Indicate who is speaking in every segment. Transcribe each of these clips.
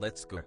Speaker 1: Let's go.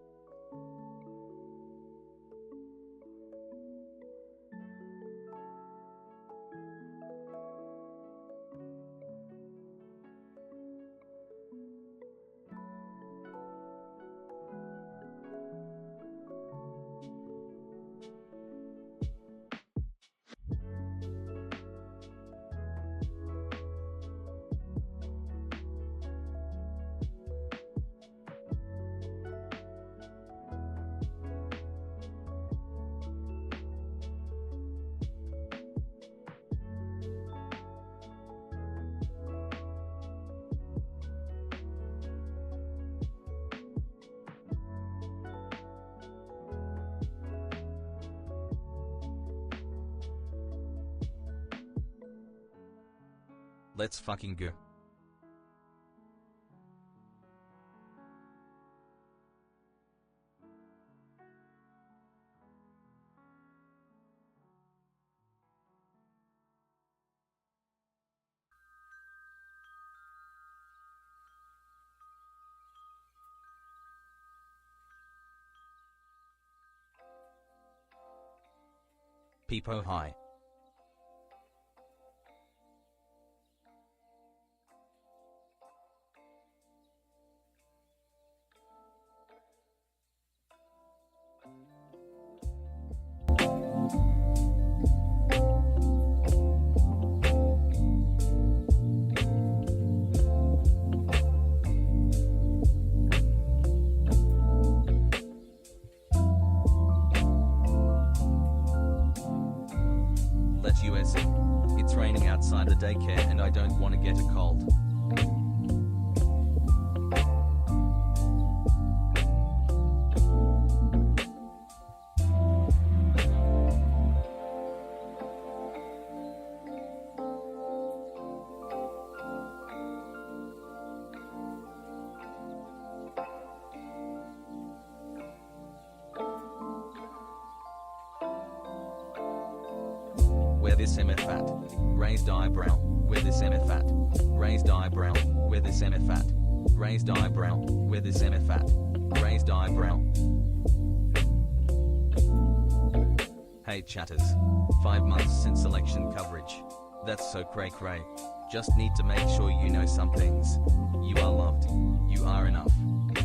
Speaker 1: Let's fucking go. PepoG. Let's USA. It's raining outside the daycare and I don't want to get a cold. Where this MF at? Raised eyebrow. Where this MF at? Raised eyebrow. Where this MF at? Raised eyebrow. Where this MF at? Raised eyebrow. Hey chatters. 5 months since election coverage. That's so cray cray. Just need to make sure you know some things. You are loved. You are enough.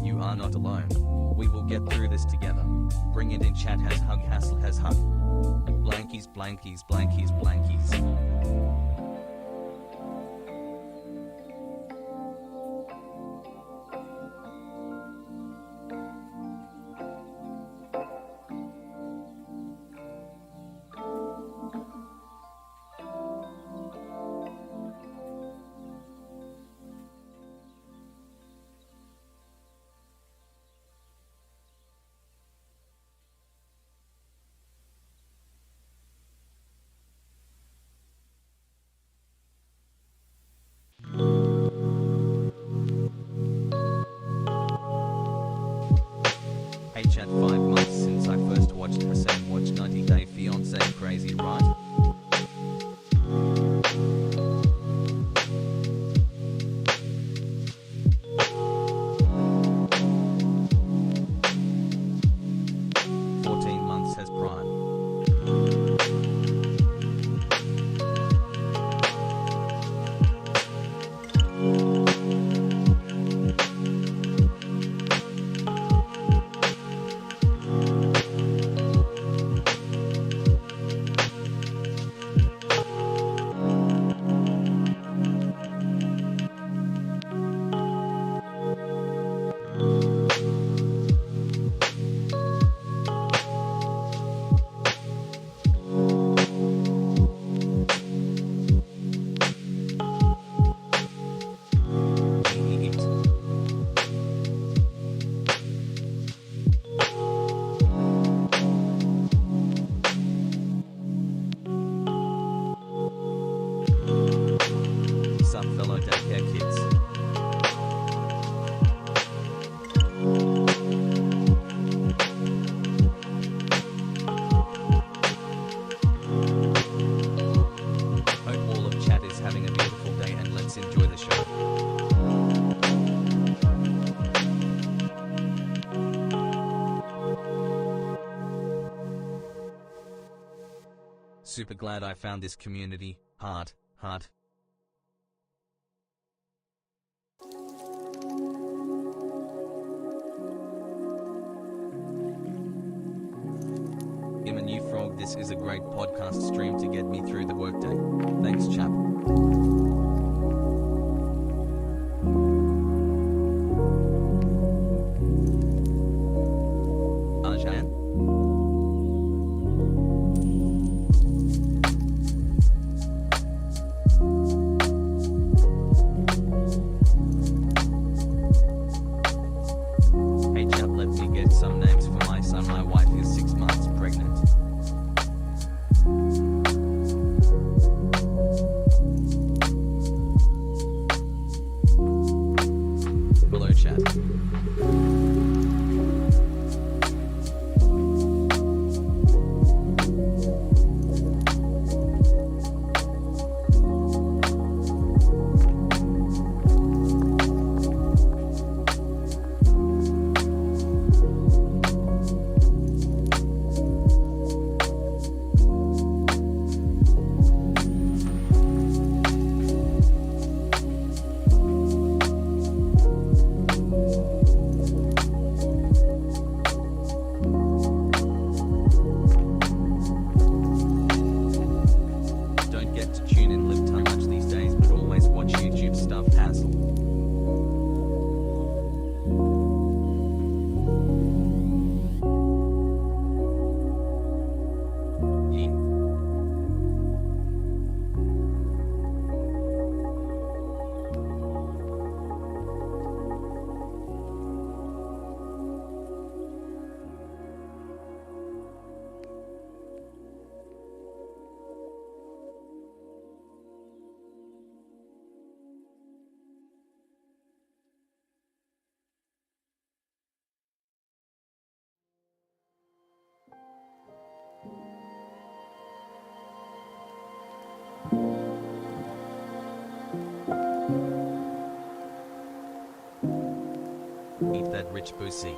Speaker 1: You are not alone. We will get through this together. Bring it in chat has hug hassle has hug. Blankies, blankies, blankies, blankies. Super glad I found this community. Heart, heart. I'm a new frog. This is a great podcast stream to get me through the workday. Thanks, chap. Arjan? Hey chap, let me get some names for my son. My wife is 6 months pregnant. Hello chat. Don't get to tune in live too much these days, but always watch YouTube stuff. Hassle. Yee. Eat that rich pussy.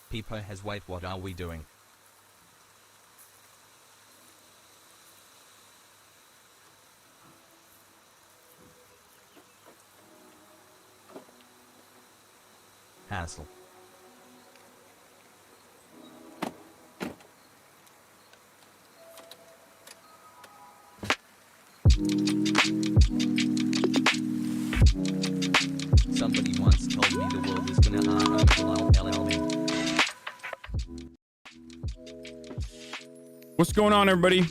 Speaker 1: PepoG has wait, what are we doing? hassle. Somebody once told me the world is gonna LLM.
Speaker 2: What's going on, everybody?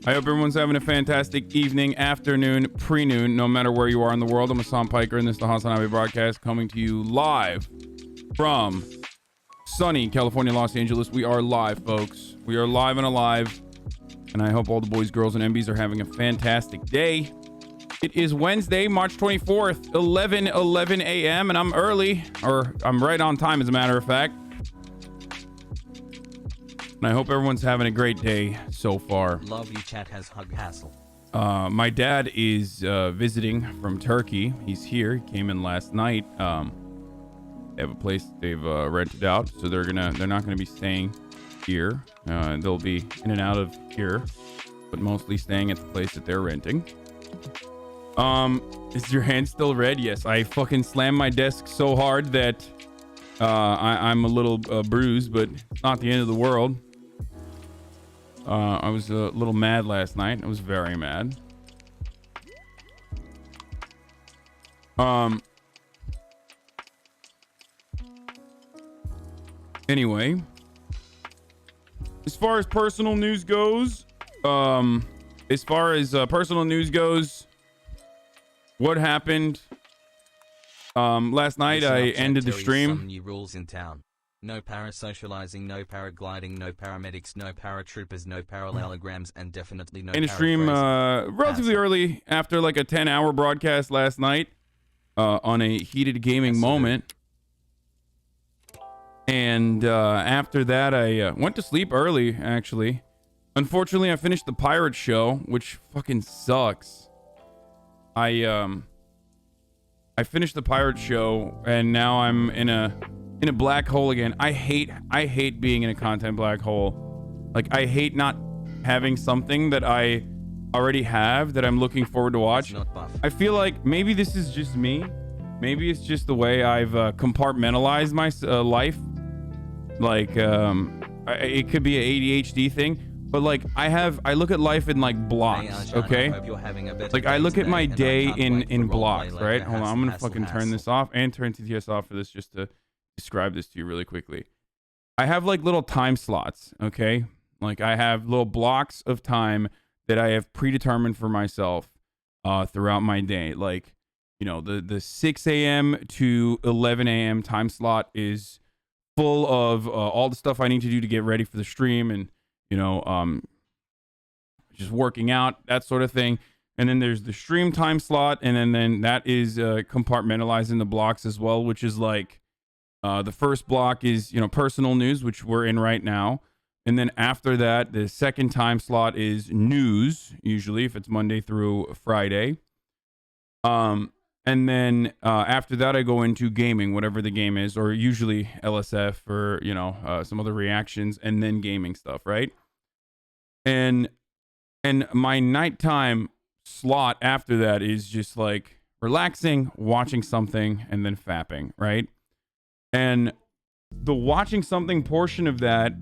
Speaker 2: I hope everyone's having a fantastic evening, afternoon, pre-noon, no matter where you are in the world. I'm Hasan Piker, and this is the HasanAbi broadcast coming to you live from sunny California, Los Angeles. We are live, folks. We are live and alive, and I hope all the boys, girls, and MBs are having a fantastic day. It is Wednesday, March 24th, 11:11 a.m., and I'm early, or I'm right on time, as a matter of fact. And I hope everyone's having a great day so far.
Speaker 1: Love you, chat has hug hassle.
Speaker 2: My dad is visiting from Turkey. He's here. He came in last night. They have a place they've rented out, so they're not gonna be staying here. They'll be in and out of here, but mostly staying at the place that they're renting. Is your hand still red? Yes, I fucking slammed my desk so hard that I'm a little bruised, but it's not the end of the world. I was a little mad last night. I was very mad. Anyway, as far as personal news goes, what happened last night? I ended the stream.
Speaker 1: Some new rules in town. No parasocializing, no paragliding, no paramedics, no paratroopers, no parallelograms, and definitely no.
Speaker 2: In a stream relatively early after like a 10-hour broadcast last night on a heated gaming moment. And after that, I went to sleep early, actually. Unfortunately, I finished the pirate show, which fucking sucks. I finished the pirate show, and now I'm in a black hole again. I hate being in a content black hole. Like, I hate not having something that I already have that I'm looking forward to watch. I feel like maybe this is just me. Maybe it's just the way I've compartmentalized my life. Like, it could be an ADHD thing. But like I look at life in like blocks, okay? Like I look at my day in blocks, right? Hold on, I'm gonna fucking turn this off and turn TTS off for this just to describe this to you really quickly. I have like little time slots, okay? Like I have little blocks of time that I have predetermined for myself throughout my day. Like, you know, the 6 a.m. to 11 a.m. time slot is full of all the stuff I need to do to get ready for the stream and, you know, just working out, that sort of thing. And then there's the stream time slot, and then that is compartmentalized in the blocks as well, which is like the first block is, you know, personal news, which we're in right now. And then after that, the second time slot is news, usually if it's Monday through Friday. And then after that, I go into gaming, whatever the game is, or usually LSF or, you know, some other reactions, and then gaming stuff, right? And my nighttime slot after that is just like relaxing, watching something, and then fapping, right? And the watching something portion of that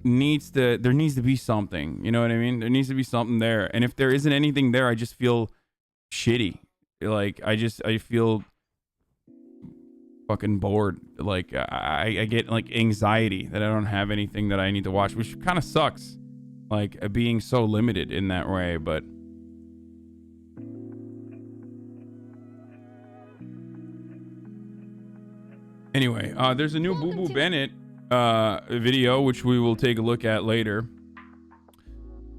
Speaker 2: there needs to be something, you know what I mean? There needs to be something there. And if there isn't anything there, I just feel shitty. Like I feel fucking bored. Like I get like anxiety that I don't have anything that I need to watch, which kind of sucks. Like being so limited in that way, but anyway, there's a new Booboo Bennet video which we will take a look at later.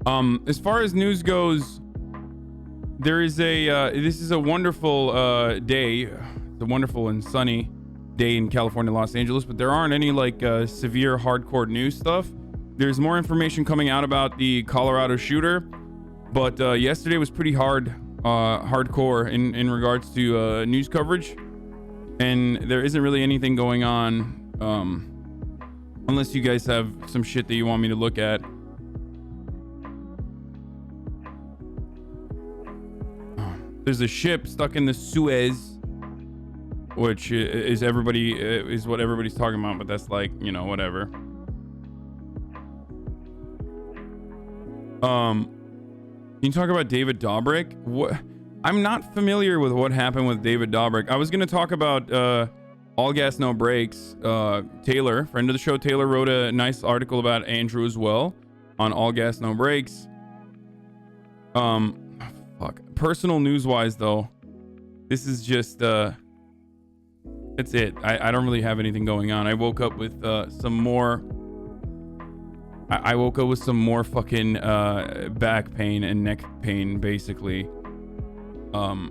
Speaker 2: As far as news goes, there is this is a wonderful day. It's a wonderful and sunny day in California, Los Angeles, but there aren't any like severe hardcore news stuff. There's more information coming out about the Colorado shooter, but yesterday was pretty hardcore in regards to news coverage, and there isn't really anything going on unless you guys have some shit that you want me to look at. There's a ship stuck in the Suez which is what everybody's talking about, but that's like, you know, whatever. Can you talk about David Dobrik? What? I'm not familiar with what happened with David Dobrik. I was going to talk about All Gas No Brakes. Taylor, friend of the show, Taylor wrote a nice article about Andrew as well on All Gas No Brakes. Fuck. Personal news wise though, this is just that's it. I don't really have anything going on. I woke up with some more. I woke up with some more fucking back pain and neck pain, basically. I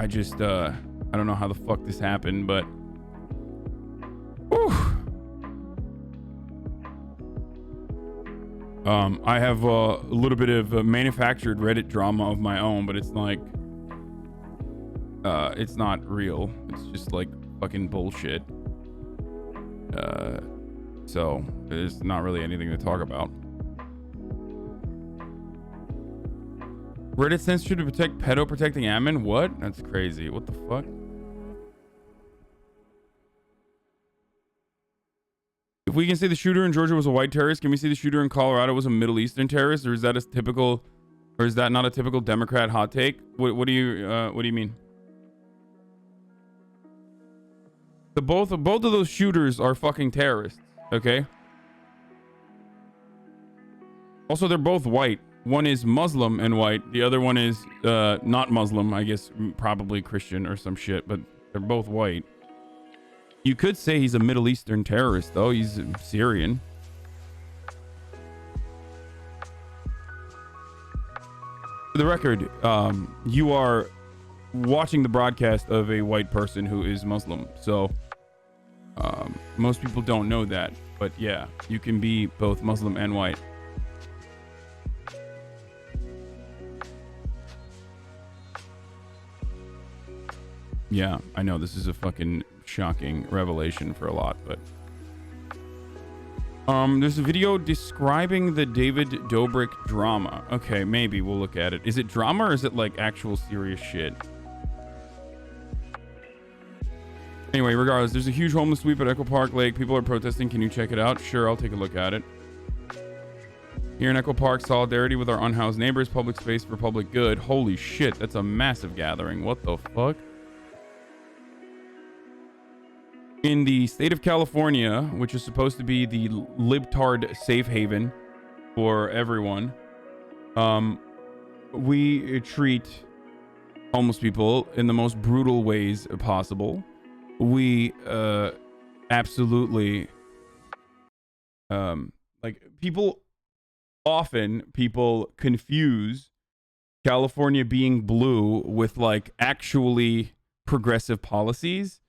Speaker 2: just I don't know how the fuck this happened, but whew. I have a little bit of manufactured Reddit drama of my own, but it's like it's not real. It's just like fucking bullshit. So there's not really anything to talk about. Reddit censored to protect pedo protecting admin? What? That's crazy. What the fuck? If we can say the shooter in Georgia was a white terrorist, can we say the shooter in Colorado was a Middle Eastern terrorist, or is that not a typical Democrat hot take? What do you mean? Both of those shooters are fucking terrorists, okay? Also, they're both white. One is Muslim and white. The other one is not Muslim, I guess, probably Christian or some shit, but they're both white. You could say he's a Middle Eastern terrorist, though. He's Syrian. For the record, you are watching the broadcast of a white person who is Muslim. So most people don't know that. But yeah, you can be both Muslim and white. Yeah, I know this is a fucking shocking revelation for a lot, but there's a video describing the David Dobrik drama. Okay, maybe we'll look at it. Is it drama or is it like actual serious shit? Anyway, regardless, there's a huge homeless sweep at Echo Park Lake. People are protesting. Can you check it out? Sure, I'll take a look at it. Here in Echo Park, solidarity with our unhoused neighbors, public space for public good. Holy shit, that's a massive gathering. What the fuck? In the state of California, which is supposed to be the libtard safe haven for everyone, we treat homeless people in the most brutal ways possible. We absolutely like people confuse California being blue with like actually progressive policies.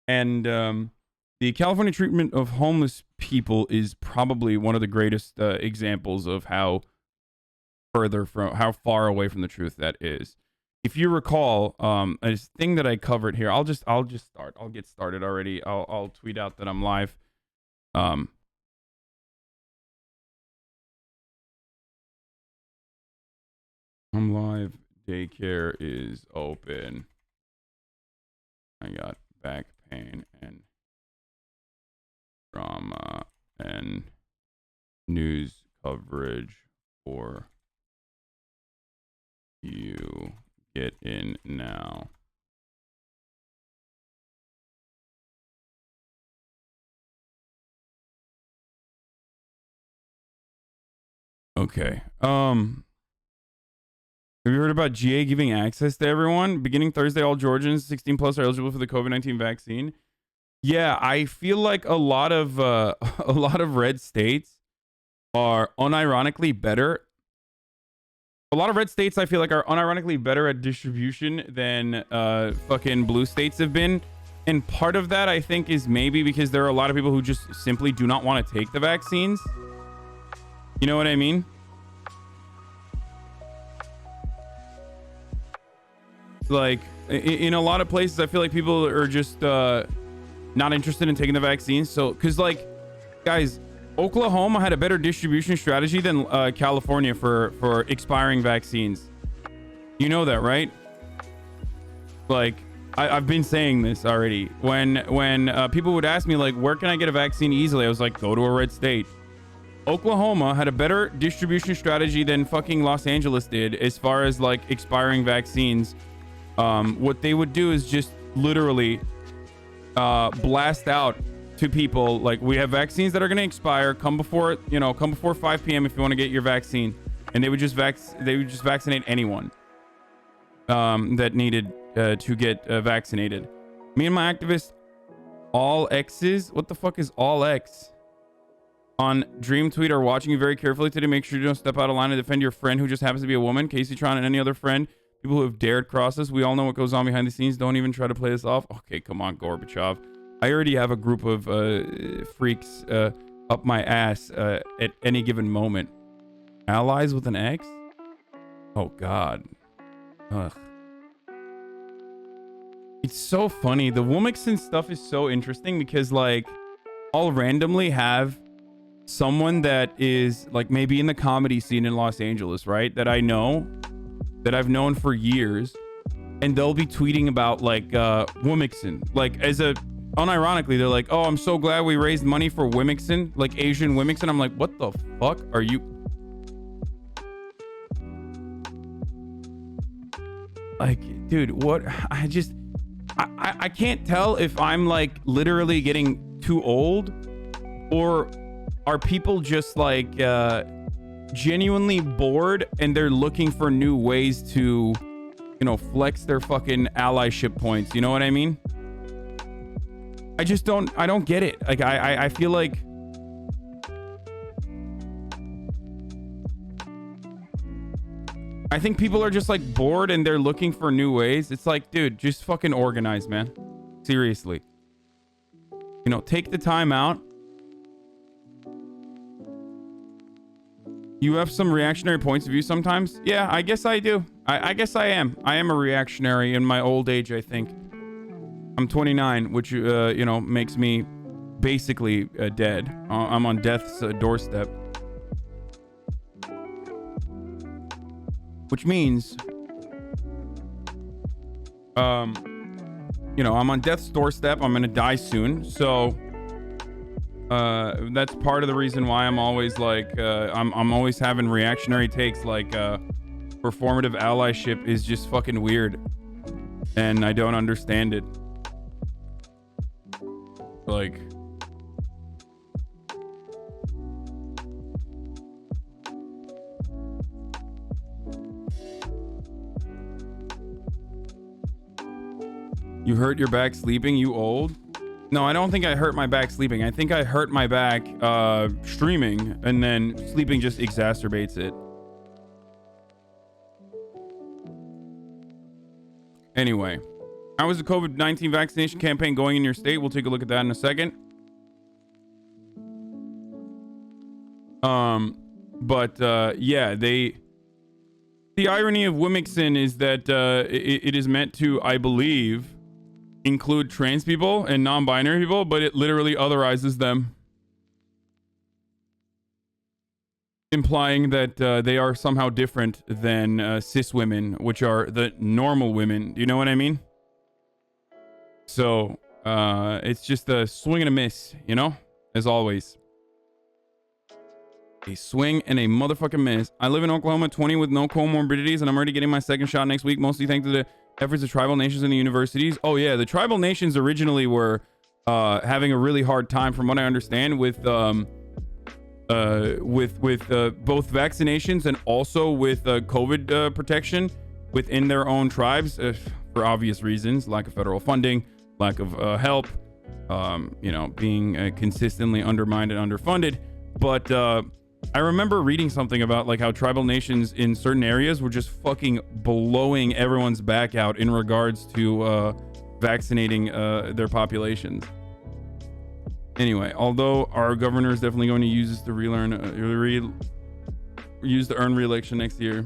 Speaker 2: And the California treatment of homeless people is probably one of the greatest examples of how far away from the truth that is. If you recall, a thing that I covered here, I'll just start. I'll get started already. I'll tweet out that I'm live. I'm live. Daycare is open. I got back pain and drama and news coverage for you. Get in now. Okay. Have you heard about GA giving access to everyone? Beginning Thursday, all Georgians 16 plus are eligible for the COVID-19 vaccine. Yeah, I feel like a lot of red states are unironically better. A lot of red states I feel like are unironically better at distribution than fucking blue states have been. And part of that I think is maybe because there are a lot of people who just simply do not want to take the vaccines. You know what I mean? Like in a lot of places I feel like people are just not interested in taking the vaccines. So because like guys, Oklahoma had a better distribution strategy than California for expiring vaccines. You know that, right? Like I've been saying this already. When people would ask me like, where can I get a vaccine easily? I was like, go to a red state. Oklahoma had a better distribution strategy than fucking Los Angeles did as far as like expiring vaccines. What they would do is just literally blast out to people like, we have vaccines that are going to expire. Come before 5 p.m. if you want to get your vaccine. And they would just vaccinate anyone that needed to get vaccinated. Me and my activist Allxes, what the fuck is Allx? On Dream Tweet are watching you very carefully today. Make sure you don't step out of line and defend your friend who just happens to be a woman. Casey Tron and any other friend. People who have dared cross us. We all know what goes on behind the scenes. Don't even try to play this off. Okay, come on, Gorbachev. I already have a group of freaks up my ass at any given moment. Allies with an X? Oh, God. Ugh. It's so funny. The Woomixon stuff is so interesting because, like, I'll randomly have someone that is like maybe in the comedy scene in Los Angeles, right? That I know, that I've known for years, and they'll be tweeting about like Woomixon, like as a unironically, they're like, oh, I'm so glad we raised money for Woomixon, like Asian Woomixon. I'm like, what the fuck are you? Like, dude, what? I can't tell if I'm like literally getting too old, or are people just like genuinely bored and they're looking for new ways to, you know, flex their fucking allyship points? You know what I mean? I don't get it. Like, I feel like I think people are just like bored and they're looking for new ways. It's like, dude, just fucking organize, man. Seriously. You know, take the time out. You have some reactionary points of view sometimes. Yeah, I guess I do. I guess I am. I am a reactionary in my old age, I think. I'm 29, which, you know, makes me basically dead. I'm on death's doorstep. Which means, you know, I'm on death's doorstep. I'm going to die soon. So, that's part of the reason why I'm always like, I'm always having reactionary takes. Like, performative allyship is just fucking weird. And I don't understand it. Like, you hurt your back sleeping, you old? No, I don't think I hurt my back sleeping. I think I hurt my back streaming, and then sleeping just exacerbates it. Anyway, how was the COVID-19 vaccination campaign going in your state? We'll take a look at that in a second. Yeah, the irony of Woomixon is that it is meant to, I believe, include trans people and non-binary people, but it literally otherizes them, implying that they are somehow different than cis women, which are the normal women. Do you know what I mean? So it's just a swing and a miss, you know, as always. A swing and a motherfucking miss. I live in Oklahoma, 20 with no comorbidities, and I'm already getting my second shot next week, mostly thanks to the efforts of tribal nations and the universities. Oh yeah, the tribal nations originally were having a really hard time, from what I understand, with both vaccinations and also with COVID protection within their own tribes, for obvious reasons: lack of federal funding, lack of help, you know, being consistently undermined and underfunded. But I remember reading something about like how tribal nations in certain areas were just fucking blowing everyone's back out in regards to vaccinating their populations. Anyway, although our governor is definitely going to use this to use to earn re-election next year.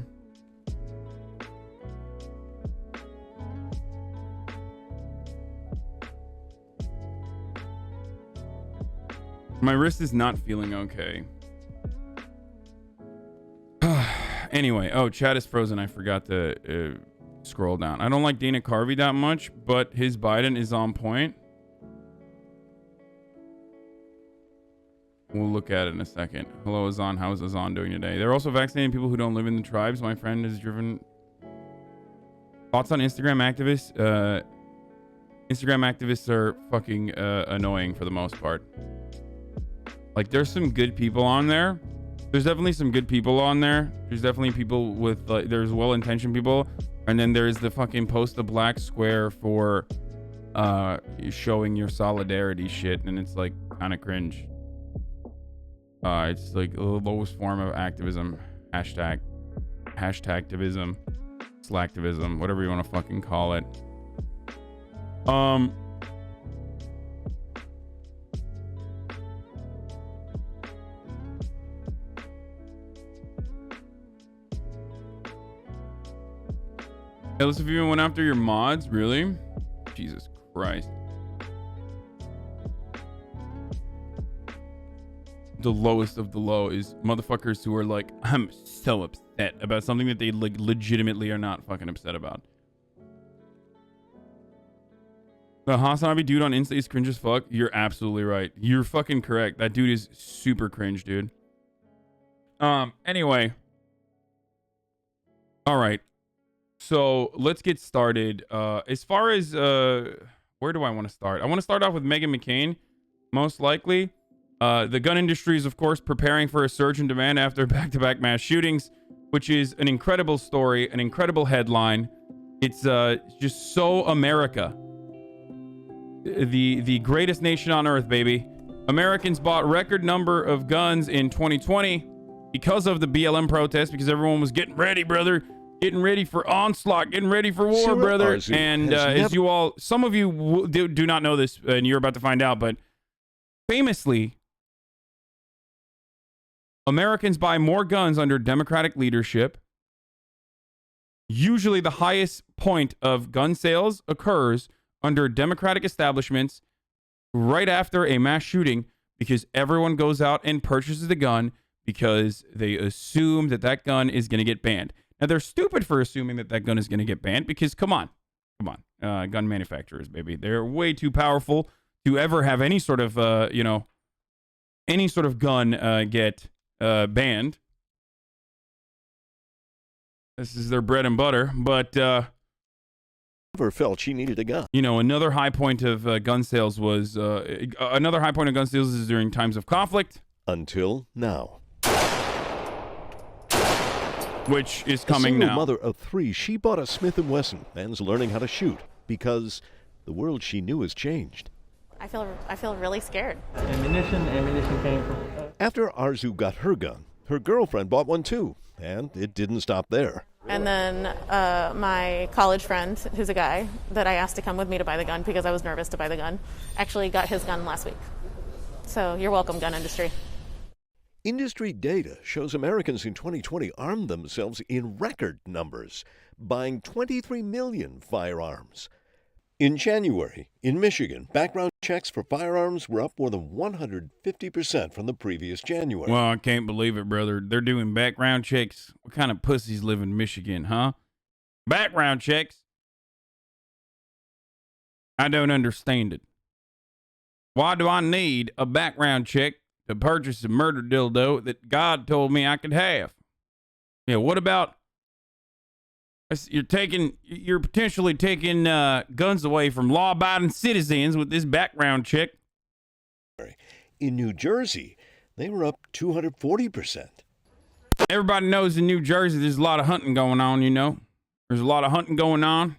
Speaker 2: My wrist is not feeling okay. Anyway, oh, chat is frozen. I forgot to scroll down. I don't like Dana Carvey that much, but his Biden is on point. We'll look at it in a second. Hello, Hasan. How's Hasan doing today? They're also vaccinating people who don't live in the tribes. My friend is driven. Thoughts on Instagram activists? Instagram activists are fucking annoying for the most part. Like, there's some good people on there. There's definitely some good people on there. There's definitely people with, there's well-intentioned people. And then there's the fucking post a black square for showing your solidarity shit. And it's like kind of cringe. It's like the lowest form of activism. Hashtagtivism. Slacktivism. Whatever you want to fucking call it. Ellis, if you even went after your mods, really? Jesus Christ. The lowest of the low is motherfuckers who are like, I'm so upset about something that they like legitimately are not fucking upset about. The HasanAbi dude on Insta is cringe as fuck. You're absolutely right. You're fucking correct. That dude is super cringe, dude. Anyway. All right. So let's get started. As far as where do I want to start? I want to start off with Meghan McCain, most likely. The gun industry is, of course, preparing for a surge in demand after back-to-back mass shootings, which is an incredible story, an incredible headline. It's just so America. The greatest nation on earth, baby. Americans bought record number of guns in 2020 because of the BLM protest, because everyone was getting ready, brother. Getting ready for onslaught, getting ready for war, brother. And as you all, some of you do not know this, and you're about to find out, but famously, Americans buy more guns under Democratic leadership. Usually the highest point of gun sales occurs under Democratic establishments right after a mass shooting, because everyone goes out and purchases the gun because they assume that that gun is going to get banned. Now, they're stupid for assuming that that gun is going to get banned because, come on. Gun manufacturers, baby. They're way too powerful to ever have any sort of, any sort of gun get banned. This is their bread and butter. But,
Speaker 3: never felt she needed a gun.
Speaker 2: You know, another high point of gun sales was, another high point of gun sales is during times of conflict.
Speaker 3: Until now.
Speaker 2: Which is coming now.
Speaker 3: Mother of 3, she bought a Smith & Wesson and is learning how to shoot because the world she knew has changed.
Speaker 4: I feel really scared.
Speaker 5: Ammunition came from...
Speaker 3: After Arzu got her gun, her girlfriend bought one too, and it didn't stop there.
Speaker 4: And then my college friend, who's a guy that I asked to come with me to buy the gun because I was nervous to buy the gun, actually got his gun last week. So you're welcome, gun industry.
Speaker 3: Industry data shows Americans in 2020 armed themselves in record numbers, buying 23 million firearms. In January, in Michigan, background checks for firearms were up more than 150% from the previous January.
Speaker 2: Well, I can't believe it, brother. They're doing background checks. What kind of pussies live in Michigan, huh? Background checks? I don't understand it. Why do I need a background check to purchase a murder dildo that God told me I could have? Yeah, what about you're potentially taking guns away from law-abiding citizens with this background check?
Speaker 3: In New Jersey, they were up 240%.
Speaker 2: Everybody knows in New Jersey there's a lot of hunting going on, you know. There's a lot of hunting going on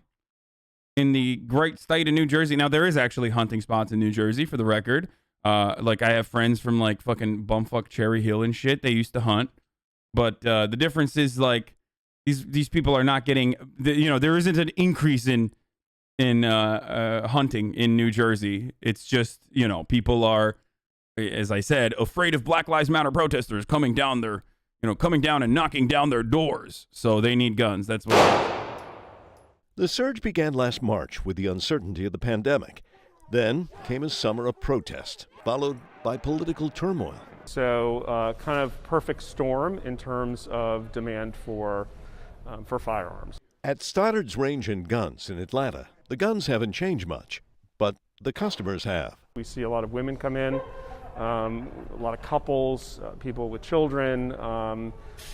Speaker 2: in the great state of New Jersey. Now, there is actually hunting spots in New Jersey, for the record. Like, I have friends from, like, fucking bumfuck Cherry Hill and shit. They used to hunt. But the difference is, like, these people are not getting, there isn't an increase in hunting in New Jersey. It's just, people are, as I said, afraid of Black Lives Matter protesters coming down and knocking down their doors. So they need guns. That's what.
Speaker 3: The surge began last March with the uncertainty of the pandemic. Then came a summer of protest, followed by political turmoil.
Speaker 6: So kind of perfect storm in terms of demand for firearms.
Speaker 3: At Stoddard's Range and Guns in Atlanta, the guns haven't changed much, but the customers have.
Speaker 6: We see a lot of women come in, a lot of couples, people with children.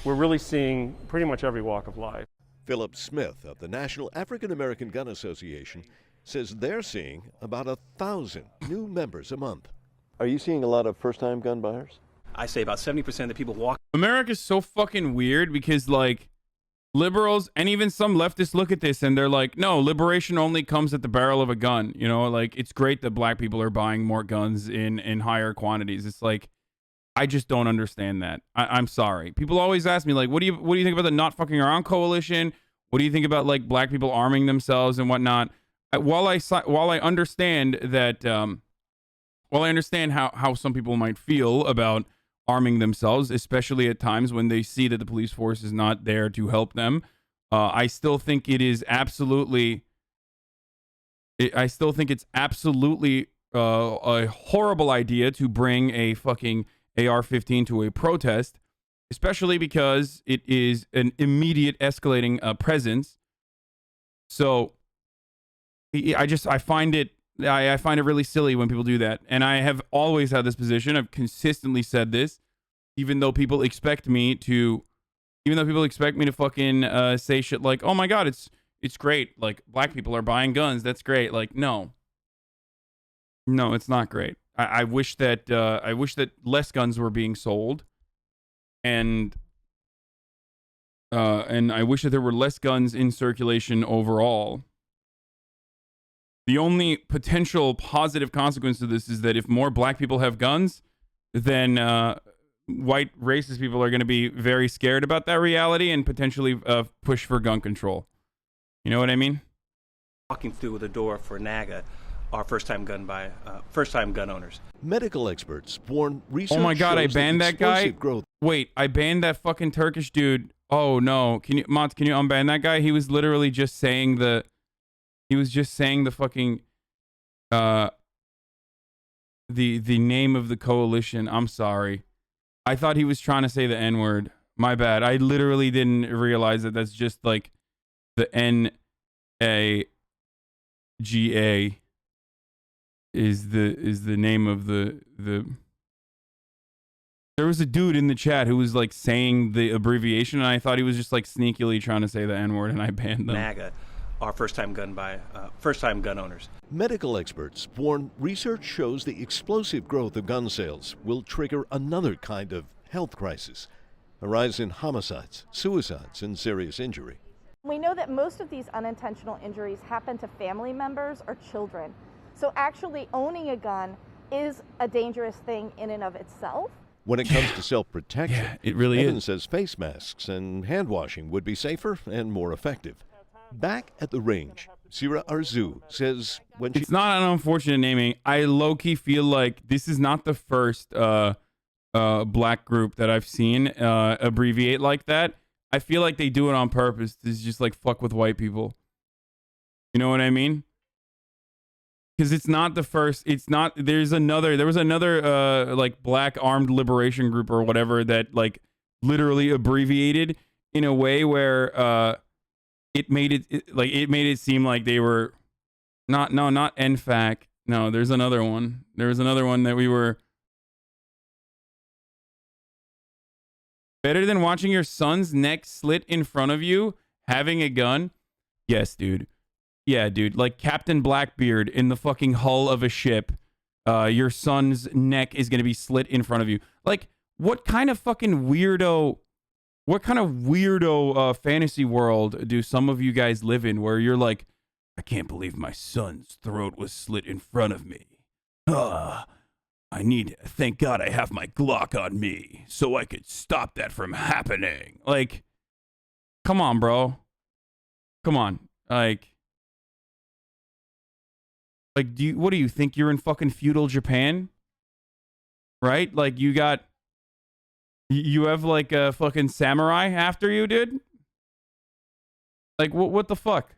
Speaker 6: We're really seeing pretty much every walk of life.
Speaker 3: Philip Smith of the National African American Gun Association says they're seeing about 1,000 new members a month. Are you seeing a lot of first-time gun buyers?
Speaker 7: I say about 70% of the people walk.
Speaker 2: America's so fucking weird because, like, liberals and even some leftists look at this and they're like, no, liberation only comes at the barrel of a gun. You know, like, it's great that black people are buying more guns in higher quantities. It's like, I just don't understand that. I'm sorry. People always ask me, like, what do you think about the Not Fucking Around Coalition? What do you think about, like, black people arming themselves and whatnot? While I understand that, while I understand how some people might feel about arming themselves, especially at times when they see that the police force is not there to help them, I still think it is absolutely. I still think it's absolutely a horrible idea to bring a fucking AR-15 to a protest, especially because it is an immediate escalating presence. So I find it really silly when people do that. And I have always had this position. I've consistently said this, even though people expect me to fucking say shit like, oh my God, it's great. Like, black people are buying guns. That's great. Like, no, it's not great. I wish that less guns were being sold, and I wish that there were less guns in circulation overall. The only potential positive consequence of this is that if more black people have guns, then white racist people are going to be very scared about that reality and potentially push for gun control. You know what I mean?
Speaker 7: Walking through the door for NAGA are first-time gun owners.
Speaker 3: Medical experts warn research.
Speaker 2: Oh my God, I
Speaker 3: shows
Speaker 2: banned that guy.
Speaker 3: growth.
Speaker 2: Wait, I banned that fucking Turkish dude. Oh no, can you unban that guy? He was literally just saying the fucking the name of the coalition. I'm sorry. I thought he was trying to say the N-word. My bad. I literally didn't realize that that's just like the NAGA is the name of the There was a dude in the chat who was like saying the abbreviation, and I thought he was just like sneakily trying to say the N-word, and I banned them.
Speaker 7: NAGA are first-time gun owners.
Speaker 3: Medical experts warn research shows the explosive growth of gun sales will trigger another kind of health crisis, a rise in homicides, suicides, and serious injury.
Speaker 8: We know that most of these unintentional injuries happen to family members or children. So actually owning a gun is a dangerous thing in and of itself.
Speaker 3: When it comes to self-protection,
Speaker 2: it really
Speaker 3: Evan
Speaker 2: is.
Speaker 3: says face masks and hand washing would be safer and more effective. Back at the range, Sira Arzu says when she...
Speaker 2: It's not an unfortunate naming. I low-key feel like this is not the first black group that I've seen abbreviate like that. I feel like they do it on purpose to just like fuck with white people. You know what I mean? Because it's not the first. It's not. There was another like black armed liberation group or whatever that like literally abbreviated in a way where it made it seem like they were not NFAC. No, there's another one. There was another one that we were better than watching your son's neck slit in front of you having a gun. Yes, dude. Yeah, dude. Like Captain Blackbeard in the fucking hull of a ship. Your son's neck is gonna be slit in front of you. Like, what kind of fucking weirdo? What kind of weirdo fantasy world do some of you guys live in where you're like, I can't believe my son's throat was slit in front of me. Thank God I have my Glock on me so I could stop that from happening. Like, come on, bro. Come on. Like, what do you think you're in fucking feudal Japan? Right? Like, you have like a fucking samurai after you, dude? Like, what the fuck?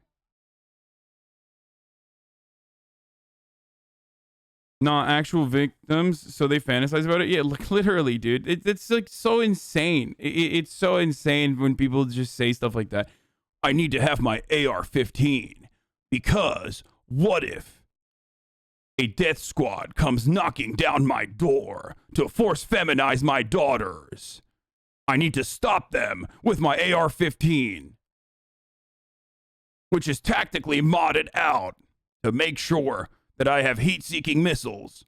Speaker 2: Not actual victims, so they fantasize about it? Yeah, like, literally, dude. It's like so insane. It's so insane when people just say stuff like that. I need to have my AR-15 because what if a death squad comes knocking down my door to force feminize my daughters? I need to stop them with my AR-15, which is tactically modded out to make sure that I have heat-seeking missiles.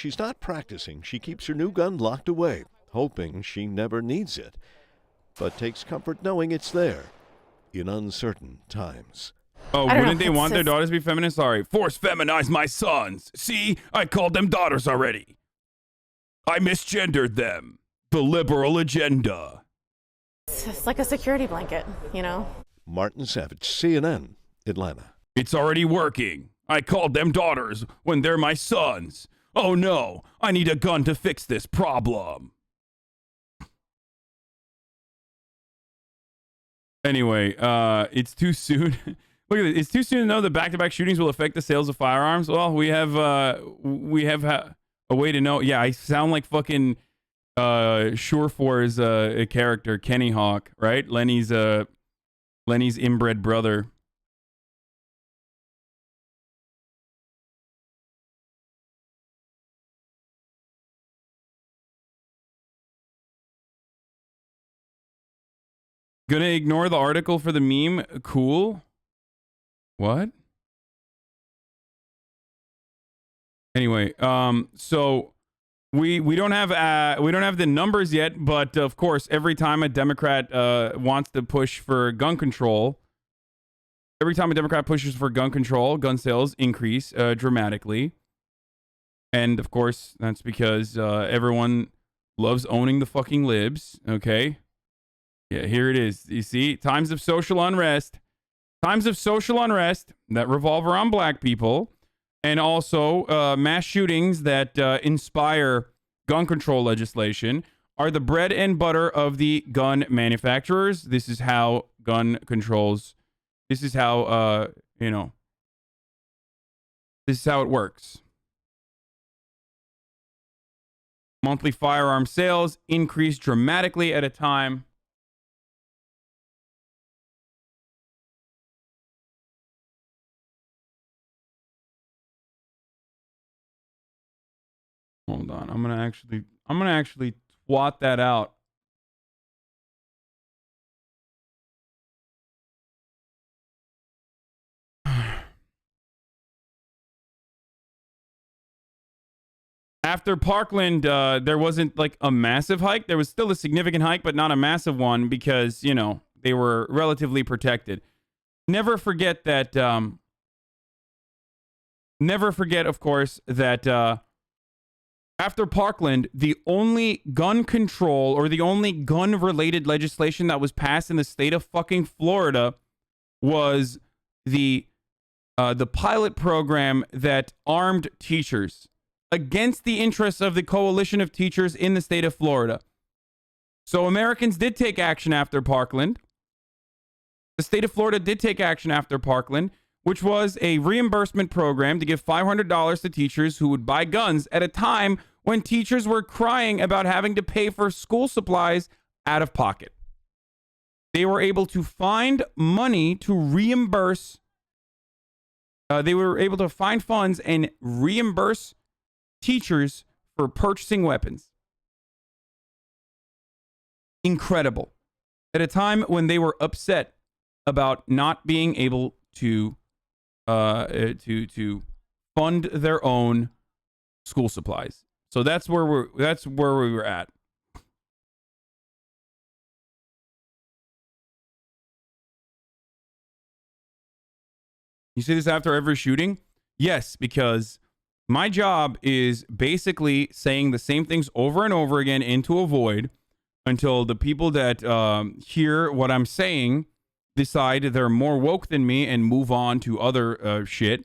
Speaker 3: She's not practicing. She keeps her new gun locked away, hoping she never needs it, but takes comfort knowing it's there in uncertain times.
Speaker 2: Oh,
Speaker 4: I don't
Speaker 2: wouldn't
Speaker 4: know,
Speaker 2: they
Speaker 4: it's
Speaker 2: want their
Speaker 4: just-
Speaker 2: daughters to be feminine? Sorry. Force feminize my sons. See, I called them daughters already. I misgendered them. The liberal agenda.
Speaker 4: It's like a security blanket, you know?
Speaker 3: Martin Savage, CNN, Atlanta.
Speaker 2: It's already working. I called them daughters when they're my sons. Oh no, I need a gun to fix this problem. Anyway, it's too soon. Look at it. It's too soon to know that back-to-back shootings will affect the sales of firearms. Well, we have a way to know. Yeah, I sound like fucking Surefour's a character, Kenny Hawk, right? Lenny's inbred brother. Gonna ignore the article for the meme. Cool. What? Anyway, so we don't have the numbers yet, but of course, every time a Democrat wants to push for gun control, gun sales increase dramatically, and of course, that's because everyone loves owning the fucking libs. Okay. Yeah, here it is. You see, times of social unrest that revolve around black people, and also mass shootings that inspire gun control legislation are the bread and butter of the gun manufacturers. This is how gun controls, this is how, this is how it works. Monthly firearm sales increased dramatically at a time. Hold on. I'm gonna actually twat that out. After Parkland, there wasn't like a massive hike. There was still a significant hike, but not a massive one because, you know, they were relatively protected. Never forget, of course, that after Parkland, the only gun control or the only gun-related legislation that was passed in the state of fucking Florida was the pilot program that armed teachers against the interests of the coalition of teachers in the state of Florida. So Americans did take action after Parkland. The state of Florida did take action after Parkland, which was a reimbursement program to give $500 to teachers who would buy guns at a time when teachers were crying about having to pay for school supplies out of pocket. They were able to find money to reimburse. They were able to find funds and reimburse teachers for purchasing weapons. Incredible. At a time when they were upset about not being able to fund their own school supplies. So that's where we were at. You see this after every shooting? Yes, because my job is basically saying the same things over and over again into a void until the people that hear what I'm saying decide they're more woke than me and move on to other shit.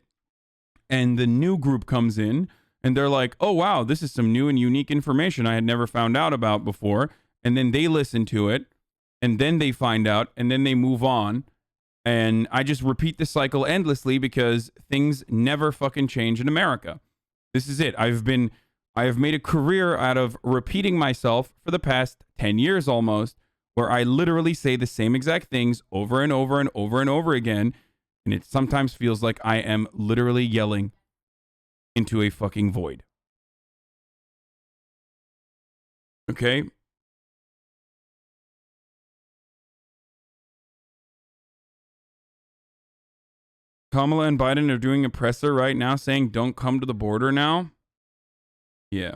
Speaker 2: And the new group comes in and they're like, oh, wow, this is some new and unique information I had never found out about before. And then they listen to it and then they find out and then they move on. And I just repeat the cycle endlessly because things never fucking change in America. This is it. I've been I have made a career out of repeating myself for the past 10 years almost, where I literally say the same exact things over and over and over and over again. And it sometimes feels like I am literally yelling into a fucking void. Okay? Kamala and Biden are doing a presser right now saying don't come to the border now. Yeah.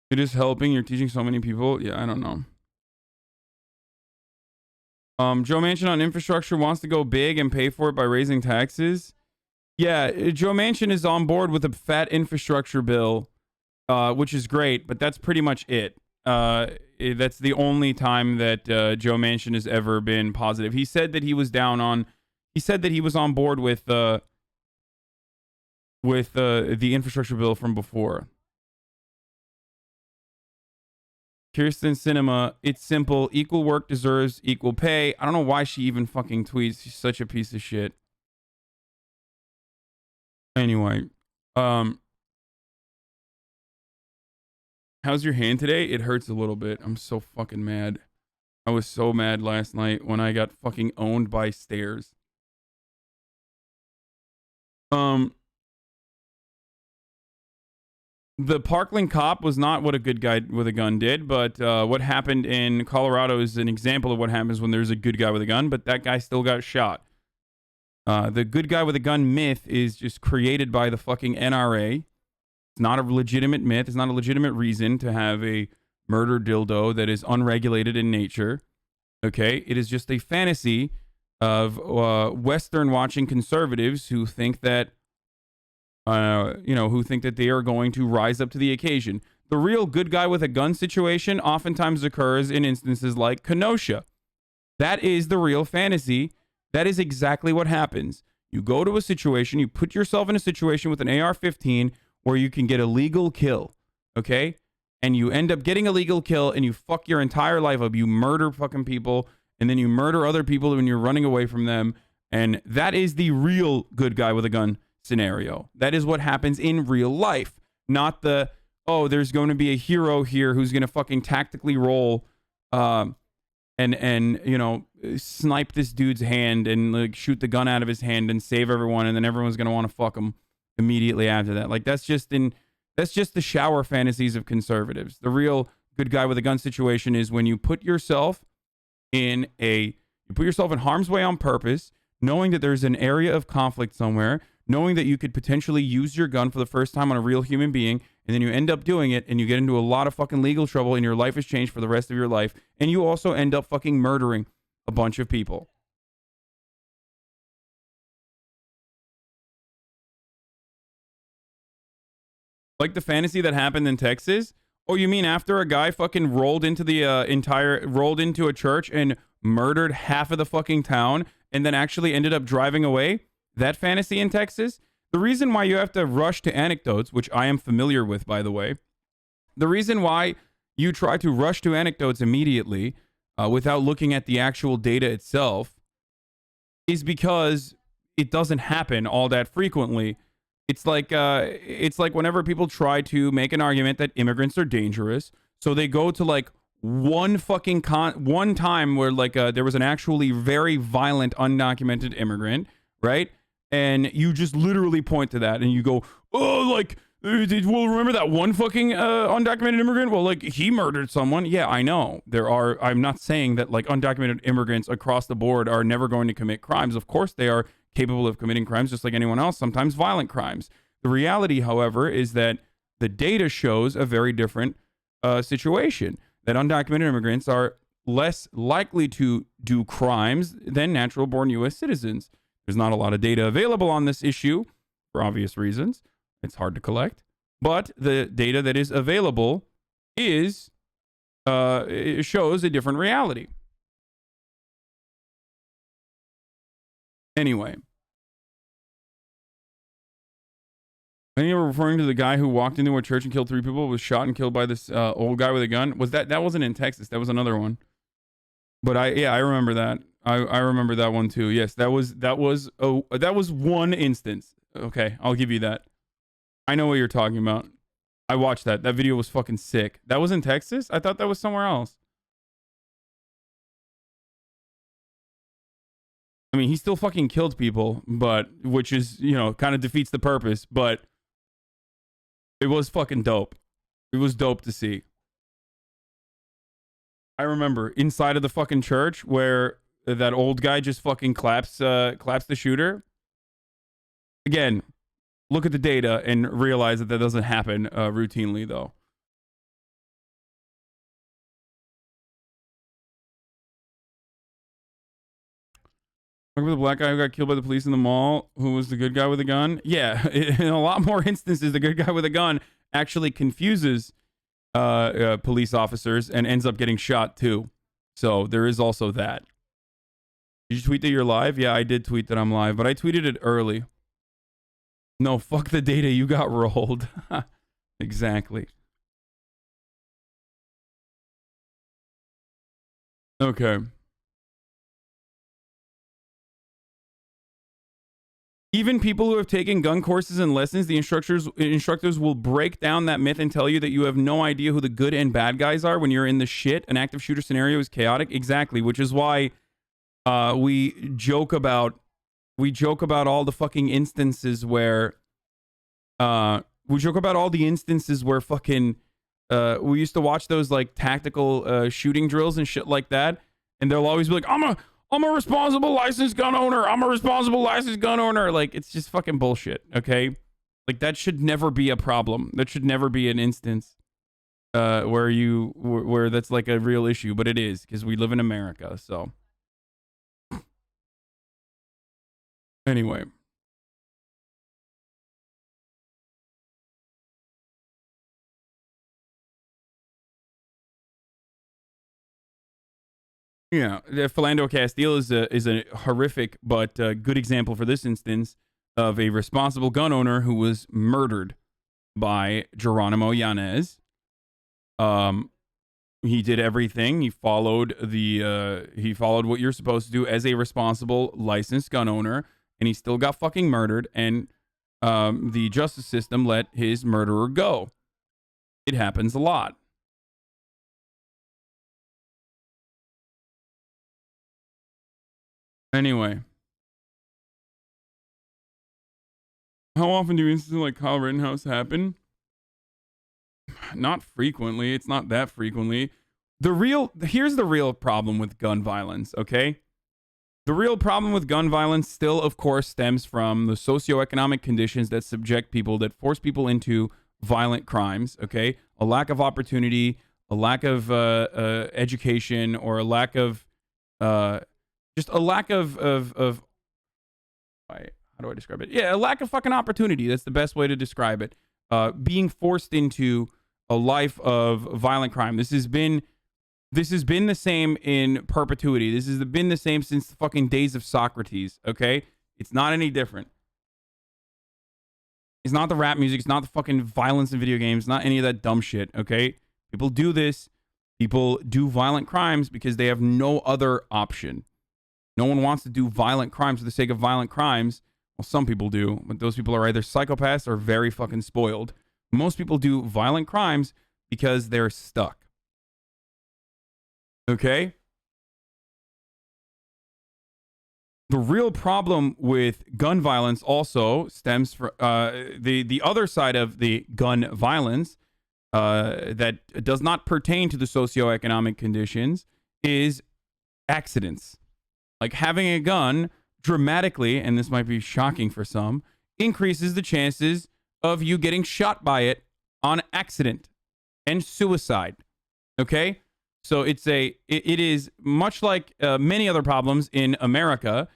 Speaker 2: It is helping. You're teaching so many people. Yeah, I don't know. Joe Manchin on infrastructure wants to go big and pay for it by raising taxes. Yeah, Joe Manchin is on board with a fat infrastructure bill, which is great, but that's pretty much it. That's the only time that Joe Manchin has ever been positive. He said that he was he said that he was on board with the infrastructure bill from before. Kirsten Cinema, it's simple. Equal work deserves equal pay. I don't know why she even fucking tweets. She's such a piece of shit. Anyway, how's your hand today? It hurts a little bit. I'm so fucking mad. I was so mad last night when I got fucking owned by stairs. The Parkland cop was not what a good guy with a gun did, but what happened in Colorado is an example of what happens when there's a good guy with a gun, but that guy still got shot. The good guy with a gun myth is just created by the fucking NRA. It's not a legitimate myth. It's not a legitimate reason to have a murder dildo that is unregulated in nature. Okay? It is just a fantasy of Western watching conservatives who think that who think that they are going to rise up to the occasion. The real good guy with a gun situation oftentimes occurs in instances like Kenosha. That is the real fantasy. That is exactly what happens. You go to a situation, you put yourself in a situation with an AR-15 where you can get a legal kill, okay? And you end up getting a legal kill and you fuck your entire life up. You murder fucking people and then you murder other people when you're running away from them. And that is the real good guy with a gun scenario. That is what happens in real life, not the, oh, there's going to be a hero here who's going to fucking tactically roll and snipe this dude's hand and like shoot the gun out of his hand and save everyone, and then everyone's going to want to fuck him immediately after that. Like that's just the shower fantasies of conservatives. The real good guy with a gun situation is when you put yourself in harm's way on purpose, knowing that there's an area of conflict somewhere, knowing that you could potentially use your gun for the first time on a real human being, and then you end up doing it, and you get into a lot of fucking legal trouble, and your life is changed for the rest of your life, and you also end up fucking murdering a bunch of people. Like the fantasy that happened in Texas? Oh, you mean after a guy fucking rolled into a church and murdered half of the fucking town, and then actually ended up driving away? That fantasy in Texas? The reason why you have to rush to anecdotes, which I am familiar with, by the way, the reason why you try to rush to anecdotes immediately without looking at the actual data itself is because it doesn't happen all that frequently. It's like whenever people try to make an argument that immigrants are dangerous, so they go to like one time where like there was an actually very violent undocumented immigrant, right? And you just literally point to that and you go, oh, like, well, remember that one fucking undocumented immigrant? Well, like, he murdered someone. Yeah, I know. I'm not saying that, like, undocumented immigrants across the board are never going to commit crimes. Of course, they are capable of committing crimes just like anyone else, sometimes violent crimes. The reality, however, is that the data shows a very different situation, that undocumented immigrants are less likely to do crimes than natural-born U.S. citizens. There's not a lot of data available on this issue for obvious reasons. It's hard to collect. But the data that is available it shows a different reality. Anyway. I think you were referring to the guy who walked into a church and killed 3 people, was shot and killed by this old guy with a gun. That wasn't in Texas. That was another one. But I remember that. I remember that one too. Yes, that was one instance. Okay, I'll give you that. I know what you're talking about. I watched that. That video was fucking sick. That was in Texas? I thought that was somewhere else. I mean, he still fucking killed people, but which is, you know, kind of defeats the purpose, but it was fucking dope. It was dope to see. I remember inside of the fucking church where that old guy just fucking claps the shooter. Again, look at the data and realize that that doesn't happen routinely, though. Remember the black guy who got killed by the police in the mall, who was the good guy with a gun? Yeah, in a lot more instances, the good guy with a gun actually confuses police officers and ends up getting shot too. So there is also that. Did you tweet that you're live? Yeah, I did tweet that I'm live, but I tweeted it early. No, fuck the data. You got rolled. Exactly. Okay. Even people who have taken gun courses and lessons, the instructors will break down that myth and tell you that you have no idea who the good and bad guys are when you're in the shit. An active shooter scenario is chaotic. Exactly, which is why we joke about all the fucking instances where fucking we used to watch those like tactical shooting drills and shit like that, and they'll always be like, I'm a responsible licensed gun owner. I'm a responsible licensed gun owner. Like, it's just fucking bullshit, okay? Like, that should never be a problem. That should never be an instance where that's like a real issue, but it is, because we live in America, so. Anyway. Yeah, Philando Castile is a horrific but good example for this instance of a responsible gun owner who was murdered by Geronimo Yanez. He did everything. He followed what you're supposed to do as a responsible licensed gun owner, and he still got fucking murdered. And the justice system let his murderer go. It happens a lot. Anyway. How often do instances like Kyle Rittenhouse happen? Not frequently. It's not that frequently. Here's the real problem with gun violence, okay? The real problem with gun violence still, of course, stems from the socioeconomic conditions that subject people, that force people into violent crimes, okay? A lack of opportunity, a lack of education, or a lack of just a lack of how do I describe it? Yeah, a lack of fucking opportunity. That's the best way to describe it. Being forced into a life of violent crime. This has been the same in perpetuity. This has been the same since the fucking days of Socrates, okay? It's not any different. It's not the rap music. It's not the fucking violence in video games. It's not any of that dumb shit, okay? People do this. People do violent crimes because they have no other option. No one wants to do violent crimes for the sake of violent crimes. Well, some people do, but those people are either psychopaths or very fucking spoiled. Most people do violent crimes because they're stuck. Okay? The real problem with gun violence also stems from the other side of the gun violence that does not pertain to the socioeconomic conditions is accidents. Like having a gun dramatically, and this might be shocking for some, increases the chances of you getting shot by it on accident and suicide. Okay? So it is much like many other problems in America,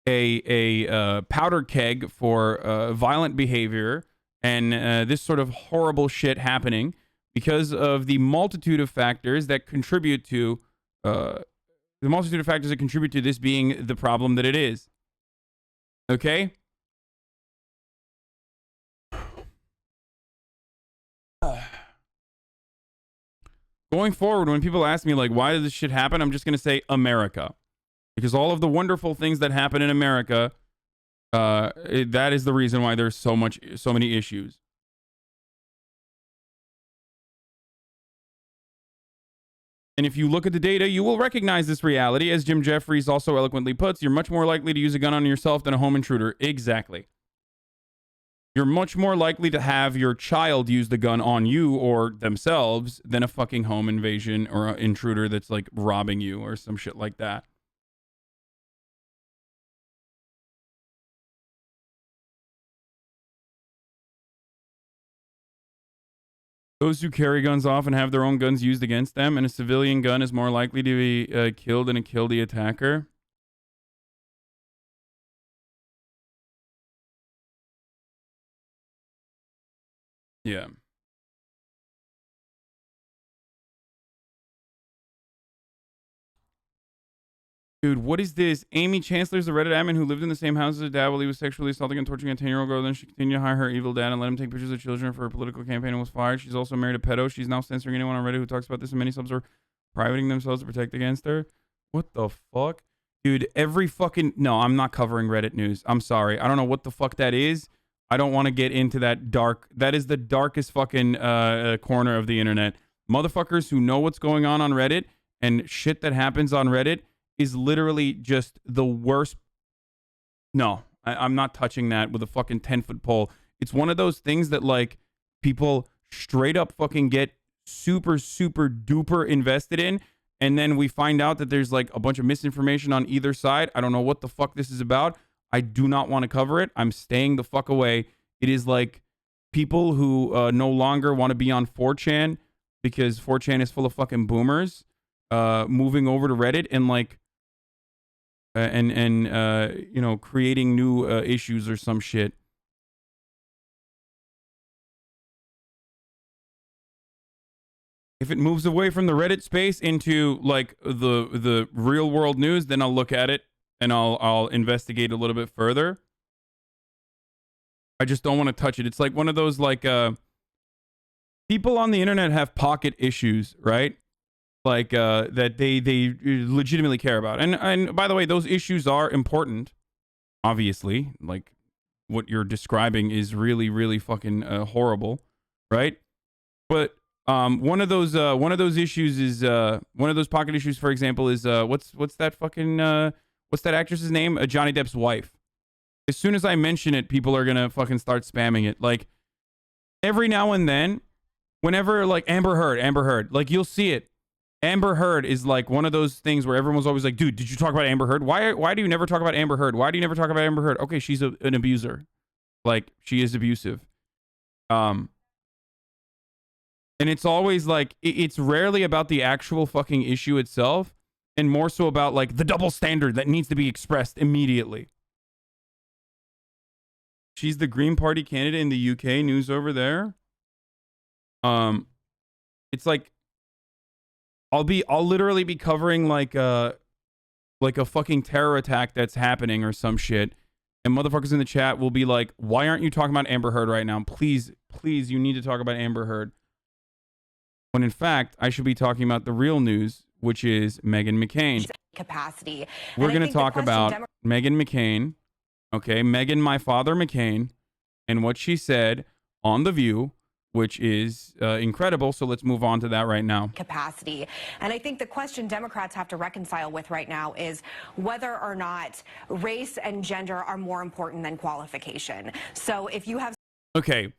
Speaker 2: a powder keg for violent behavior and this sort of horrible shit happening because of the multitude of factors that contribute to this being the problem that it is. Okay? Going forward, when people ask me, like, why does this shit happen? I'm just going to say America. Because all of the wonderful things that happen in America That is the reason why there's so many issues. And if you look at the data, you will recognize this reality. As Jim Jeffries also eloquently puts, you're much more likely to use a gun on yourself than a home intruder. Exactly. You're much more likely to have your child use the gun on you or themselves than a fucking home invasion or an intruder that's like robbing you or some shit like that. Those who carry guns often have their own guns used against them, and a civilian gun is more likely to be killed than to kill the attacker. Yeah. Dude, what is this? Amy Chancellor's the Reddit admin who lived in the same house as her dad while he was sexually assaulting and torturing a 10-year-old girl. Then she continued to hire her evil dad and let him take pictures of children for her political campaign and was fired. She's also married a pedo. She's now censoring anyone on Reddit who talks about this, and many subs are privating themselves to protect against her. What the fuck? Dude, every fucking... No, I'm not covering Reddit news. I'm sorry. I don't know what the fuck that is. I don't want to get into that dark... That is the darkest fucking corner of the internet. Motherfuckers who know what's going on Reddit and shit that happens on Reddit is literally just the worst. No, I'm not touching that with a fucking 10-foot pole. It's one of those things that like people straight up fucking get super, super duper invested in. And then we find out that there's like a bunch of misinformation on either side. I don't know what the fuck this is about. I do not want to cover it. I'm staying the fuck away. It is like people who no longer want to be on 4chan because 4chan is full of fucking boomers moving over to Reddit and like you know, creating new issues or some shit. If it moves away from the Reddit space into like the real world news, then I'll look at it and I'll investigate a little bit further. I just don't want to touch it. It's like one of those like people on the internet have pocket issues, right? Like that they legitimately care about. And by the way, those issues are important. Obviously, like what you're describing is really, really fucking horrible, right? But one of those issues is one of those pocket issues, for example, is what's that fucking what's that actress's name? Johnny Depp's wife. As soon as I mention it, people are gonna fucking start spamming it. Like every now and then, whenever like Amber Heard, like you'll see it. Amber Heard is like one of those things where everyone's always like, dude, did you talk about Amber Heard? Why do you never talk about Amber Heard? Why do you never talk about Amber Heard? Okay, she's an abuser. Like, she is abusive. And it's always like, it's rarely about the actual fucking issue itself, and more so about like the double standard that needs to be expressed immediately. She's the Green Party candidate in the UK news over there. It's like, I'll literally be covering like a fucking terror attack that's happening or some shit, and motherfuckers in the chat will be like, why aren't you talking about Amber Heard right now? Please, you need to talk about Amber Heard. When in fact, I should be talking about the real news, which is Meghan McCain.
Speaker 9: Capacity.
Speaker 2: We're going to talk about Meghan McCain, okay? Meghan, my father McCain, and what she said on The View, which is incredible. So let's move on to that right now.
Speaker 9: Capacity. And I think the question Democrats have to reconcile with right now is whether or not race and gender are more important than qualification. So if you have...
Speaker 2: Okay.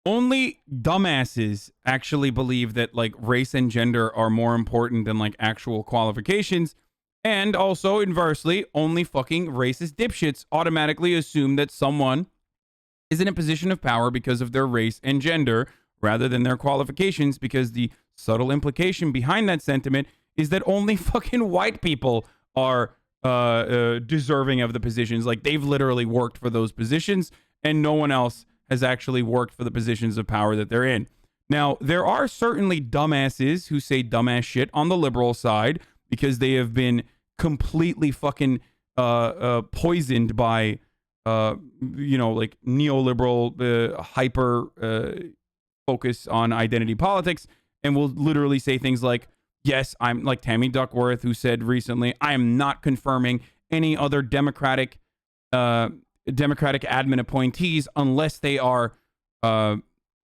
Speaker 2: Only dumbasses actually believe that like race and gender are more important than like actual qualifications. And also inversely, only fucking racist dipshits automatically assume that someone is in a position of power because of their race and gender rather than their qualifications, because the subtle implication behind that sentiment is that only fucking white people are deserving of the positions. Like, they've literally worked for those positions, and no one else has actually worked for the positions of power that they're in. Now, there are certainly dumbasses who say dumbass shit on the liberal side because they have been completely fucking poisoned by you know, like neoliberal hyper focus on identity politics, and will literally say things like, yes, I'm like Tammy Duckworth, who said recently, I am not confirming any other Democratic Democratic admin appointees unless they are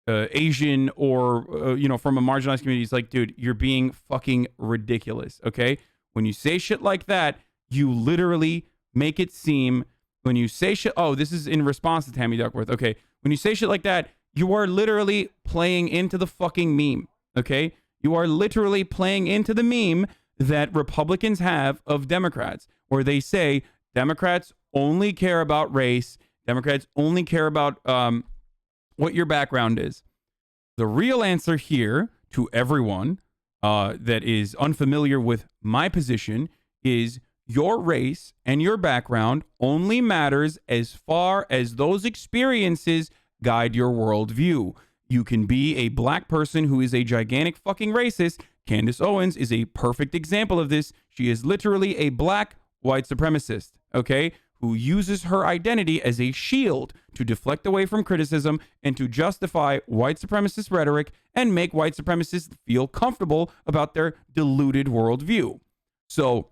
Speaker 2: Asian or you know, from a marginalized community. It's like, dude, you're being fucking ridiculous. Okay, when you say shit like that, you literally make it seem. When you say shit, oh, this is in response to Tammy Duckworth. Okay, when you say shit like that, you are literally playing into the fucking meme. Okay, you are literally playing into the meme that Republicans have of Democrats, where they say Democrats only care about race. Democrats only care about what your background is. The real answer here to everyone that is unfamiliar with my position is your race and your background only matters as far as those experiences guide your worldview. You can be a black person who is a gigantic fucking racist. Candace Owens is a perfect example of this. She is literally a black white supremacist, okay, who uses her identity as a shield to deflect away from criticism and to justify white supremacist rhetoric and make white supremacists feel comfortable about their deluded worldview. So,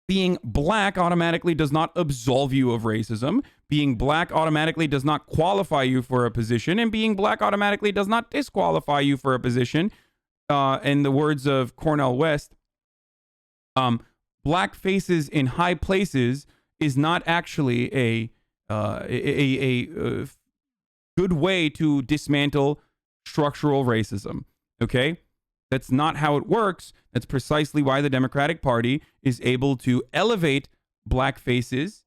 Speaker 2: being black automatically does not absolve you of racism. Being black automatically does not qualify you for a position. And being black automatically does not disqualify you for a position. In the words of Cornel West, black faces in high places is not actually a good way to dismantle structural racism. Okay? That's not how it works. That's precisely why the Democratic Party is able to elevate black faces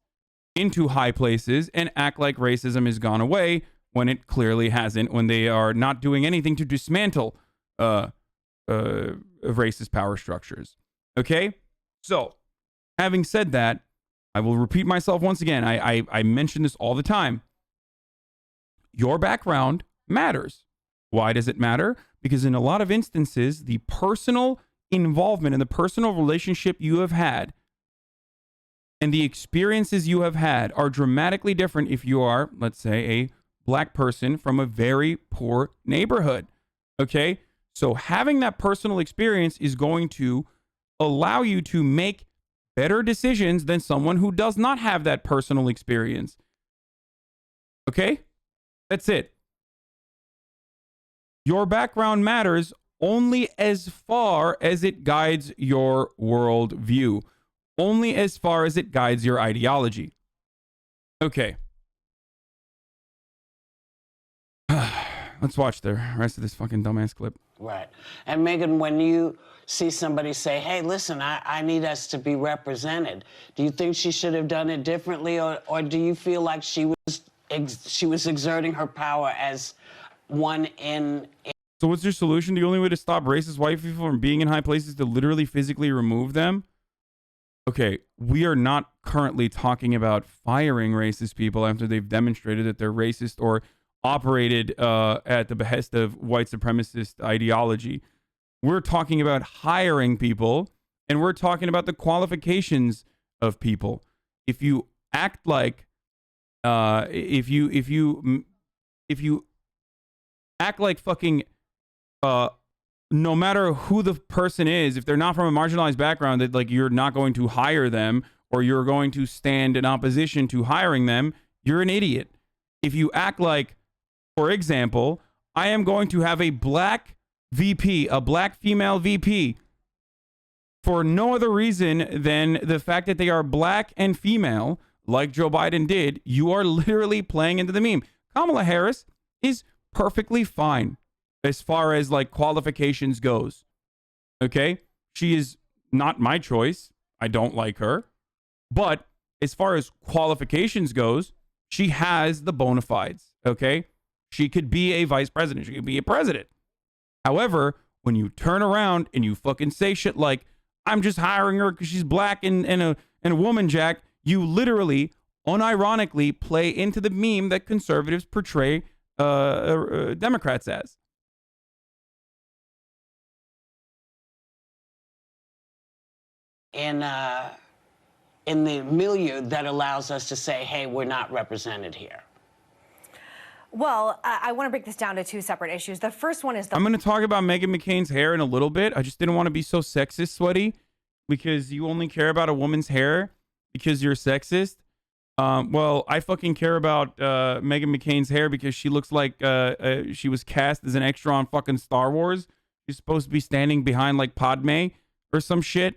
Speaker 2: into high places and act like racism has gone away when it clearly hasn't, when they are not doing anything to dismantle racist power structures. Okay? So, having said that, I will repeat myself once again. I mention this all the time. Your background matters. Why does it matter? Because in a lot of instances, the personal involvement and the personal relationship you have had and the experiences you have had are dramatically different if you are, let's say, a black person from a very poor neighborhood. Okay? So having that personal experience is going to allow you to make better decisions than someone who does not have that personal experience. Okay? That's it. Your background matters only as far as it guides your worldview, only as far as it guides your ideology. Okay. Let's watch the rest of this fucking dumbass clip.
Speaker 10: Right. And Meghan, when you see somebody say, hey, listen, I need us to be represented, do you think she should have done it differently, or do you feel like she was exerting her power as one in...
Speaker 2: So what's your solution? The only way to stop racist white people from being in high places is to literally physically remove them? Okay, we are not currently talking about firing racist people after they've demonstrated that they're racist or operated at the behest of white supremacist ideology. We're talking about hiring people, and we're talking about the qualifications of people. If you act like, if you act like fucking, no matter who the person is, if they're not from a marginalized background, that like you're not going to hire them or you're going to stand in opposition to hiring them, you're an idiot. If you act like, for example, I am going to have a black VP, a black female VP, for no other reason than the fact that they are black and female, like Joe Biden did, you are literally playing into the meme. Kamala Harris is perfectly fine as far as like qualifications goes. Okay? She is not my choice. I don't like her. But as far as qualifications goes, she has the bona fides. Okay? She could be a vice president. She could be a president. However, when you turn around and you fucking say shit like, I'm just hiring her because she's black and a woman, Jack, you literally, unironically play into the meme that conservatives portray Democrats as.
Speaker 10: In the milieu that allows us to say, hey, we're not represented here?
Speaker 9: Well, I want to break this down to two separate issues. The first one is
Speaker 2: I'm going to talk about Meghan McCain's hair in a little bit. I just didn't want to be so sexist, Sweaty, because you only care about a woman's hair because you're sexist. Well, I fucking care about Meghan McCain's hair because she looks like she was cast as an extra on fucking Star Wars. She's supposed to be standing behind like Padme or some shit.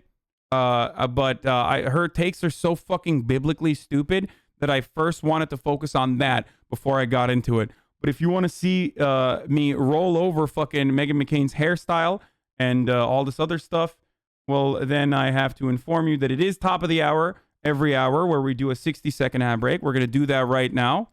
Speaker 2: But her takes are so fucking biblically stupid that I first wanted to focus on that before I got into it. But if you want to see me roll over fucking Meghan McCain's hairstyle and all this other stuff, well, then I have to inform you that it is top of the hour every hour where we do a 60-second ad break. We're going to do that right now.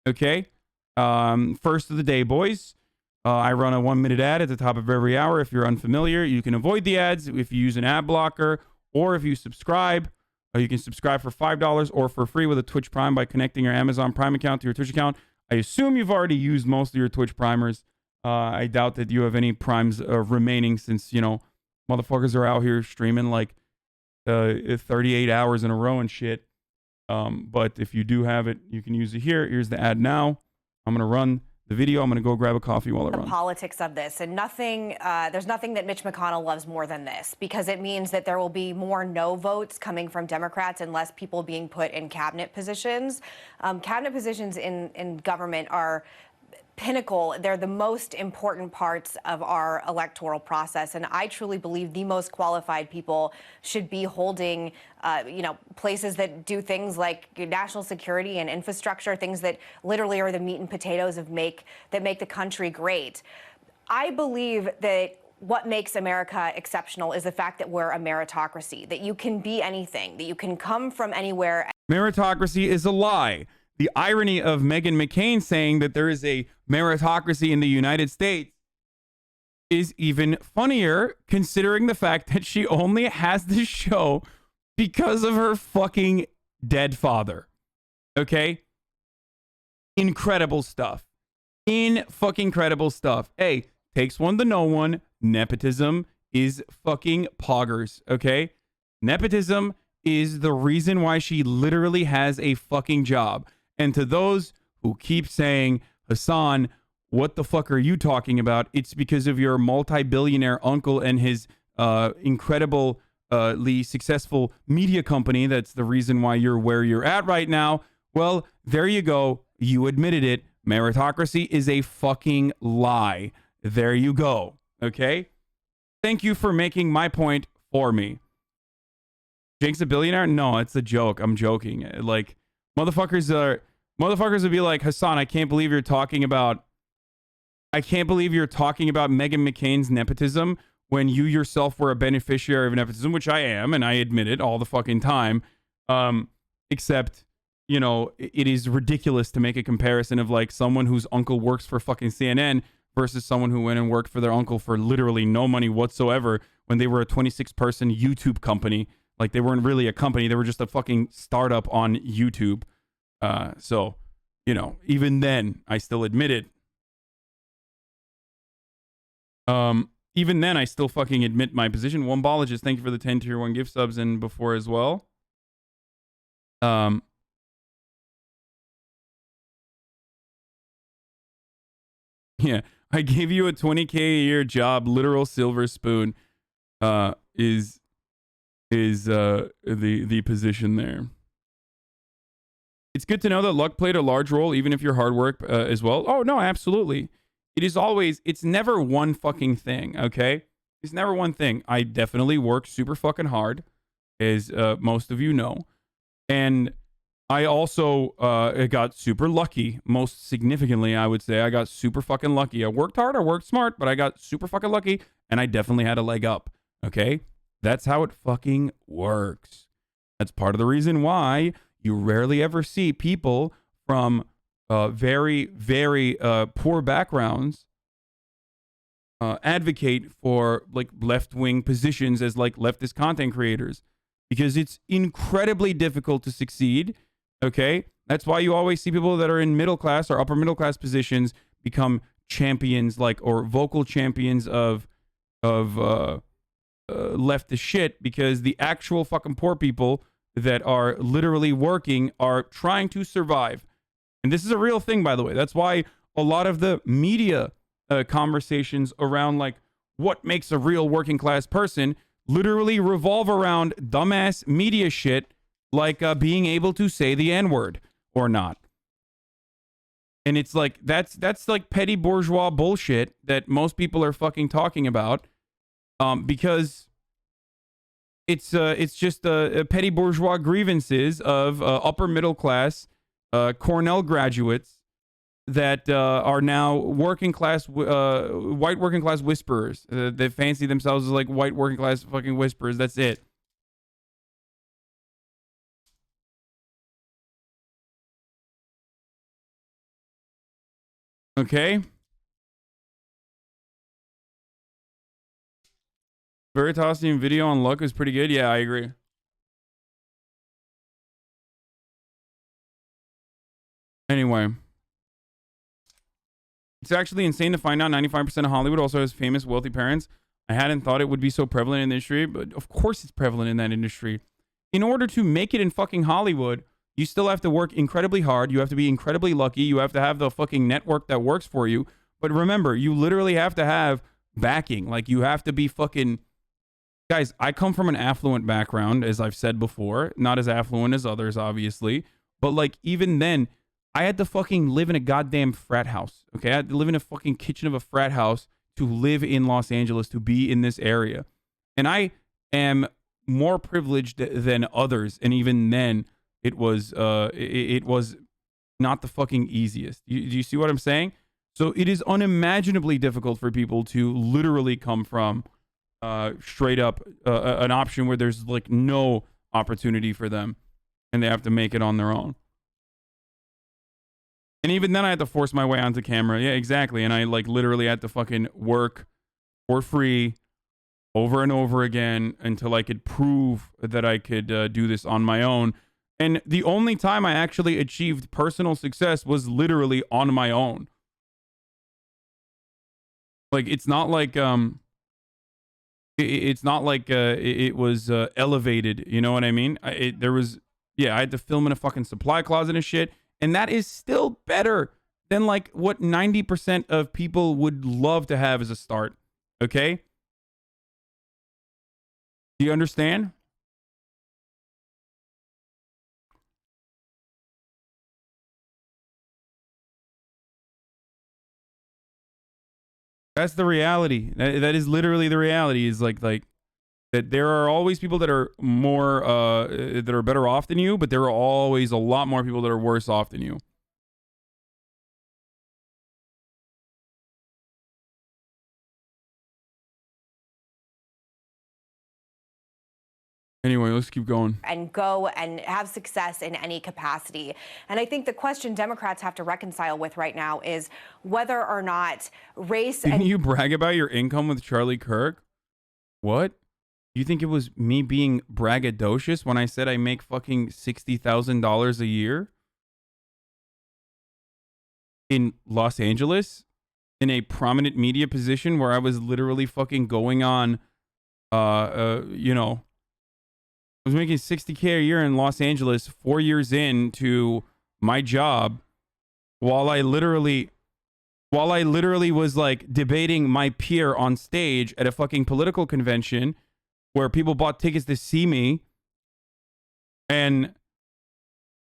Speaker 2: Okay. First of the day, boys. I run a 1-minute ad at the top of every hour. If you're unfamiliar, you can avoid the ads if you use an ad blocker, or if you subscribe. You can subscribe for $5 or for free with a Twitch Prime by connecting your Amazon Prime account to your Twitch account. I assume you've already used most of your Twitch primers. I doubt that you have any primes remaining since, you know, motherfuckers are out here streaming like 38 hours in a row and shit. But if you do have it, you can use it here. Here's the ad now. I'm going to run the video. I'm going to go grab a coffee while it runs.
Speaker 9: Politics of this, and nothing, there's nothing that Mitch McConnell loves more than this, because it means that there will be more no votes coming from Democrats and less people being put in cabinet positions. Cabinet positions in government are pinnacle. They're the most important parts of our electoral process, and I truly believe the most qualified people should be holding places that do things like national security and infrastructure, things that literally are the meat and potatoes that make the country great. I believe that what makes America exceptional is the fact that we're a meritocracy, that you can be anything, that you can come from anywhere.
Speaker 2: Meritocracy is a lie. The irony of Meghan McCain saying that there is a meritocracy in the United States is even funnier, considering the fact that she only has this show because of her fucking dead father. Okay? Incredible stuff. Incredible stuff. Hey, takes one to know one. Nepotism is fucking poggers. Okay? Nepotism is the reason why she literally has a fucking job. And to those who keep saying, Hasan, what the fuck are you talking about? It's because of your multi-billionaire uncle and his incredibly successful media company. That's the reason why you're where you're at right now. Well, there you go. You admitted it. Meritocracy is a fucking lie. There you go. Okay? Thank you for making my point for me. Jake's a billionaire? No, it's a joke. I'm joking. Like, motherfuckers would be like, Hasan, I can't believe you're talking about Meghan McCain's nepotism when you yourself were a beneficiary of nepotism, which I am, and I admit it all the fucking time. Except, you know, it is ridiculous to make a comparison of like someone whose uncle works for fucking CNN versus someone who went and worked for their uncle for literally no money whatsoever when they were a 26-person YouTube company. Like, they weren't really a company. They were just a fucking startup on YouTube. So, you know, even then, I still admit it. Even then, I still fucking admit my position. Wombologist, thank you for the 10 tier 1 gift subs and before as well. Yeah, I gave you a 20K a year job. Literal silver spoon is the position there. It's good to know that luck played a large role, even if your hard work as well. Oh, no, absolutely. It's never one fucking thing, okay? It's never one thing. I definitely work super fucking hard, as most of you know. And I also got super lucky. Most significantly, I would say, I got super fucking lucky. I worked hard, I worked smart, but I got super fucking lucky, and I definitely had a leg up, okay? That's how it fucking works. That's part of the reason why you rarely ever see people from very, very poor backgrounds advocate for like left-wing positions as like leftist content creators, because it's incredibly difficult to succeed. Okay, that's why you always see people that are in middle class or upper middle class positions become champions, like, or vocal champions of leftist shit, because the actual fucking poor people that are literally working are trying to survive. And this is a real thing, by the way. That's why a lot of the media conversations around like what makes a real working class person literally revolve around dumbass media shit like being able to say the N-word or not. And it's like, that's like petty bourgeois bullshit that most people are fucking talking about, because it's just petty bourgeois grievances of upper middle class Cornell graduates that are now working class, white working class whisperers. They fancy themselves as like white working class fucking whisperers. That's it. Okay. Veritasium video on Luck is pretty good. Yeah, I agree. Anyway. It's actually insane to find out 95% of Hollywood also has famous, wealthy parents. I hadn't thought it would be so prevalent in the industry, but of course it's prevalent in that industry. In order to make it in fucking Hollywood, you still have to work incredibly hard. You have to be incredibly lucky. You have to have the fucking network that works for you. But remember, you literally have to have backing. Like, you have to be fucking... Guys, I come from an affluent background, as I've said before. Not as affluent as others, obviously. But, like, even then, I had to fucking live in a goddamn frat house. Okay? I had to live in a fucking kitchen of a frat house to live in Los Angeles, to be in this area. And I am more privileged than others. And even then, it was not the fucking easiest. Do you see what I'm saying? So it is unimaginably difficult for people to literally come from straight up an option where there's like no opportunity for them and they have to make it on their own. And even then I had to force my way onto camera. Yeah, exactly. And I like literally had to fucking work for free over and over again until I could prove that I could do this on my own. And the only time I actually achieved personal success was literally on my own. Like, it's not like it was elevated, you know what I mean? I had to film in a fucking supply closet and shit, and that is still better than like what 90% of people would love to have as a start. Okay? Do you understand? That's the reality. That is literally the reality. Is like that there are always people that are more that are better off than you, but there are always a lot more people that are worse off than you. Anyway, let's keep going.
Speaker 9: And go and have success in any capacity. And I think the question Democrats have to reconcile with right now is whether or not race...
Speaker 2: Didn't you brag about your income with Charlie Kirk? What? You think it was me being braggadocious when I said I make fucking $60,000 a year? In Los Angeles? In a prominent media position where I was literally fucking going on, you know... I was making $60K a year in Los Angeles 4 years into my job while I literally was like debating my peer on stage at a fucking political convention where people bought tickets to see me. And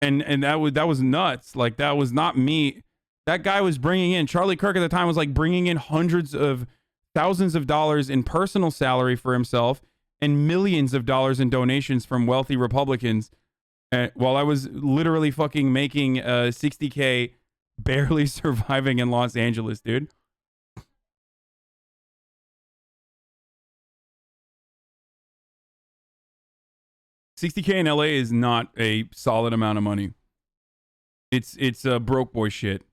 Speaker 2: that was nuts. Like, that was not me. That guy was bringing in, Charlie Kirk at the time was like bringing in hundreds of thousands of dollars in personal salary for himself and millions of dollars in donations from wealthy Republicans, while I was literally fucking making $60K, barely surviving in Los Angeles, dude. $60K in LA is not a solid amount of money. It's broke boy shit.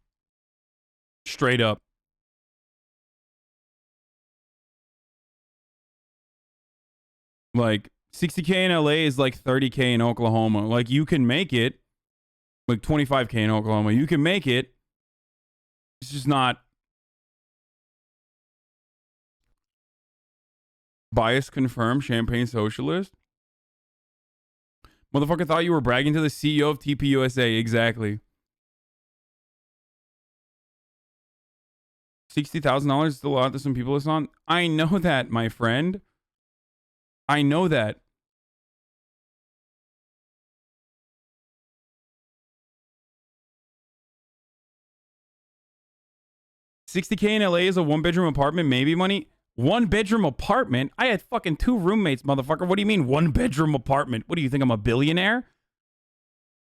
Speaker 2: Straight up. Like, 60K in LA is like 30K in Oklahoma. Like, you can make it. Like, 25K in Oklahoma. You can make it. It's just not. Bias confirmed. Champagne socialist. Motherfucker thought you were bragging to the CEO of TPUSA. Exactly. $60,000 is still a lot to some people. It's not. I know that, my friend. I know that. $60K in LA is a 1-bedroom apartment, maybe money. 1-bedroom apartment? I had fucking 2 roommates, motherfucker. What do you mean 1-bedroom apartment? What do you think, I'm a billionaire?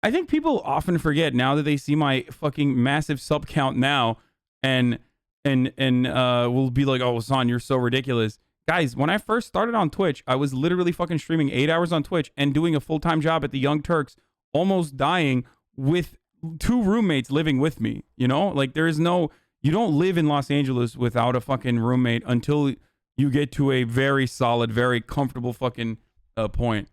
Speaker 2: I think people often forget now that they see my fucking massive sub count now and will be like, oh, Hasan, you're so ridiculous. Guys, when I first started on Twitch, I was literally fucking streaming 8 hours on Twitch and doing a full-time job at the Young Turks, almost dying with 2 roommates living with me. You know, like there is no, you don't live in Los Angeles without a fucking roommate until you get to a very solid, very comfortable fucking point.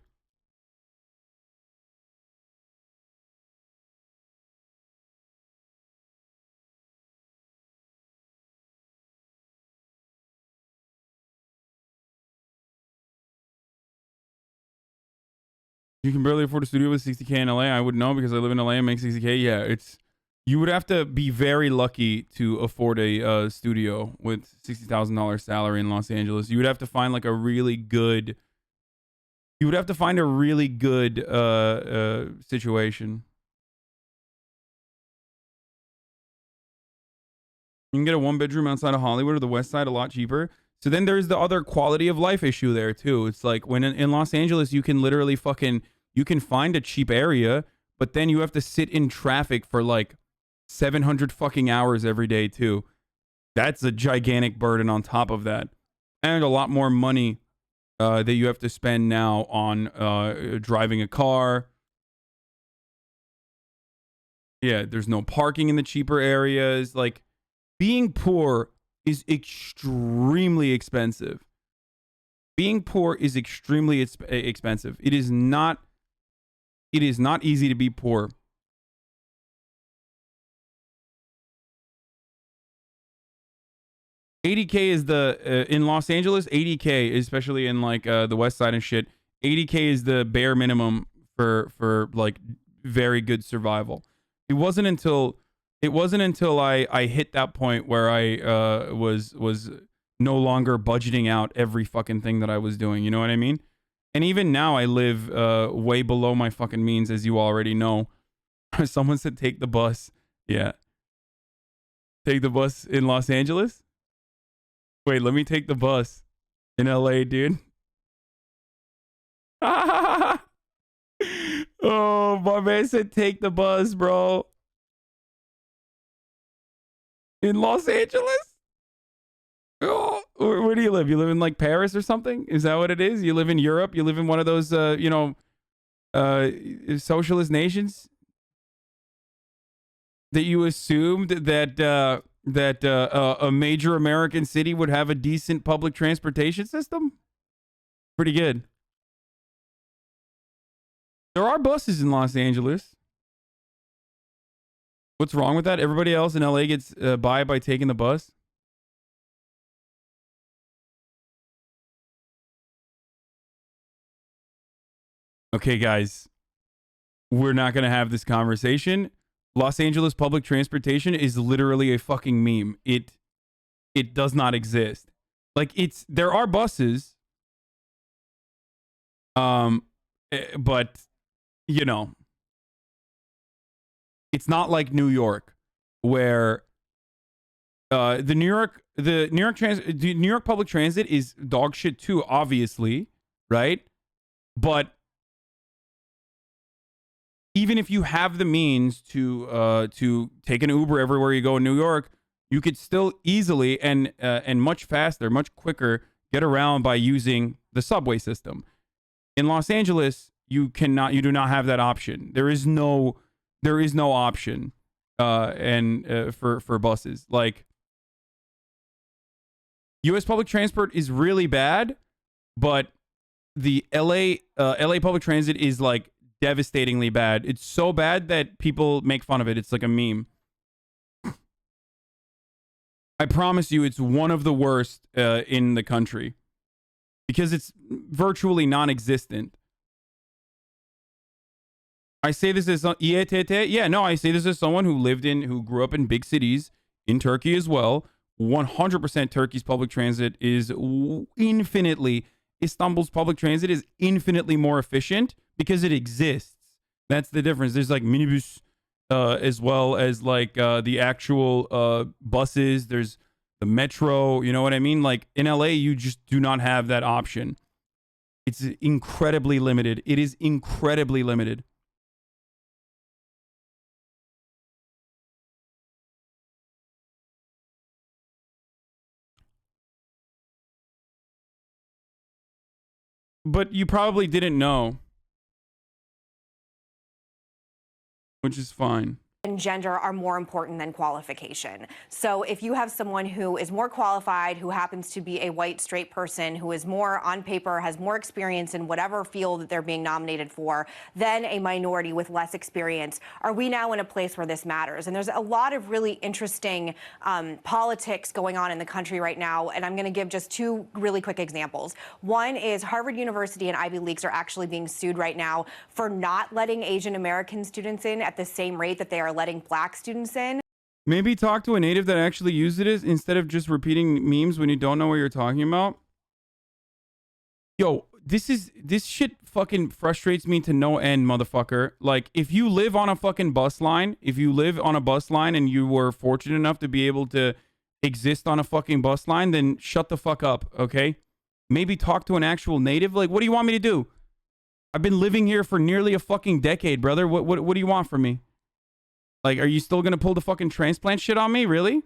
Speaker 2: You can barely afford a studio with 60K in LA. I would know because I live in LA and make 60K. Yeah, it's, you would have to be very lucky to afford a studio with $60,000 salary in Los Angeles. You would have to find like a really good, you would have to find a really good situation. You can get a 1-bedroom outside of Hollywood or the West Side a lot cheaper. So then there's the other quality of life issue there too. It's like when in Los Angeles, you can literally fucking, you can find a cheap area, but then you have to sit in traffic for like 700 fucking hours every day too. That's a gigantic burden on top of that. And a lot more money that you have to spend now on driving a car. Yeah, there's no parking in the cheaper areas. Like being poor is extremely expensive. Being poor is extremely expensive. It is not easy to be poor. $80K is the in Los Angeles, $80K, especially in like the West Side and shit. $80K is the bare minimum for like very good survival. It wasn't until I hit that point where I was no longer budgeting out every fucking thing that I was doing. You know what I mean? And even now I live way below my fucking means, as you already know. Someone said take the bus. Yeah. Take the bus in Los Angeles? Wait, let me take the bus in LA, dude. Oh, my man said take the bus, bro. In Los Angeles? Oh, where do you live? You live in like Paris or something? Is that what it is? You live in Europe? You live in one of those, socialist nations that you assumed that a major American city would have a decent public transportation system? Pretty good. There are buses in Los Angeles. What's wrong with that? Everybody else in LA gets by taking the bus. Okay, guys. We're not going to have this conversation. Los Angeles public transportation is literally a fucking meme. It does not exist. Like there are buses. But you know, it's not like New York, where the New York public transit is dog shit too, obviously, right? But even if you have the means to take an Uber everywhere you go in New York, you could still easily and much faster, much quicker get around by using the subway system. In Los Angeles, you do not have that option. There is no option for buses. Like, U.S. public transport is really bad, but the LA public transit is like devastatingly bad. It's so bad that people make fun of it. It's like a meme. I promise you, it's one of the worst in the country because it's virtually non-existent. I say this as I say this as someone who grew up in big cities in Turkey as well. 100% Turkey's public transit is infinitely, Istanbul's public transit is infinitely more efficient because it exists. That's the difference. There's like minibus as well as like the actual buses. There's the metro. You know what I mean? Like in LA, you just do not have that option. It's incredibly limited. It is incredibly limited. But you probably didn't know, which is fine.
Speaker 9: And gender are more important than qualification. So if you have someone who is more qualified, who happens to be a white, straight person, who is more on paper, has more experience in whatever field that they're being nominated for, than a minority with less experience, are we now in a place where this matters? And there's a lot of really interesting politics going on in the country right now, and I'm going to give just two really quick examples. One is Harvard University and Ivy Leagues are actually being sued right now for not letting Asian American students in at the same rate that they are letting black students in.
Speaker 2: Maybe talk to a native that actually used it instead of just repeating memes when you don't know what you're talking about. Yo, this shit fucking frustrates me to no end, motherfucker. Like, if you live on a fucking bus line, if you live on a bus line and you were fortunate enough to be able to exist on a fucking bus line, then shut the fuck up, okay? Maybe talk to an actual native. Like, what do you want me to do? I've been living here for nearly a fucking decade, brother. What do you want from me? Like, are you still gonna pull the fucking transplant shit on me? Really?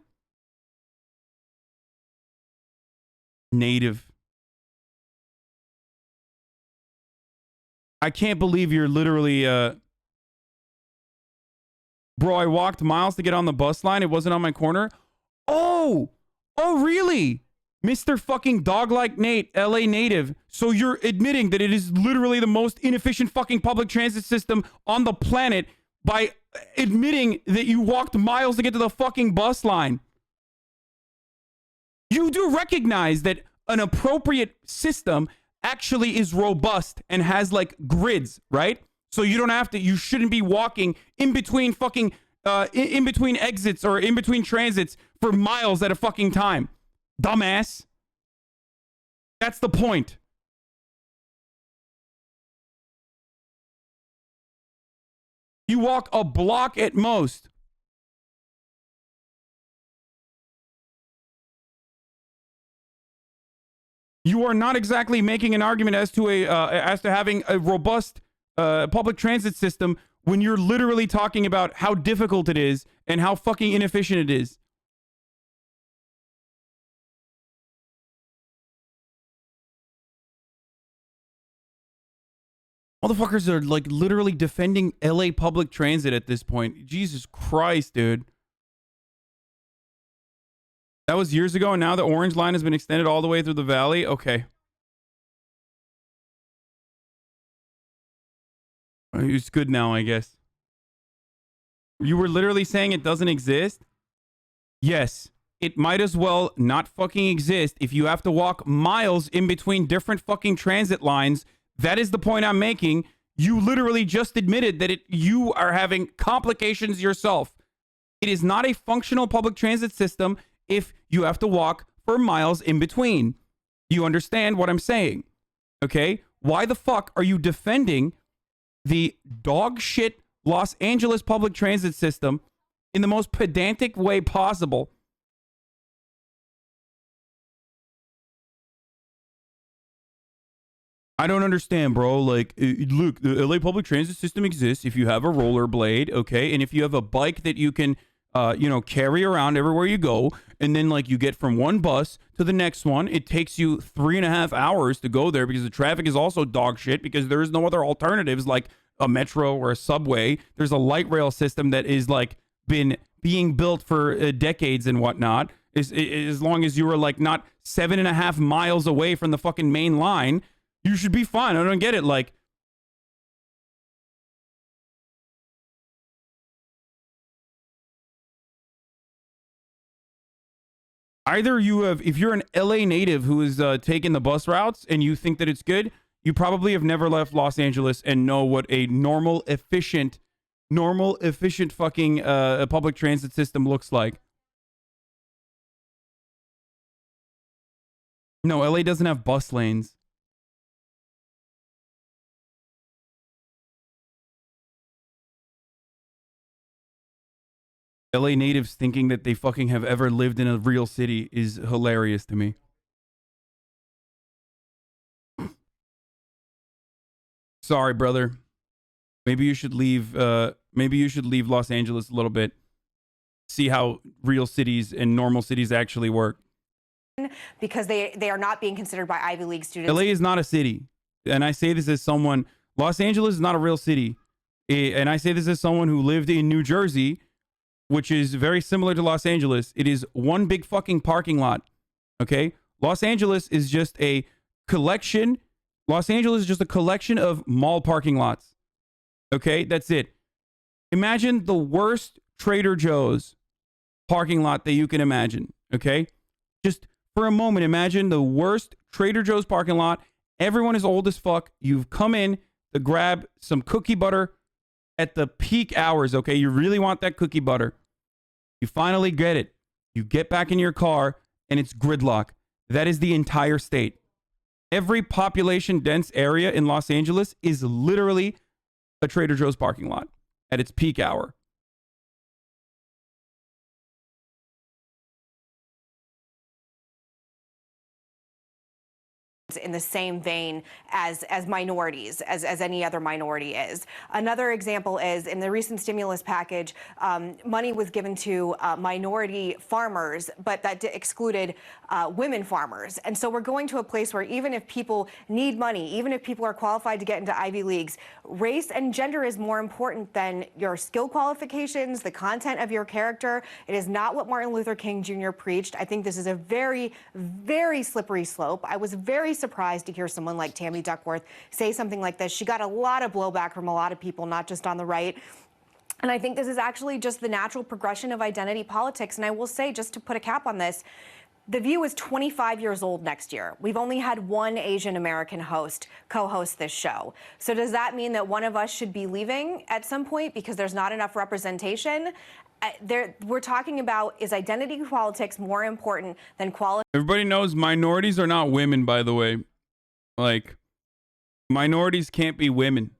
Speaker 2: Native. I can't believe you're literally, Bro, I walked miles to get on the bus line. It wasn't on my corner. Oh, really? Mr. fucking dog-like Nate, LA native. So you're admitting that it is literally the most inefficient fucking public transit system on the planet by admitting that you walked miles to get to the fucking bus line. You do recognize that an appropriate system actually is robust and has like grids, right? So you don't have to, you shouldn't be walking in between fucking, in between exits or in between transits for miles at a fucking time. Dumbass. That's the point. You walk a block at most. You are not exactly making an argument as to having a robust public transit system when you're literally talking about how difficult it is and how fucking inefficient it is. Motherfuckers are like literally defending LA public transit at this point. Jesus Christ, dude. That was years ago, and now the orange line has been extended all the way through the valley. Okay. It's good now, I guess. You were literally saying it doesn't exist? Yes. It might as well not fucking exist if you have to walk miles in between different fucking transit lines. That is the point I'm making. You literally just admitted that you are having complications yourself. It is not a functional public transit system if you have to walk for miles in between. You understand what I'm saying? Okay? Why the fuck are you defending the dog shit Los Angeles public transit system in the most pedantic way possible? I don't understand, bro. Like, look, the LA public transit system exists if you have a rollerblade, okay? And if you have a bike that you can, carry around everywhere you go, and then, like, you get from one bus to the next one, it takes you 3.5 hours to go there because the traffic is also dog shit because there is no other alternatives like a metro or a subway. There's a light rail system that is, like, been being built for decades and whatnot. As long as you were, like, not 7.5 miles away from the fucking main line, you should be fine. I don't get it. Like, either you have, if you're an LA native who is taking the bus routes and you think that it's good, you probably have never left Los Angeles and know what a normal, efficient fucking public transit system looks like. No, LA doesn't have bus lanes. LA natives thinking that they fucking have ever lived in a real city is hilarious to me. Sorry, brother. Maybe you should leave. Maybe you should leave Los Angeles a little bit. See how real cities and normal cities actually work.
Speaker 9: Because they are not being considered by Ivy League students.
Speaker 2: LA is not a city, and I say this as someone. Los Angeles is not a real city, and I say this as someone who lived in New Jersey, which is very similar to Los Angeles. It is one big fucking parking lot. Okay, Los Angeles is just a collection. Los Angeles is just a collection of mall parking lots. Okay, that's it. Imagine the worst Trader Joe's parking lot that you can imagine. Okay, just for a moment, imagine the worst Trader Joe's parking lot. Everyone is old as fuck. You've come in to grab some cookie butter at the peak hours. Okay, you really want that cookie butter. You finally get it. You get back in your car and it's gridlock. That is the entire state. Every population dense area in Los Angeles is literally a Trader Joe's parking lot at its peak hour.
Speaker 9: In the same vein as minorities, as any other minority is. Another example is in the recent stimulus package, money was given to minority farmers, but that excluded women farmers. And so we're going to a place where even if people need money, even if people are qualified to get into Ivy Leagues, race and gender is more important than your skill qualifications, the content of your character. It is not what Martin Luther King Jr. preached. I think this is a very, very slippery slope. I was very surprised to hear someone like Tammy Duckworth say something like this. She got a lot of blowback from a lot of people, not just on the right. And I think this is actually just the natural progression of identity politics. And I will say, just to put a cap on this, The View is 25 years old next year. We've only had one Asian American co-host this show. So does that mean that one of us should be leaving at some point because there's not enough representation? We're talking about, is identity politics more important than quality?
Speaker 2: Everybody knows minorities are not women, by the way. Like, minorities can't be women.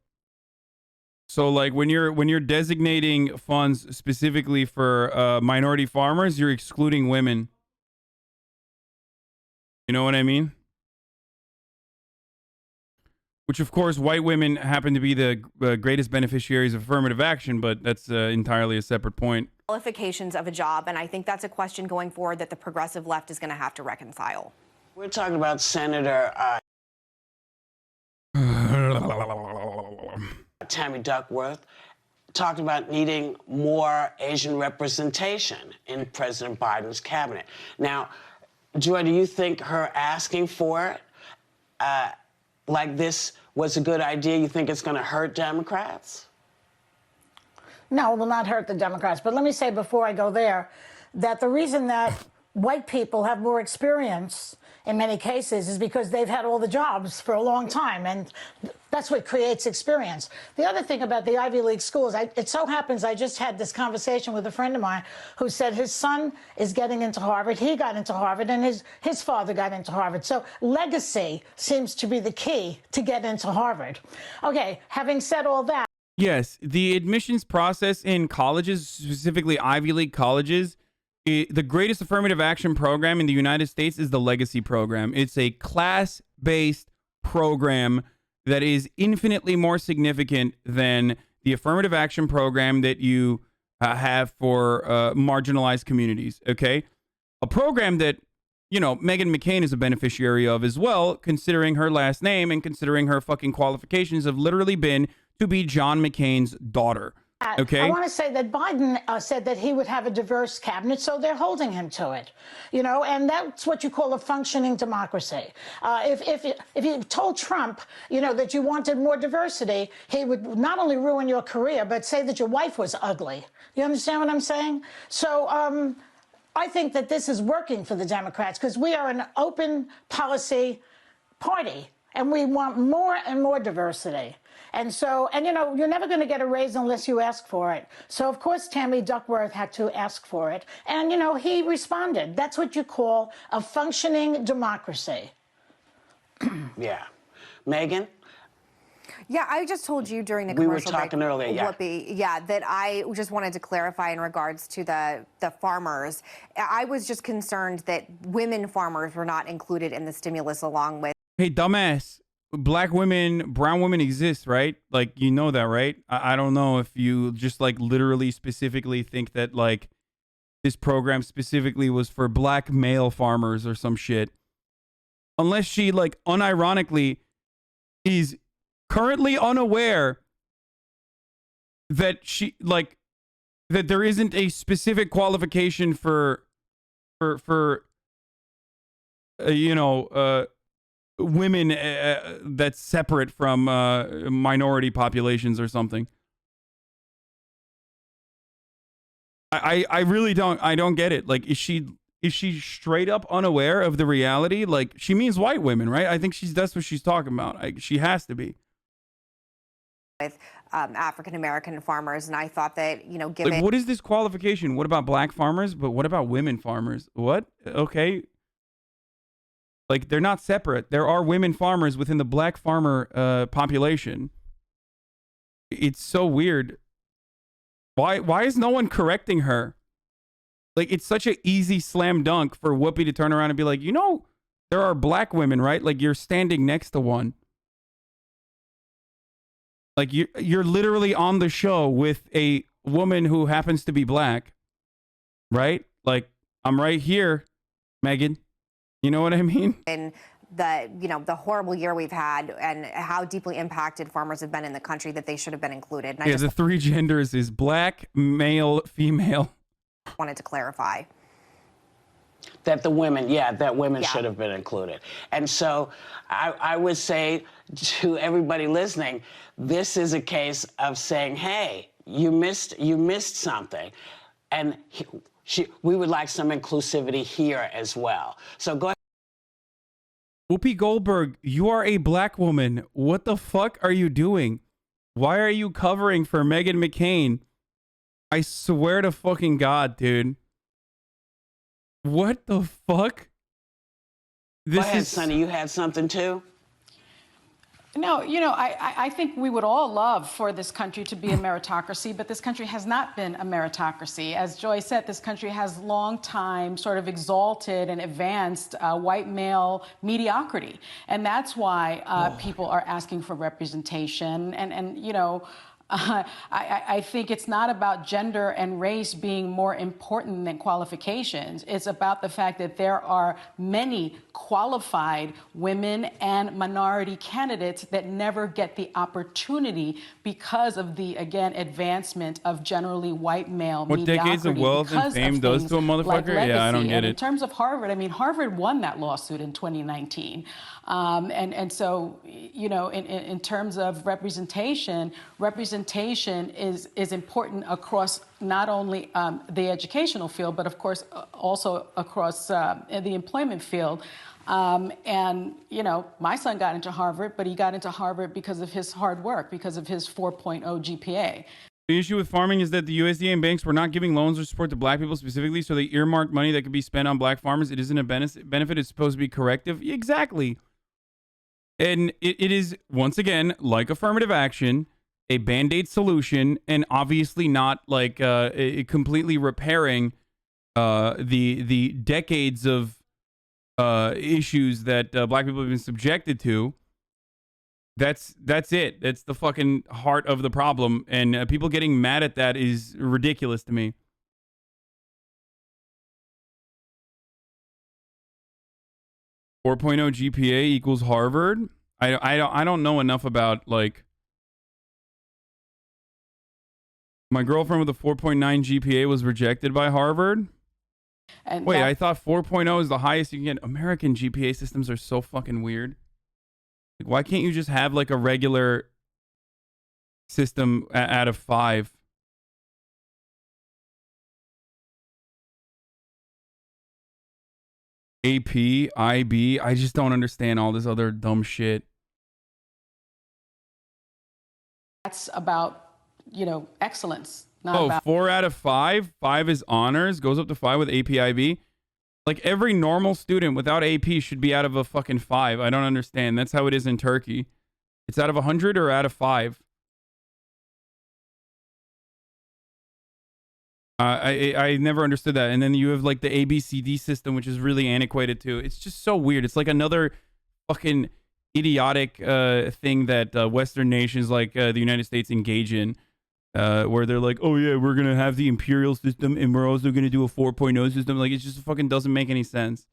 Speaker 2: So, like, when you're designating funds specifically for minority farmers, you're excluding women. You know what I mean? Which, of course, white women happen to be the greatest beneficiaries of affirmative action, but that's entirely a separate point.
Speaker 9: Qualifications of a job, and I think that's a question going forward that the progressive left is going to have to reconcile.
Speaker 10: We're talking about Senator Tammy Duckworth talked about needing more Asian representation in President Biden's cabinet. Now, Joy, do you think her asking for it like this was a good idea? You think it's going to hurt Democrats?
Speaker 11: No, it will not hurt the Democrats. But let me say before I go there that the reason that white people have more experience in many cases is because they've had all the jobs for a long time, and that's what creates experience. The other thing about the Ivy League schools, it so happens I just had this conversation with a friend of mine who said his son is getting into Harvard, he got into Harvard, and his father got into Harvard. So legacy seems to be the key to get into Harvard. Okay, having said all that.
Speaker 2: Yes, the admissions process in colleges, specifically Ivy League colleges, the greatest affirmative action program in the United States is the Legacy program. It's a class-based program that is infinitely more significant than the affirmative action program that you have for marginalized communities, okay? A program that, you know, Meghan McCain is a beneficiary of as well, considering her last name and considering her fucking qualifications have literally been to be John McCain's daughter. Okay.
Speaker 11: I want to say that Biden said that he would have a diverse cabinet, so they're holding him to it, you know, and that's what you call a functioning democracy. If you told Trump, you know, that you wanted more diversity, he would not only ruin your career, but say that your wife was ugly. You understand what I'm saying? So I think that this is working for the Democrats because we are an open policy party and we want more and more diversity. And so, and you know, you're never going to get a raise unless you ask for it. So, of course, Tammy Duckworth had to ask for it. And, you know, he responded. That's what you call a functioning democracy.
Speaker 10: Yeah. Meghan?
Speaker 9: Yeah, I just told you during the
Speaker 10: We were
Speaker 9: commercial
Speaker 10: talking
Speaker 9: break,
Speaker 10: earlier, yeah.
Speaker 9: Whoopi, that I just wanted to clarify in regards to the farmers. I was just concerned that women farmers were not included in the stimulus along with.
Speaker 2: Hey, dumbass. Black women, brown women exist, right? Like, you know that, right? I don't know if you just like literally specifically think that like this program specifically was for black male farmers or some shit. Unless she like unironically is currently unaware that she like that there isn't a specific qualification for women that's separate from minority populations or something. I really don't get it. Like, is she straight up unaware of the reality? Like, she means white women, right? I think that's what she's talking about. She has to be.
Speaker 9: With African American farmers, and I thought that, you know, given
Speaker 2: Like, what is this qualification? What about black farmers? But what about women farmers? What? Okay. Like, they're not separate. There are women farmers within the black farmer population. It's so weird. Why is no one correcting her? Like, it's such an easy slam dunk for Whoopi to turn around and be like, you know, there are black women, right? Like, you're standing next to one. Like, you're literally on the show with a woman who happens to be black, right? Like, I'm right here, Megan. You know what I mean?
Speaker 9: in the horrible year we've had and how deeply impacted farmers have been in the country, that they should have been included. And
Speaker 2: Yeah, the three genders is black, male, female.
Speaker 9: Wanted to clarify.
Speaker 10: That the women, that women should have been included. And so I would say to everybody listening, this is a case of saying, hey, you missed something. And we would like some inclusivity here as well. So go ahead.
Speaker 2: Whoopi Goldberg, you are a black woman. What the fuck are you doing? Why are you covering for Meghan McCain? I swear to fucking God, dude. What the fuck?
Speaker 10: Go ahead, Sonny. You had something too?
Speaker 11: No, I think we would all love for this country to be a meritocracy, but this country has not been a meritocracy. As Joy said, this country has long time sort of exalted and advanced white male mediocrity. And that's why people are asking for representation. I think it's not about gender and race being more important than qualifications. It's about the fact that there are many qualified women and minority candidates that never get the opportunity because of the, again, advancement of generally white male mediocrity.
Speaker 2: What decades of wealth and fame does to a motherfucker?
Speaker 11: Like
Speaker 2: yeah, I don't get
Speaker 11: and
Speaker 2: it.
Speaker 11: In terms of Harvard, I mean, Harvard won that lawsuit in 2019. So, in terms of representation is important across not only the educational field, but of course also across the employment field. My son got into Harvard, but he got into Harvard because of his hard work, because of his 4.0 GPA.
Speaker 2: The issue with farming is that the USDA and banks were not giving loans or support to black people specifically, so they earmarked money that could be spent on black farmers. It isn't a benefit. It's supposed to be corrective. Exactly. And it is, once again, like affirmative action, a Band-Aid solution, and obviously not like completely repairing the decades of issues that black people have been subjected to. That's it. That's the fucking heart of the problem. And people getting mad at that is ridiculous to me. .0 GPA equals Harvard. I don't know enough about, like, my girlfriend with a 4.9 GPA was rejected by Harvard. And wait, I thought 4.0 is the highest you can get. American GPA systems are so fucking weird. Like, why can't you just have like a regular system out of 5? AP, IB, I just don't understand all this other dumb shit.
Speaker 11: That's about, excellence. Not about
Speaker 2: 4 out of 5? 5 is honors, goes up to 5 with AP, IB. Like, every normal student without AP should be out of a fucking 5. I don't understand. That's how it is in Turkey. It's out of 100 or out of 5? I never understood that. And then you have like the ABCD system, which is really antiquated too. It's just so weird. It's like another fucking idiotic thing that Western nations like the United States engage in, where they're like, oh yeah, we're gonna have the imperial system and we're also gonna do a 4.0 system. Like, it just fucking doesn't make any sense.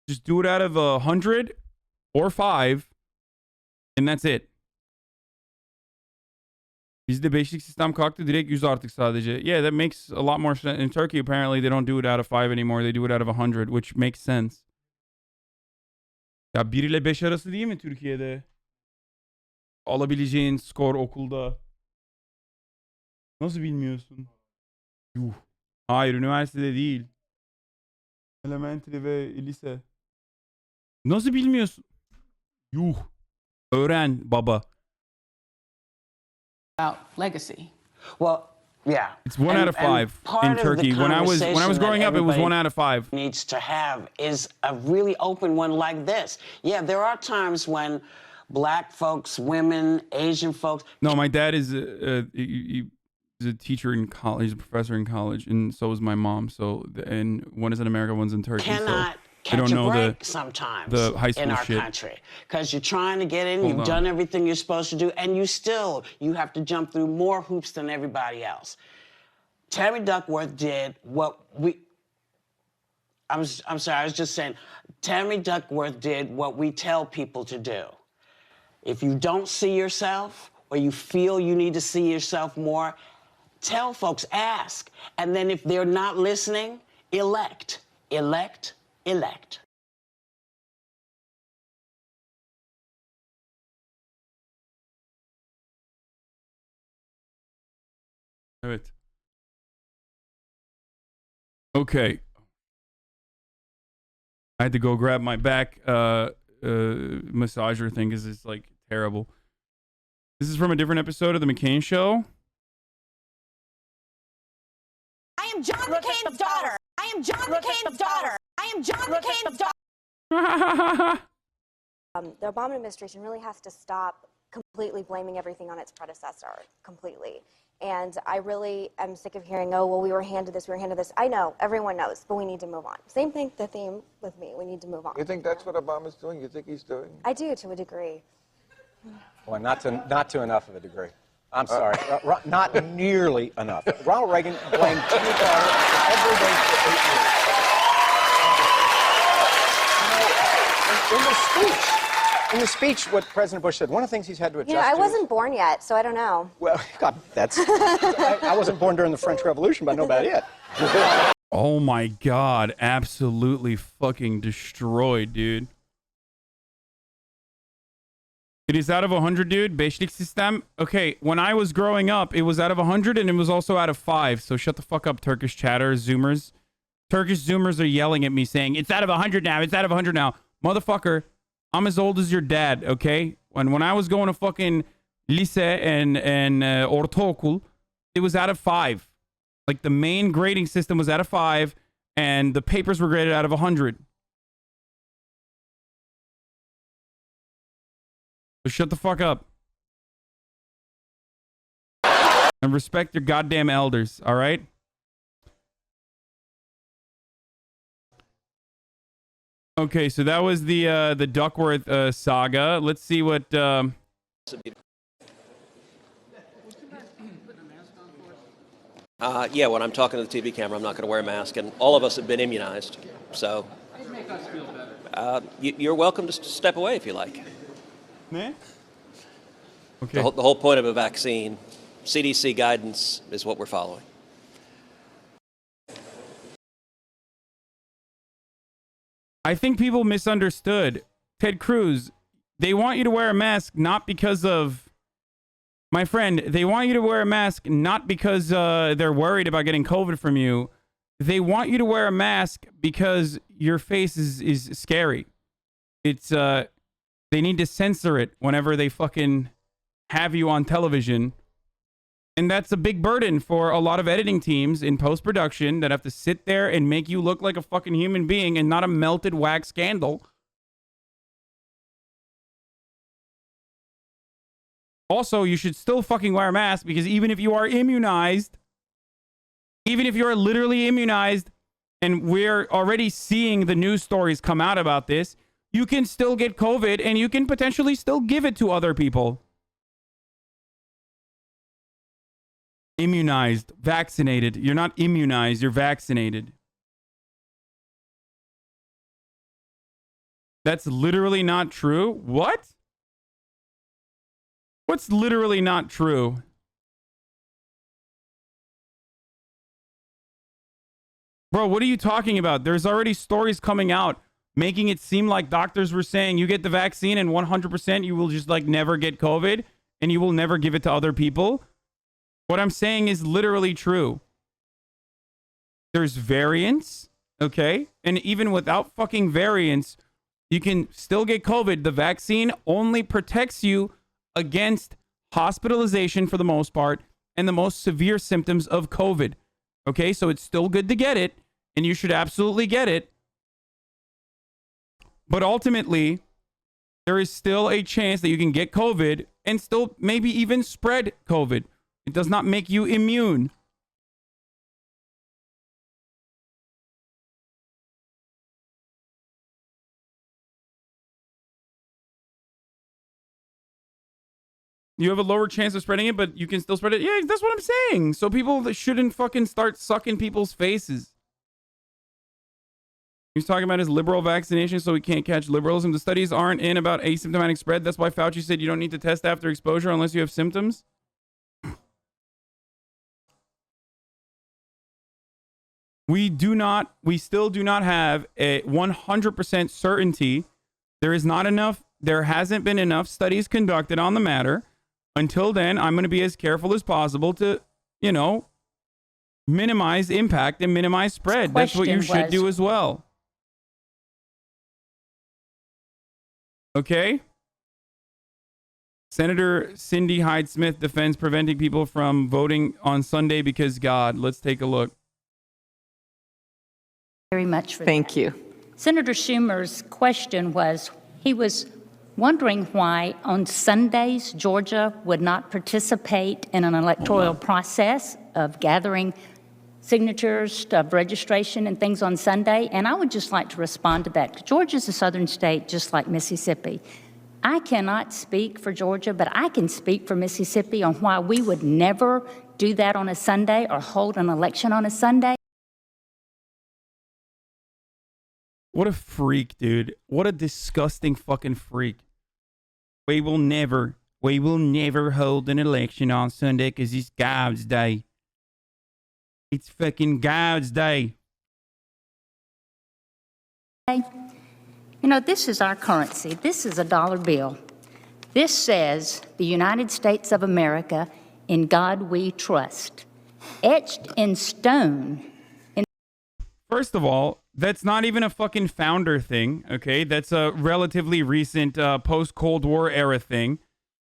Speaker 2: Just do it out of 100 or 5, and that's it. Bizde beşlik sistem kalktı, direkt 100 artık sadece. Yeah, that makes a lot more sense. In Turkey, apparently, they don't do it out of 5 anymore. They do it out of 100, which makes sense. Ya 1 ile 5 arası değil mi Türkiye'de? Alabileceğin skor okulda. Nasıl bilmiyorsun? Yuh. Hayır, üniversitede değil. Elementary ve lise. Nasıl bilmiyorsun? Yuh. Öğren baba.
Speaker 10: About legacy. Well, yeah.
Speaker 2: It's 1 out of 5 in Turkey. When I was growing up, it was 1 out of 5.
Speaker 10: Needs to have is a really open one like this. Yeah, there are times when black folks, women, Asian folks.
Speaker 2: No, my dad is he's a teacher in college. He's a professor in college, and so is my mom. So, and one is in America, one's in Turkey.
Speaker 10: Cannot
Speaker 2: I don't know
Speaker 10: sometimes
Speaker 2: the high school
Speaker 10: in our
Speaker 2: shit.
Speaker 10: country, because you're trying to get in, you've done everything you're supposed to do, and you have to jump through more hoops than everybody else. Tammy Duckworth did what I'm sorry, I was just saying, Tammy Duckworth did what we tell people to do. If you don't see yourself, or you feel you need to see yourself more, tell folks, ask, and then if they're not listening, elect.
Speaker 2: Evet. Okay. I had to go grab my back massager thing because it's like terrible. This is from a different episode of the McCain show.
Speaker 9: I am John McCain's daughter. I am John McCain's daughter. I am John McCain's daughter.
Speaker 12: The Obama administration really has to stop completely blaming everything on its predecessor, completely. And I really am sick of hearing, oh, well, we were handed this, we were handed this. I know, everyone knows, but we need to move on. Same thing, the theme with me, we need to move on.
Speaker 13: You think that's what Obama's doing? You think he's doing?
Speaker 12: I do, to a degree.
Speaker 14: Well, not to enough of a degree. I'm sorry, not nearly enough. Ronald Reagan blamed Jimmy Carter every day for 8 years. In the speech, what President Bush said, one of the things he's had to adjust to.
Speaker 12: I wasn't born yet, so I don't know.
Speaker 14: Well, God, I wasn't born during the French Revolution, but I know about it.
Speaker 2: Oh my God, absolutely fucking destroyed, dude. It is out of 100, dude. Beşlik system. Okay, when I was growing up, it was out of 100 and it was also out of 5. So shut the fuck up, Turkish chatters, Zoomers. Turkish Zoomers are yelling at me saying, it's out of 100 now, it's out of 100 now. Motherfucker, I'm as old as your dad, okay? When I was going to fucking lise and ortaokul, it was out of 5. Like, the main grading system was out of 5, and the papers were graded out of 100. So shut the fuck up. And respect your goddamn elders, all right? Okay, so that was the Duckworth saga. Let's see what... Yeah,
Speaker 15: when I'm talking to the TV camera, I'm not going to wear a mask, and all of us have been immunized. So, you're welcome to step away if you like.
Speaker 2: Okay.
Speaker 15: The whole point of a vaccine, CDC guidance, is what we're following.
Speaker 2: I think people misunderstood. Ted Cruz, they want you to wear a mask not because of... My friend, they want you to wear a mask not because they're worried about getting COVID from you. They want you to wear a mask because your face is scary. It's... They need to censor it whenever they fucking have you on television. And that's a big burden for a lot of editing teams in post-production that have to sit there and make you look like a fucking human being and not a melted wax candle. Also, you should still fucking wear a mask because even if you are immunized, even if you are literally immunized, and we're already seeing the news stories come out about this, you can still get COVID and you can potentially still give it to other people. Immunized, vaccinated. You're not immunized, you're vaccinated. That's literally not true? What? What's literally not true? Bro, what are you talking about? There's already stories coming out making it seem like doctors were saying you get the vaccine and 100% you will just like never get COVID and you will never give it to other people. What I'm saying is literally true. There's variants, okay? And even without fucking variants, you can still get COVID. The vaccine only protects you against hospitalization for the most part and the most severe symptoms of COVID. Okay, so it's still good to get it, and you should absolutely get it. But ultimately, there is still a chance that you can get COVID and still maybe even spread COVID. It does not make you immune. You have a lower chance of spreading it, but you can still spread it. Yeah, that's what I'm saying. So people that shouldn't fucking start sucking people's faces. He's talking about his liberal vaccination so we can't catch liberalism. The studies aren't in about asymptomatic spread. That's why Fauci said you don't need to test after exposure unless you have symptoms. We still do not have a 100% certainty. There hasn't been enough studies conducted on the matter. Until then, I'm going to be as careful as possible to, minimize impact and minimize spread. That's what you should do as well. Okay? Senator Cindy Hyde-Smith defends preventing people from voting on Sunday because God. Let's take a look.
Speaker 16: Very much for
Speaker 17: Thank you.
Speaker 16: Senator Schumer's question was, he was wondering why on Sundays Georgia would not participate in an electoral process of gathering signatures, of registration and things on Sunday. And I would just like to respond to that. Georgia's a southern state just like Mississippi. I cannot speak for Georgia, but I can speak for Mississippi on why we would never do that on a Sunday or hold an election on a Sunday.
Speaker 2: What a freak, dude. What a disgusting fucking freak. We will never hold an election on Sunday because it's God's day. It's fucking God's day.
Speaker 16: This is our currency. This is a dollar bill. This says the United States of America, in God we trust. Etched in stone.
Speaker 2: First of all, that's not even a fucking founder thing, okay? That's a relatively recent post-Cold War era thing.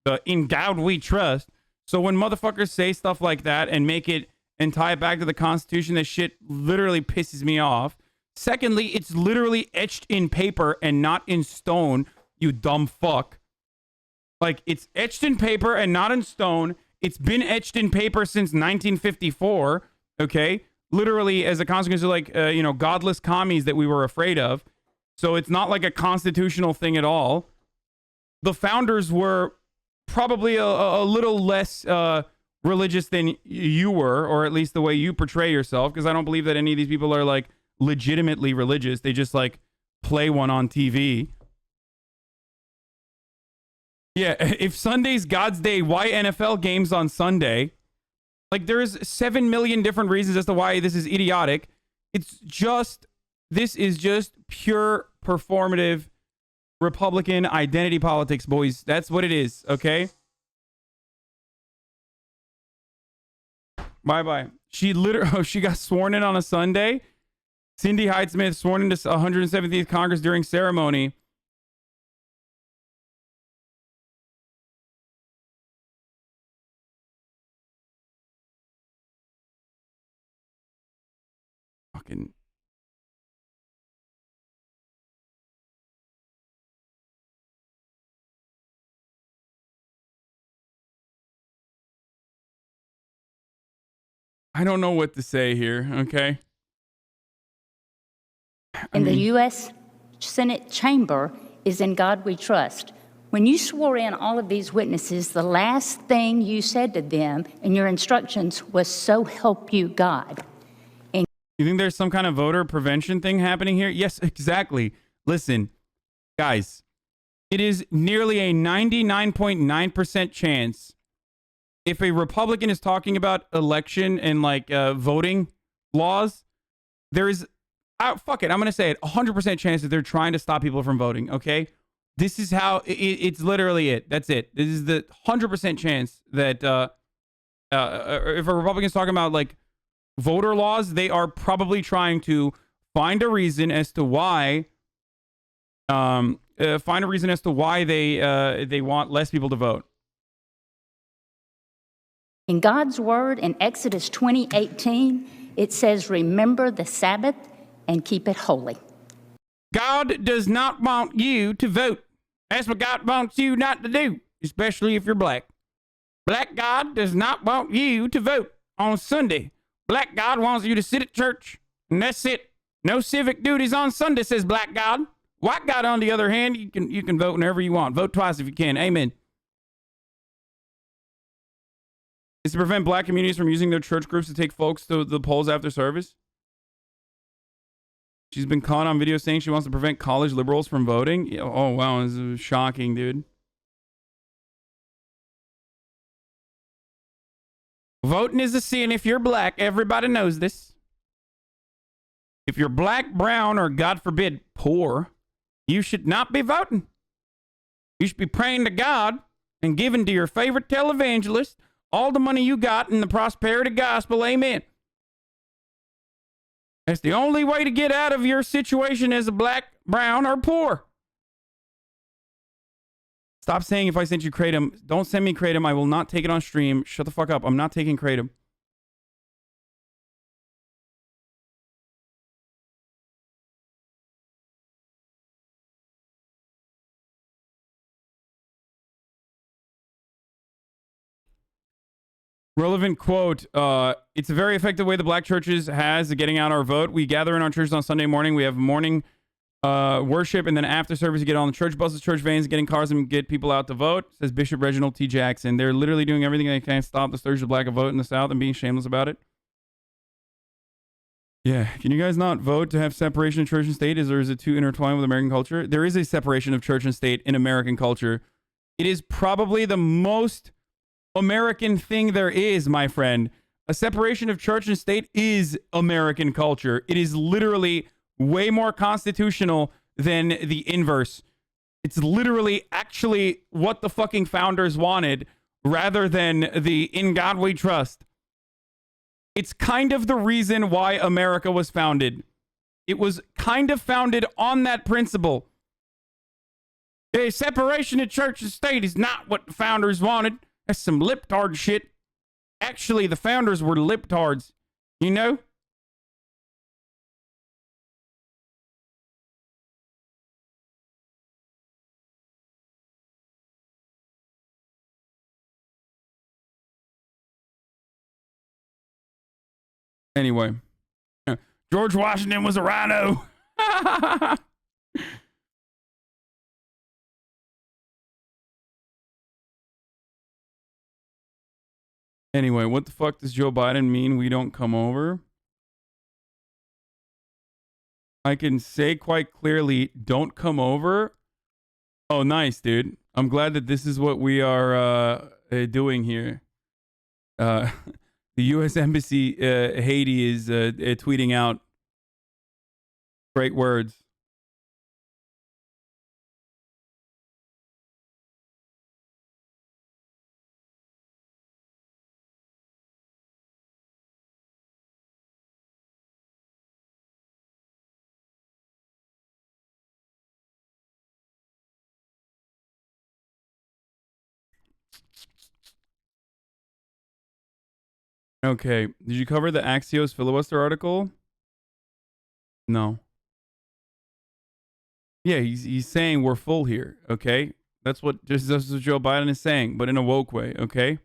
Speaker 2: The in God we trust. So when motherfuckers say stuff like that and make it and tie it back to the Constitution, that shit literally pisses me off. Secondly, it's literally etched in paper and not in stone, you dumb fuck. Like, it's etched in paper and not in stone. It's been etched in paper since 1954, okay? Literally as a consequence of like, godless commies that we were afraid of. So it's not like a constitutional thing at all. The founders were probably a little less religious than you were, or at least the way you portray yourself, because I don't believe that any of these people are like legitimately religious. They just like play one on TV. Yeah, if Sunday's God's Day, why NFL games on Sunday? Like, there's 7 million different reasons as to why this is idiotic. This is just pure performative Republican identity politics, boys. That's what it is, okay? Bye-bye. She got sworn in on a Sunday. Cindy Hyde-Smith sworn into 170th Congress during ceremony. fucking. I don't know what to say here, okay?
Speaker 16: In the U.S. Senate chamber is in God we trust. When you swore in all of these witnesses, the last thing you said to them in your instructions was, "So help you God." And
Speaker 2: you think there's some kind of voter prevention thing happening here? Yes, exactly. Listen, guys, it is nearly a 99.9% chance if a Republican is talking about election and like voting laws, there is, fuck it, I'm going to say it, 100% chance that they're trying to stop people from voting, okay? This is how, it's literally it. That's it. This is the 100% chance that if a Republican is talking about like voter laws, they are probably trying to find a reason as to why, they want less people to vote.
Speaker 16: in God's word in Exodus 20:18, it says, "Remember the Sabbath and keep it holy."
Speaker 2: God does not want you to vote. That's what God wants you not to do, especially if you're black. Black God does not want you to vote on Sunday. Black God wants you to sit at church, and that's it. No civic duties on Sunday, says black God. White God, on the other hand, you can vote whenever you want. Vote twice if you can. Amen. Is to prevent black communities from using their church groups to take folks to the polls after service. She's been caught on video saying she wants to prevent college liberals from voting. Oh, wow. This is shocking, dude. Voting is a sin if you're black. Everybody knows this. If you're black, brown, or God forbid, poor, you should not be voting. You should be praying to God and giving to your favorite televangelist all the money you got in the prosperity gospel. Amen. That's the only way to get out of your situation as a black, brown, or poor. Stop saying if I sent you Kratom. Don't send me Kratom. I will not take it on stream. Shut the fuck up. I'm not taking Kratom. Relevant quote, it's a very effective way the black churches has of getting out our vote. We gather in our churches on Sunday morning. We have morning worship, and then after service, you get on the church buses, church vans, get in cars, and get people out to vote, says Bishop Reginald T. Jackson. They're literally doing everything they can to stop the surge of black vote in the South and being shameless about it. Yeah, can you guys not vote to have separation of church and state? Or is it too intertwined with American culture? There is a separation of church and state in American culture. It is probably the most American thing there is, my friend. A separation of church and state is American culture. It is literally way more constitutional than the inverse. It's literally actually what the fucking founders wanted rather than the "in God we trust." It's kind of the reason why America was founded. It was kind of founded on that principle. A separation of church and state is not what the founders wanted. That's some liptard shit. Actually, the founders were liptards, you know? Anyway, George Washington was a rhino. Anyway, what the fuck does Joe Biden mean we don't come over? I can say quite clearly, don't come over. Oh, nice, dude. I'm glad that this is what we are doing here. The U.S. Embassy Haiti is tweeting out great words. Okay, did you cover the Axios filibuster article? No. Yeah, he's saying we're full here, okay? That's what Joe Biden is saying, but in a woke way, okay?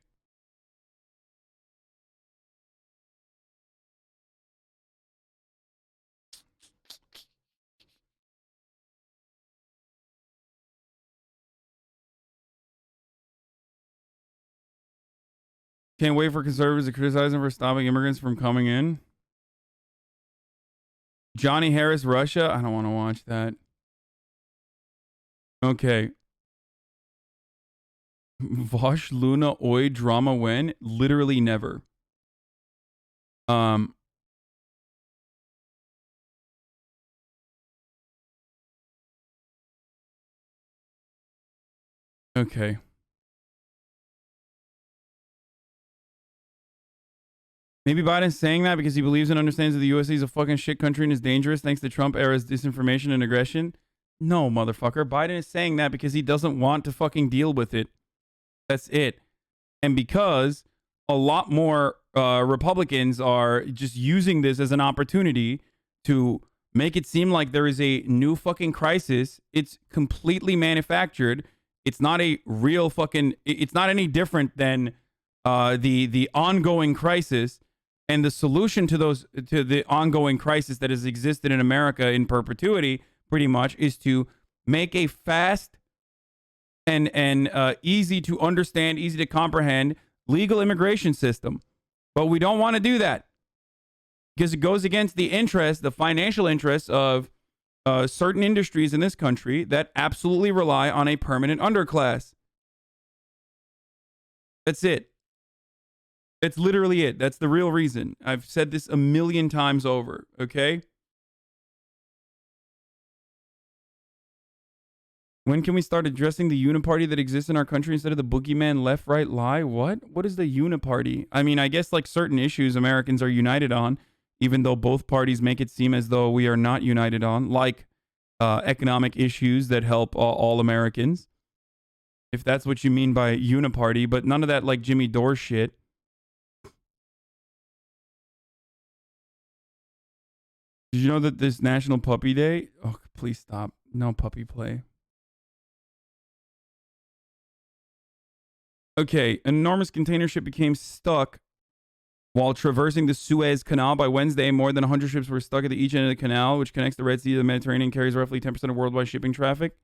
Speaker 2: Can't wait for conservatives to criticize him for stopping immigrants from coming in. Johnny Harris, Russia. I don't want to watch that. Okay. Vosh Luna Oi drama when? Literally never. Okay. Maybe Biden's saying that because he believes and understands that the USA is a fucking shit country and is dangerous thanks to Trump era's disinformation and aggression. No, motherfucker. Biden is saying that because he doesn't want to fucking deal with it. That's it. And because a lot more Republicans are just using this as an opportunity to make it seem like there is a new fucking crisis. It's completely manufactured. It's not a real fucking... It's not any different than the ongoing crisis. And the solution to the ongoing crisis that has existed in America in perpetuity, pretty much, is to make a fast and easy to understand, easy to comprehend legal immigration system. But we don't want to do that because it goes against the interest, the financial interests of certain industries in this country that absolutely rely on a permanent underclass. That's it. That's literally it. That's the real reason. I've said this a million times over, okay? When can we start addressing the uniparty that exists in our country instead of the boogeyman left, right, lie? What? What is the uniparty? I mean, I guess like certain issues Americans are united on, even though both parties make it seem as though we are not united on, like economic issues that help all Americans. If that's what you mean by uniparty, but none of that like Jimmy Dore shit. Did you know that this National Puppy Day? Oh, please stop. No puppy play. Okay, an enormous container ship became stuck while traversing the Suez Canal by Wednesday. More than 100 ships were stuck at each end of the canal, which connects the Red Sea to the Mediterranean, carries roughly 10% of worldwide shipping traffic.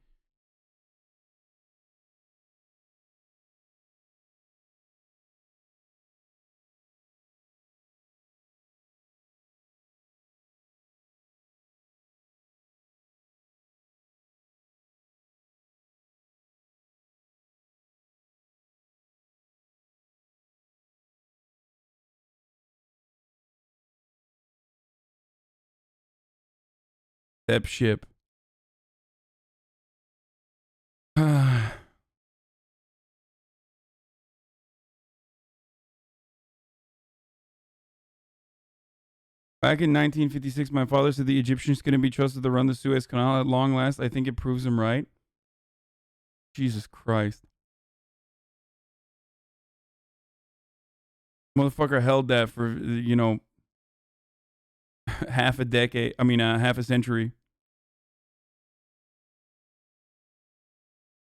Speaker 2: Step ship. Back in 1956, my father said the Egyptians couldn't be trusted to run the Suez Canal. At long last, I think it proves him right. Jesus Christ. Motherfucker held that for, you know, half a decade. I mean, half a century.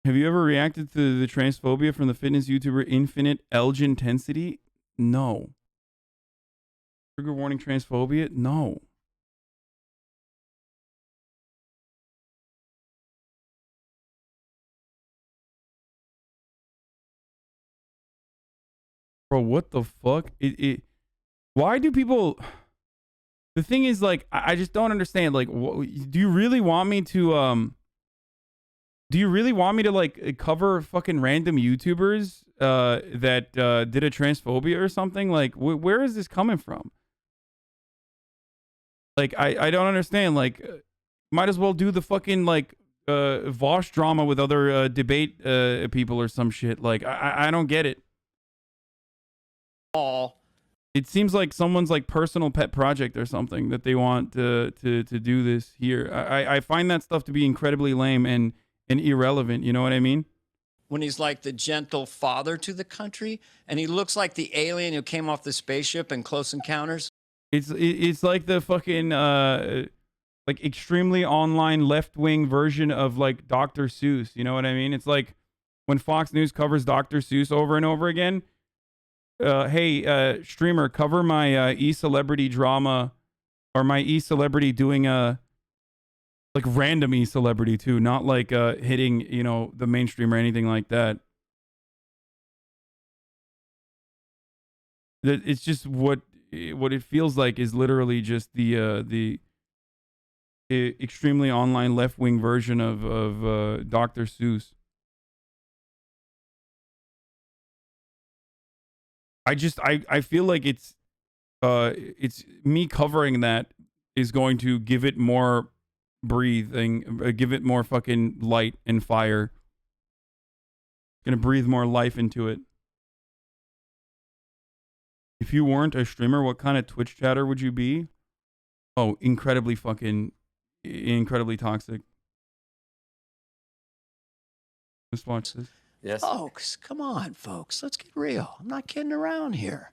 Speaker 2: Have you ever reacted to the transphobia from the fitness YouTuber Infinite Elgin Intensity? No. Trigger warning transphobia? No. Bro, what the fuck? Why do people... The thing is, like, I just don't understand. Like, do you really want me to, like, cover fucking random YouTubers that did a transphobia or something? Like, where is this coming from? Like, I don't understand. Like, might as well do the fucking, like, Vosh drama with other debate people or some shit. Like, I don't get it. It seems like someone's like personal pet project or something that they want to do this here. I find that stuff to be incredibly lame and irrelevant. You know what I mean?
Speaker 17: When he's like the gentle father to the country, and he looks like the alien who came off the spaceship in Close Encounters.
Speaker 2: It's like the fucking like extremely online left-wing version of like Dr. Seuss. You know what I mean? It's like when Fox News covers Dr. Seuss over and over again. Hey, streamer, cover my e-celebrity drama or my e-celebrity doing a like random e-celebrity too, not like hitting, you know, the mainstream or anything like that. It's just what it feels like is literally just the extremely online left-wing version of Dr. Seuss. I feel like it's me covering that is going to give it more breathing, give it more fucking light and fire. Gonna breathe more life into it. If you weren't a streamer, what kind of Twitch chatter would you be? Oh, incredibly toxic. Let's watch this.
Speaker 17: Yes. Folks, come on, folks. Let's get real. I'm not kidding around here.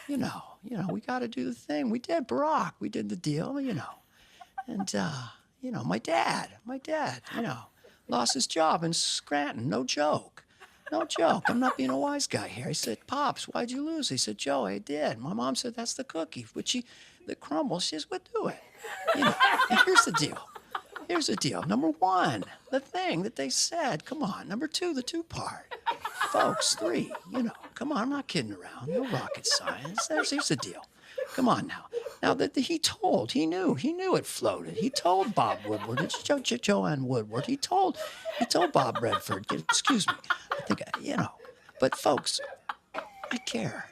Speaker 17: You know, we got to do the thing. We did Barack. We did the deal, you know. And, you know, my dad, you know, lost his job in Scranton. No joke. No joke. I'm not being a wise guy here. I said, Pops, why'd you lose? He said, Joe, I did. My mom said, that's the cookie. Which the crumble. She says, what do it? You know, and here's the deal. Here's the deal. Number one, the thing that they said. Come on. Number two, the two-part. Folks, three, you know, come on. I'm not kidding around. No rocket science. Here's the deal. Come on now. Now that he knew it floated. He told Bob Woodward, it's Joanne Woodward. He told Bob Redford, excuse me. I think, you know, but folks, I care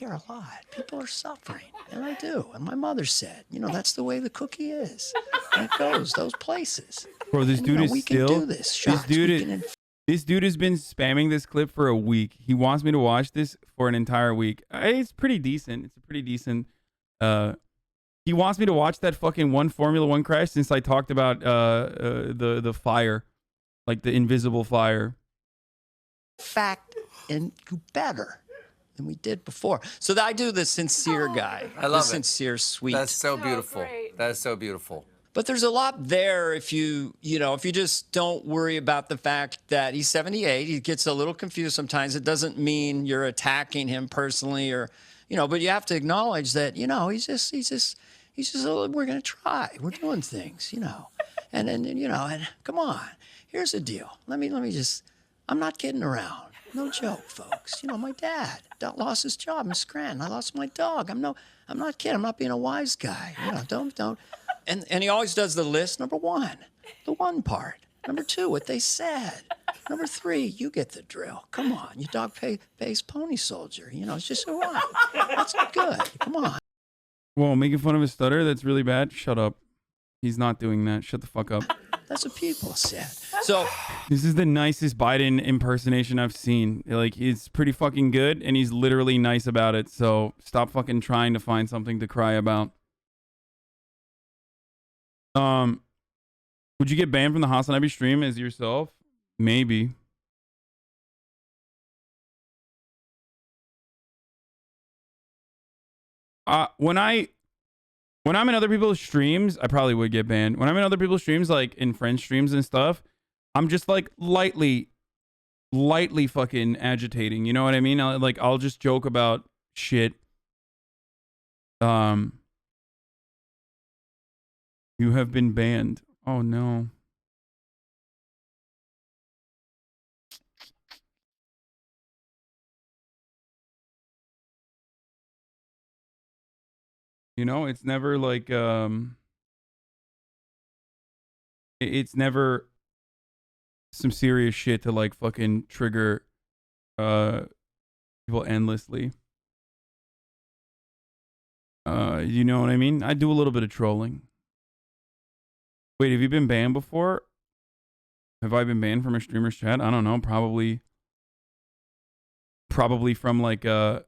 Speaker 17: a lot. People are suffering, and I do. And my mother said, you know, that's the way the cookie is. And it goes those places.
Speaker 2: Bro, this dude is
Speaker 17: we
Speaker 2: still.
Speaker 17: can do this. Sharks,
Speaker 2: This dude has been spamming this clip for a week. He wants me to watch this for an entire week. It's pretty decent. It's a pretty decent. He wants me to watch that fucking one Formula One crash since I talked about the fire, like the invisible fire.
Speaker 17: Fact and do better than we did before. So I do the sincere guy.
Speaker 18: I love
Speaker 17: the
Speaker 18: it.
Speaker 17: Sincere, sweet.
Speaker 18: That's so beautiful. That is so beautiful.
Speaker 17: But there's a lot there if you just don't worry about the fact that he's 78. He gets a little confused sometimes. It doesn't mean you're attacking him personally or, you know, but you have to acknowledge that, you know, he's just we're going to try. We're doing things, you know. And then, you know, and come on. Here's the deal. Let me just, I'm not kidding around. No joke, folks. You know, my dad lost his job in Scranton. I lost my dog. I'm not kidding. I'm not being a wise guy. You know, don't. And he always does the list. Number one, the one part. Number two, what they said. Number three, you get the drill. Come on, you dog-faced pony soldier. You know, it's just all right. That's good. Come on.
Speaker 2: Whoa, making fun of his stutter? That's really bad. Shut up. He's not doing that. Shut the fuck up.
Speaker 17: That's what people said. So
Speaker 2: this is the nicest Biden impersonation I've seen. Like, it's pretty fucking good, and he's literally nice about it. So stop fucking trying to find something to cry about. Would you get banned from the HasanAbi stream as yourself? Maybe. When I'm in other people's streams, I probably would get banned. When I'm in other people's streams, like in friend streams and stuff, I'm just like lightly fucking agitating. You know what I mean? I'll just joke about shit. You have been banned. Oh no. You know, it's never like it's never some serious shit to like fucking trigger people endlessly. You know what I mean? I do a little bit of trolling. Wait, have you been banned before? Have I been banned from a streamer's chat? I don't know. Probably from like an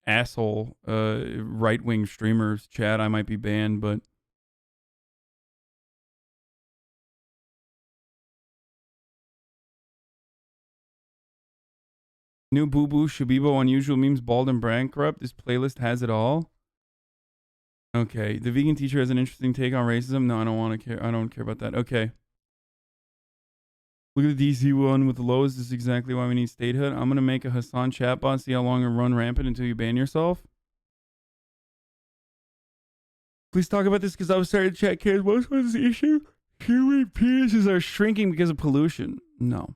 Speaker 2: asshole right-wing streamer's chat. I might be banned, but new Booboo Shabibo Unusual Memes Bald and Bankrupt. This playlist has it all. Okay, the vegan teacher has an interesting take on racism. No, I don't want to care. I don't care about that. Okay. Look at the DC one with the lowest. This is exactly why we need statehood. I'm going to make a Hasan chatbot, see how long it'll run rampant until you ban yourself. Please talk about this because I was starting to chat kids. What was the issue? Human penises are shrinking because of pollution. No.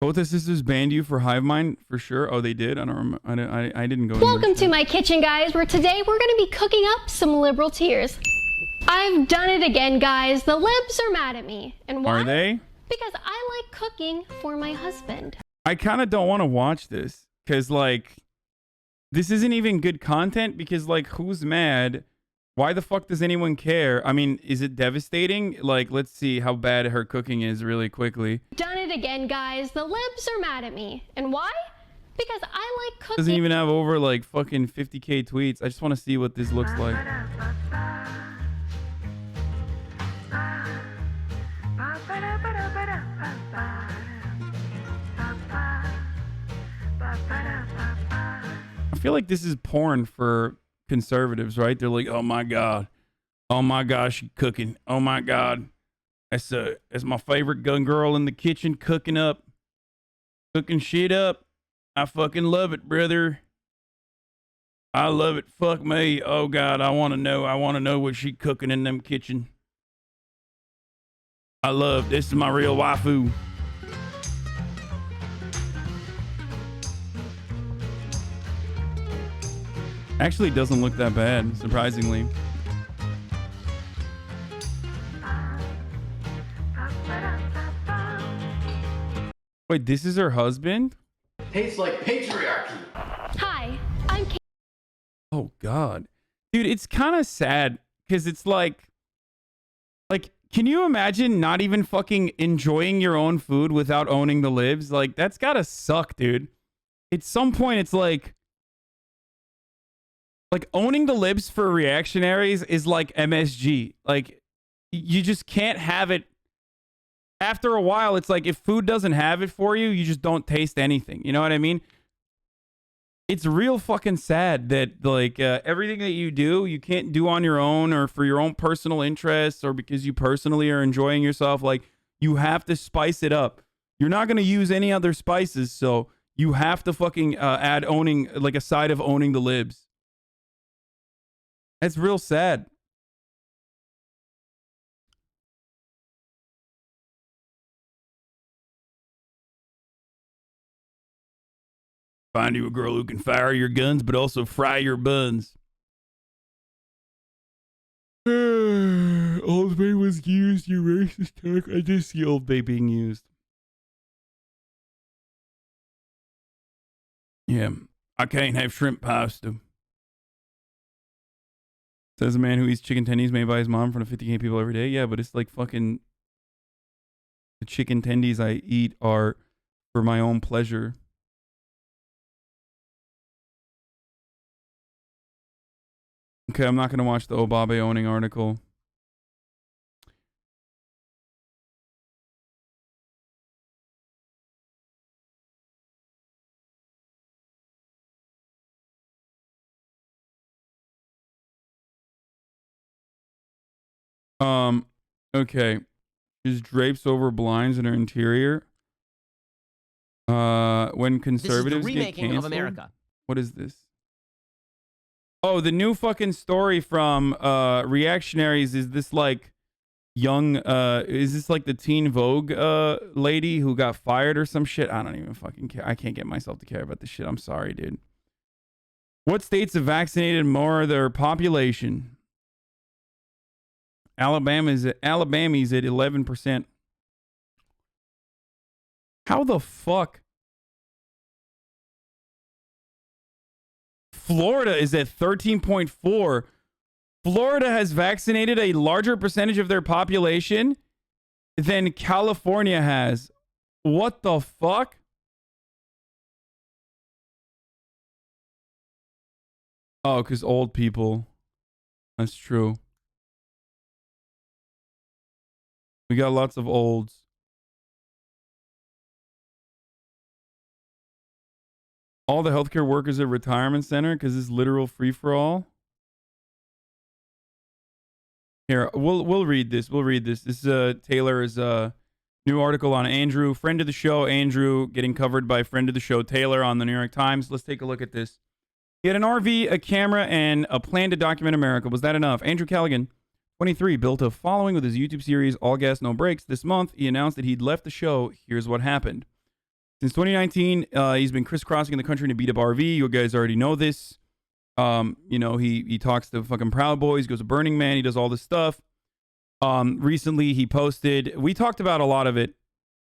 Speaker 2: Both the sisters banned you for hive mind for sure. Oh, they did. I don't remember. I didn't go.
Speaker 19: Welcome to my kitchen, guys. Where today we're going to be cooking up some liberal tears. I've done it again, guys. The libs are mad at me, and why?
Speaker 2: Are they?
Speaker 19: Because I like cooking for my husband.
Speaker 2: I kind of don't want to watch this because, like, this isn't even good content. Because, like, who's mad? Why the fuck does anyone care? I mean, is it devastating? Like, let's see how bad her cooking is really quickly.
Speaker 19: Done it again, guys. The libs are mad at me. And why? Because I like cooking.
Speaker 2: Doesn't even have over like fucking 50k tweets. I just want to see what this looks like. I feel like this is porn for conservatives, right? They're like, oh my god, she cooking, oh my god, that's my favorite gun girl in the kitchen, cooking shit up. I fucking love it, brother. I love it. Fuck me. Oh god, I want to know what she cooking in them kitchen. This is my real waifu. Actually, it doesn't look that bad, surprisingly. Wait, this is her husband?
Speaker 20: Tastes like patriarchy.
Speaker 19: Hi, I'm Kate.
Speaker 2: Oh, God. Dude, it's kind of sad because it's like, can you imagine not even fucking enjoying your own food without owning the libs? Like, that's gotta suck, dude. At some point, it's like owning the libs for reactionaries is like MSG. Like, you just can't have it. After a while, it's like if food doesn't have it for you, you just don't taste anything. You know what I mean? It's real fucking sad that like everything that you do, you can't do on your own or for your own personal interests or because you personally are enjoying yourself. Like, you have to spice it up. You're not going to use any other spices, so you have to fucking add owning, like a side of owning the libs. That's real sad. Find you a girl who can fire your guns, but also fry your buns. Old Bay was used, you racist talk. I did see Old Bay being used. Yeah, I can't have shrimp pasta. Says a man who eats chicken tendies made by his mom in front of 50k people every day. Yeah, but it's like fucking... The chicken tendies I eat are for my own pleasure. Okay, I'm not going to watch the Obabe owning article. Okay. Just drapes over blinds in her interior. When conservatives
Speaker 21: this is the
Speaker 2: get
Speaker 21: remaking
Speaker 2: canceled?
Speaker 21: of America.
Speaker 2: What is this? Oh, the new fucking story from Reactionaries is this like young is this like the Teen Vogue lady who got fired or some shit? I don't even fucking care. I can't get myself to care about this shit. I'm sorry, dude. What states have vaccinated more of their population? Alabama's at 11%. How the fuck? Florida is at 13.4. Florida has vaccinated a larger percentage of their population than California has. What the fuck? Oh, because old people. That's true. We got lots of olds. All the healthcare workers at retirement center because it's literal free for all. Here, we'll read this. We'll read this. This is Taylor's new article on Andrew, friend of the show. Andrew getting covered by friend of the show Taylor on the New York Times. Let's take a look at this. He had an RV, a camera, and a plan to document America. Was that enough? Andrew Callaghan, 23, built a following with his YouTube series All Gas No Breaks. This month, he announced that he'd left the show. Here's what happened. Since 2019, he's been crisscrossing the country in a beat-up RV. You guys already know this. You know, he talks to fucking Proud Boys, goes to Burning Man, he does all this stuff. Recently he posted, we talked about a lot of it.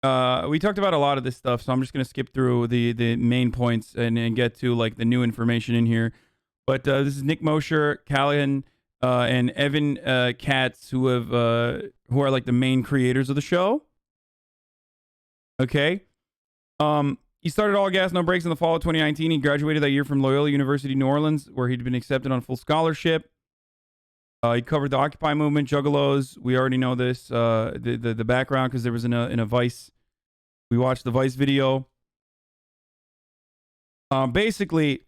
Speaker 2: We talked about a lot of this stuff, so I'm just gonna skip through the main points and get to like the new information in here. But this is Nick Mosher, Callahan, and Evan Katz, who are like the main creators of the show. Okay. He started All Gas No Breaks in the fall of 2019. He graduated that year from Loyola University, New Orleans, where he'd been accepted on full scholarship. He covered the Occupy movement, Juggalos. We already know this, the background, because there was in a Vice. We watched the Vice video. Basically,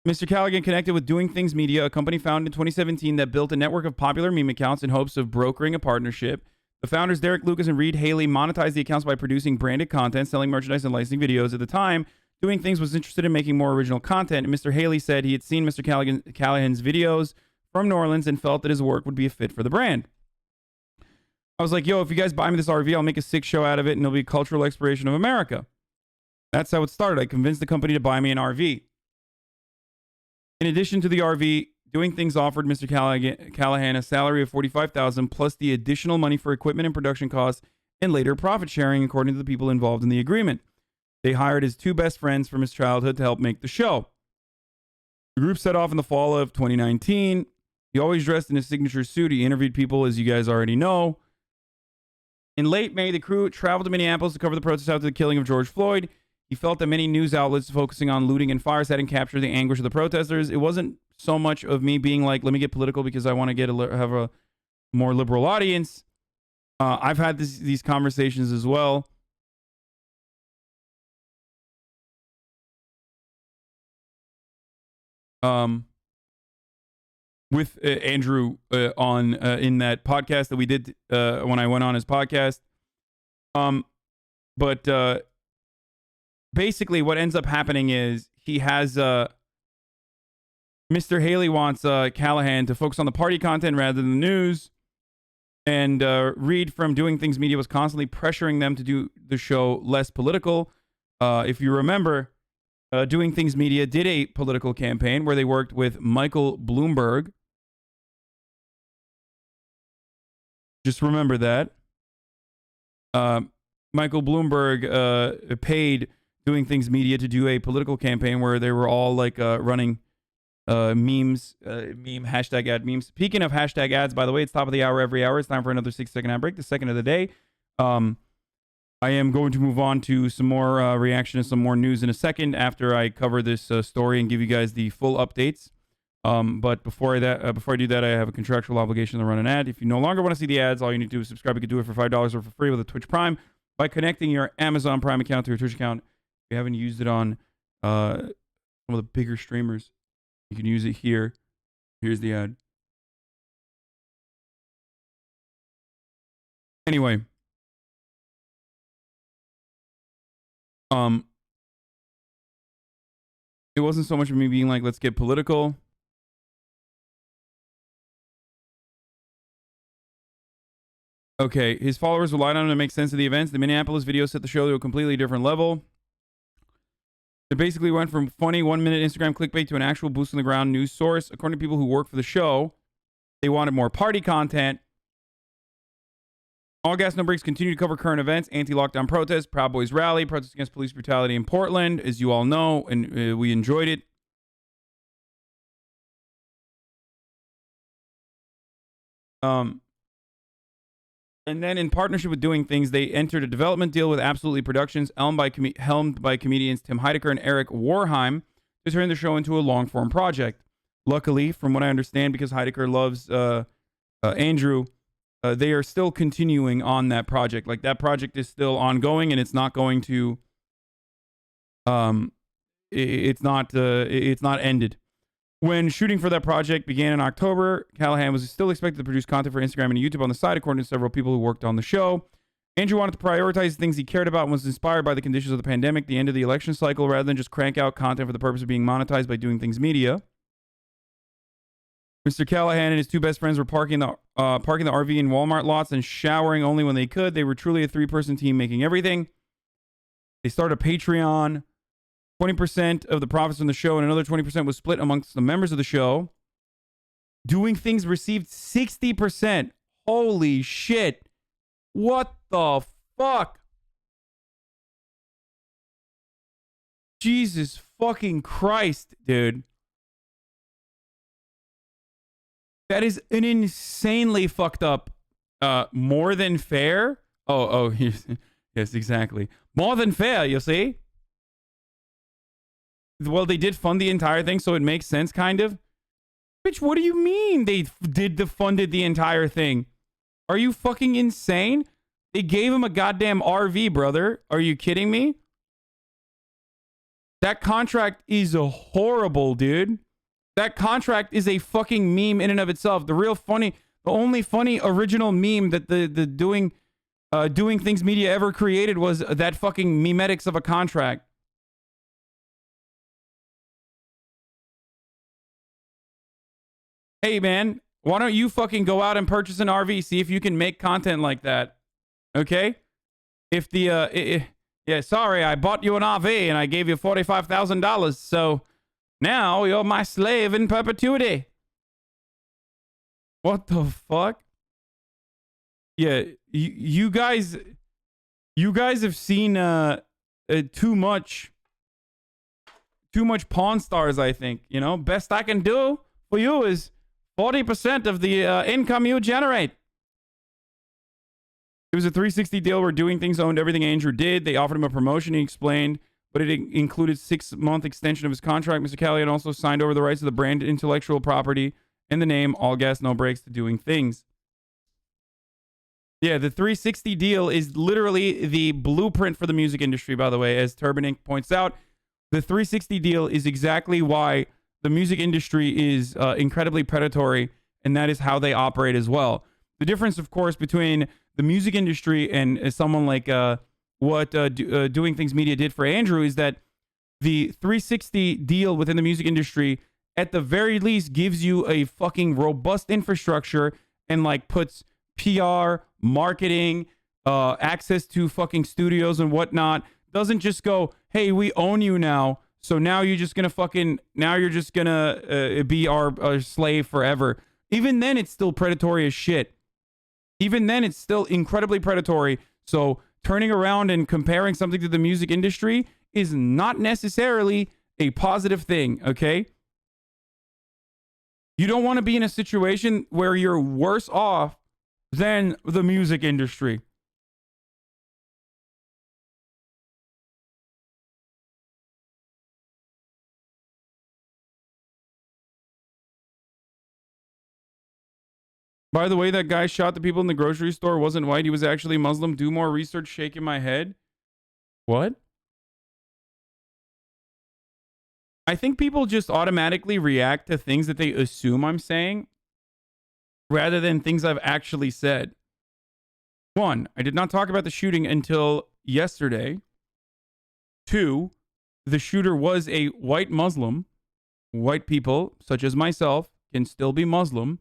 Speaker 2: Mr. Callaghan connected with Doing Things Media, a company founded in 2017 that built a network of popular meme accounts in hopes of brokering a partnership. The founders, Derek Lucas and Reed Haley, monetized the accounts by producing branded content, selling merchandise, and licensing videos. At the time, Doing Things was interested in making more original content, and Mr. Haley said he had seen Mr. Callahan's videos from New Orleans and felt that his work would be a fit for the brand. I was like, yo, if you guys buy me this RV, I'll make a 6 show out of it, and it'll be a cultural exploration of America. That's how it started. I convinced the company to buy me an RV. In addition to the RV, Doing Things offered Mr. Callahan a salary of $45,000 plus the additional money for equipment and production costs and later profit sharing, according to the people involved in the agreement. They hired his 2 best friends from his childhood to help make the show. The group set off in the fall of 2019. He always dressed in his signature suit. He interviewed people, as you guys already know. In late May, the crew traveled to Minneapolis to cover the protest after the killing of George Floyd. He felt that many news outlets focusing on looting and fires hadn't captured the anguish of the protesters. It wasn't so much of me being like, let me get political because I want to have a more liberal audience. I've had these conversations as well. With Andrew on in that podcast that we did when I went on his podcast. But basically what ends up happening is he has Mr. Haley wants Callahan to focus on the party content rather than the news. And Reed from Doing Things Media was constantly pressuring them to do the show less political. If you remember, Doing Things Media did a political campaign where they worked with Michael Bloomberg. Just remember that. Michael Bloomberg paid Doing Things Media to do a political campaign where they were all like running memes, hashtag ad memes. Speaking of hashtag ads, by the way, it's top of the hour every hour. It's time for another 6-second ad break, the second of the day. I am going to move on to some more reaction and some more news in a second after I cover this story and give you guys the full updates. But before I do that, I have a contractual obligation to run an ad. If you no longer want to see the ads, all you need to do is subscribe. You can do it for $5 or for free with a Twitch Prime by connecting your Amazon Prime account to your Twitch account. If you haven't used it on some of the bigger streamers, you can use it here. Here's the ad. Anyway. It wasn't so much of me being like, let's get political. Okay, his followers relied on him to make sense of the events. The Minneapolis video set the show to a completely different level. It basically went from funny 1-minute Instagram clickbait to an actual boost on the ground news source. According to people who work for the show, they wanted more party content. All Gas No Breaks continue to cover current events, anti-lockdown protests, Proud Boys rally, protests against police brutality in Portland, as you all know, and we enjoyed it. And then in partnership with Doing Things, they entered a development deal with Absolutely Productions, helmed by comedians Tim Heidecker and Eric Warheim, to turn the show into a long-form project. Luckily, from what I understand, because Heidecker loves Andrew, they are still continuing on that project. Like, that project is still ongoing, and it's not going to it's not ended. When shooting for that project began in October, Callahan was still expected to produce content for Instagram and YouTube on the side, according to several people who worked on the show. Andrew wanted to prioritize things he cared about and was inspired by the conditions of the pandemic, the end of the election cycle, rather than just crank out content for the purpose of being monetized by Doing Things Media. Mr. Callahan and his two best friends were parking the RV in Walmart lots and showering only when they could. They were truly a three-person team making everything. They started a Patreon. 20% of the profits from the show and another 20% was split amongst the members of the show. Doing Things received 60%. Holy shit. What the fuck? Jesus fucking Christ, dude. That is an insanely fucked up, more than fair. Oh, yes, exactly. More than fair, you see? Well, they did fund the entire thing, so it makes sense, kind of. Bitch, what do you mean they funded the entire thing? Are you fucking insane? They gave him a goddamn RV, brother. Are you kidding me? That contract is horrible, dude. That contract is a fucking meme in and of itself. The only funny original meme that the Doing Things Media ever created was that fucking memetics of a contract. Hey, man, why don't you fucking go out and purchase an RV? See if you can make content like that. Okay? If the, yeah, sorry, I bought you an RV and I gave you $45,000. So now you're my slave in perpetuity. What the fuck? Yeah, you guys have seen too much Pawn Stars, I think. You know, best I can do for you is 40% of the income you generate. It was a 360 deal where Doing Things owned everything Andrew did. They offered him a promotion, he explained, but it included 6-month extension of his contract. Mr. Callahan also signed over the rights to the brand intellectual property and the name All Gas No Brakes to Doing Things. Yeah, the 360 deal is literally the blueprint for the music industry, by the way. As Turban Inc. points out, the 360 deal is exactly why the music industry is incredibly predatory, and that is how they operate as well. The difference, of course, between the music industry and someone like what Doing Things Media did for Andrew is that the 360 deal within the music industry, at the very least, gives you a fucking robust infrastructure and like puts PR, marketing, access to fucking studios and whatnot. Doesn't just go, hey, we own you now. So now you're just gonna be our slave forever. Even then, it's still predatory as shit. Even then, it's still incredibly predatory. So turning around and comparing something to the music industry is not necessarily a positive thing, okay? You don't want to be in a situation where you're worse off than the music industry. By the way, that guy shot the people in the grocery store wasn't white. He was actually Muslim. Do more research, shaking my head. What? I think people just automatically react to things that they assume I'm saying rather than things I've actually said. 1, I did not talk about the shooting until yesterday. 2, the shooter was a white Muslim. White people, such as myself, can still be Muslim.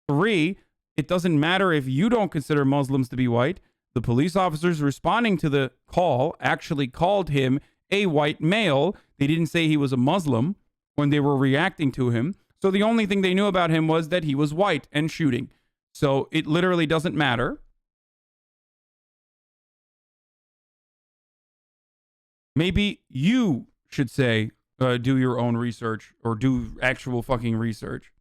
Speaker 2: 3, it doesn't matter if you don't consider Muslims to be white. The police officers responding to the call actually called him a white male. They didn't say he was a Muslim when they were reacting to him. So the only thing they knew about him was that he was white and shooting. So it literally doesn't matter. Maybe you should say, do your own research or do actual fucking research.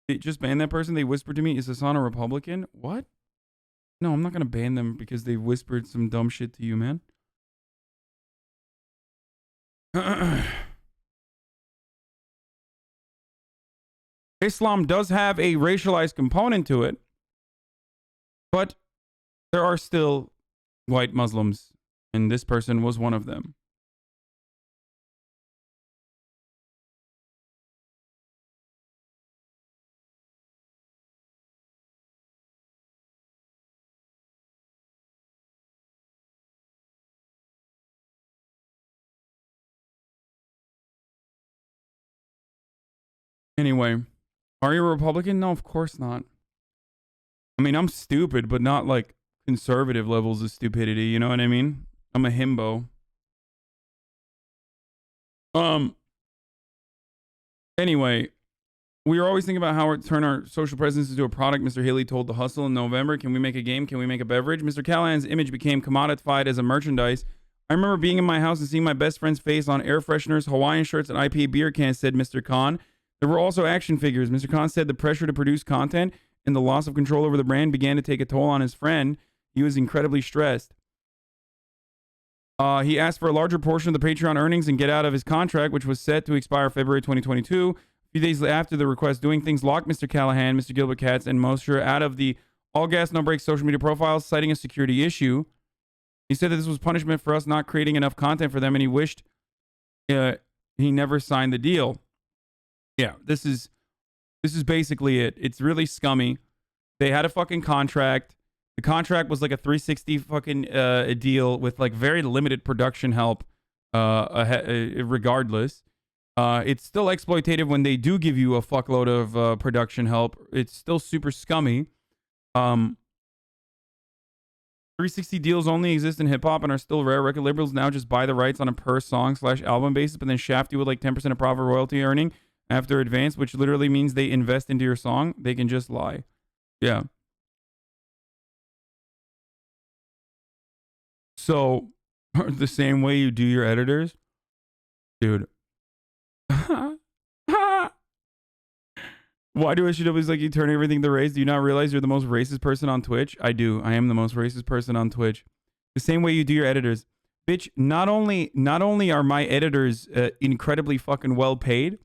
Speaker 2: It just banned that person. They whispered to me, is Hasan a Republican? What? No, I'm not going to ban them because they whispered some dumb shit to you, man. Islam does have a racialized component to it, but there are still white Muslims, and this person was one of them. Anyway, are you a Republican? No, of course not. I mean, I'm stupid, but not like conservative levels of stupidity. You know what I mean? I'm a himbo. Anyway, we were always thinking about how to turn our social presence into a product. Mr. Haley told The Hustle in November. Can we make a game? Can we make a beverage? Mr. Callahan's image became commodified as a merchandise. I remember being in my house and seeing my best friend's face on air fresheners, Hawaiian shirts, and IPA beer cans, said Mr. Khan. There were also action figures. Mr. Khan said the pressure to produce content and the loss of control over the brand began to take a toll on his friend. He was incredibly stressed. He asked for a larger portion of the Patreon earnings and get out of his contract, which was set to expire February 2022. A few days after the request, Doing Things locked Mr. Callahan, Mr. Gilbert Katz, and Mosher out of the All Gas No Breaks social media profiles, citing a security issue. He said that this was punishment for us not creating enough content for them, and he wished he never signed the deal. Yeah, this is basically it. It's really scummy. They had a fucking contract. The contract was like a 360 fucking deal with like very limited production help. Regardless, it's still exploitative when they do give you a fuckload of production help. It's still super scummy. 360 deals only exist in hip hop and are still rare. Record labels now just buy the rights on a per song / album basis, but then shaft you with like 10% of profit royalty earning after advance, which literally means they invest into your song. They can just lie. Yeah. So, the same way you do your editors, dude. Why do SJWs like you turn everything to race? Do you not realize you're the most racist person on Twitch? I do. I am the most racist person on Twitch. The same way you do your editors. Bitch, not only are my editors incredibly fucking well paid,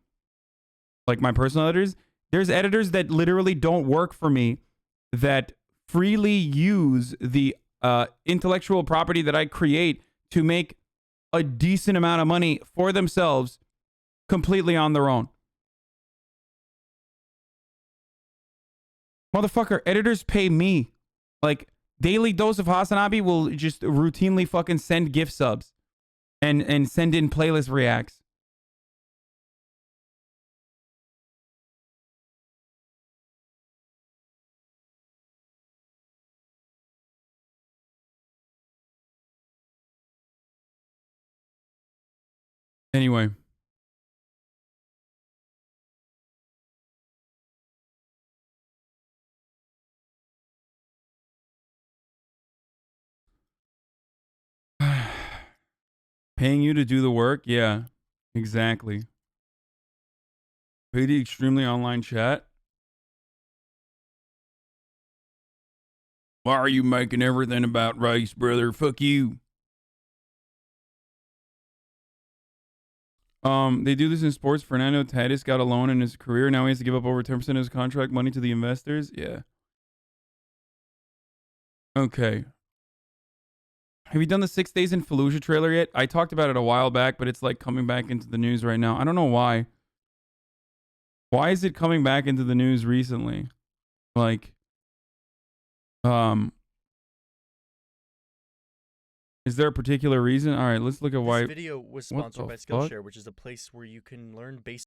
Speaker 2: like my personal editors, there's editors that literally don't work for me that freely use the intellectual property that I create to make a decent amount of money for themselves completely on their own. Motherfucker, editors pay me. Like, Daily Dose of HasanAbi will just routinely fucking send gift subs and send in playlist reacts. Anyway. Paying you to do the work? Yeah, exactly. Pay the extremely online chat? Why are you making everything about race, brother? Fuck you. They do this in sports. Fernando Tatis got a loan in his career. Now he has to give up over 10% of his contract money to the investors. Yeah. Okay. Have you done the 6 Days in Fallujah trailer yet? I talked about it a while back, but it's like coming back into the news right now. I don't know why. Why is it coming back into the news recently? Like, is there a particular reason? All right, let's look at why.
Speaker 21: This video was sponsored by Skillshare, which is a place where you can learn basic.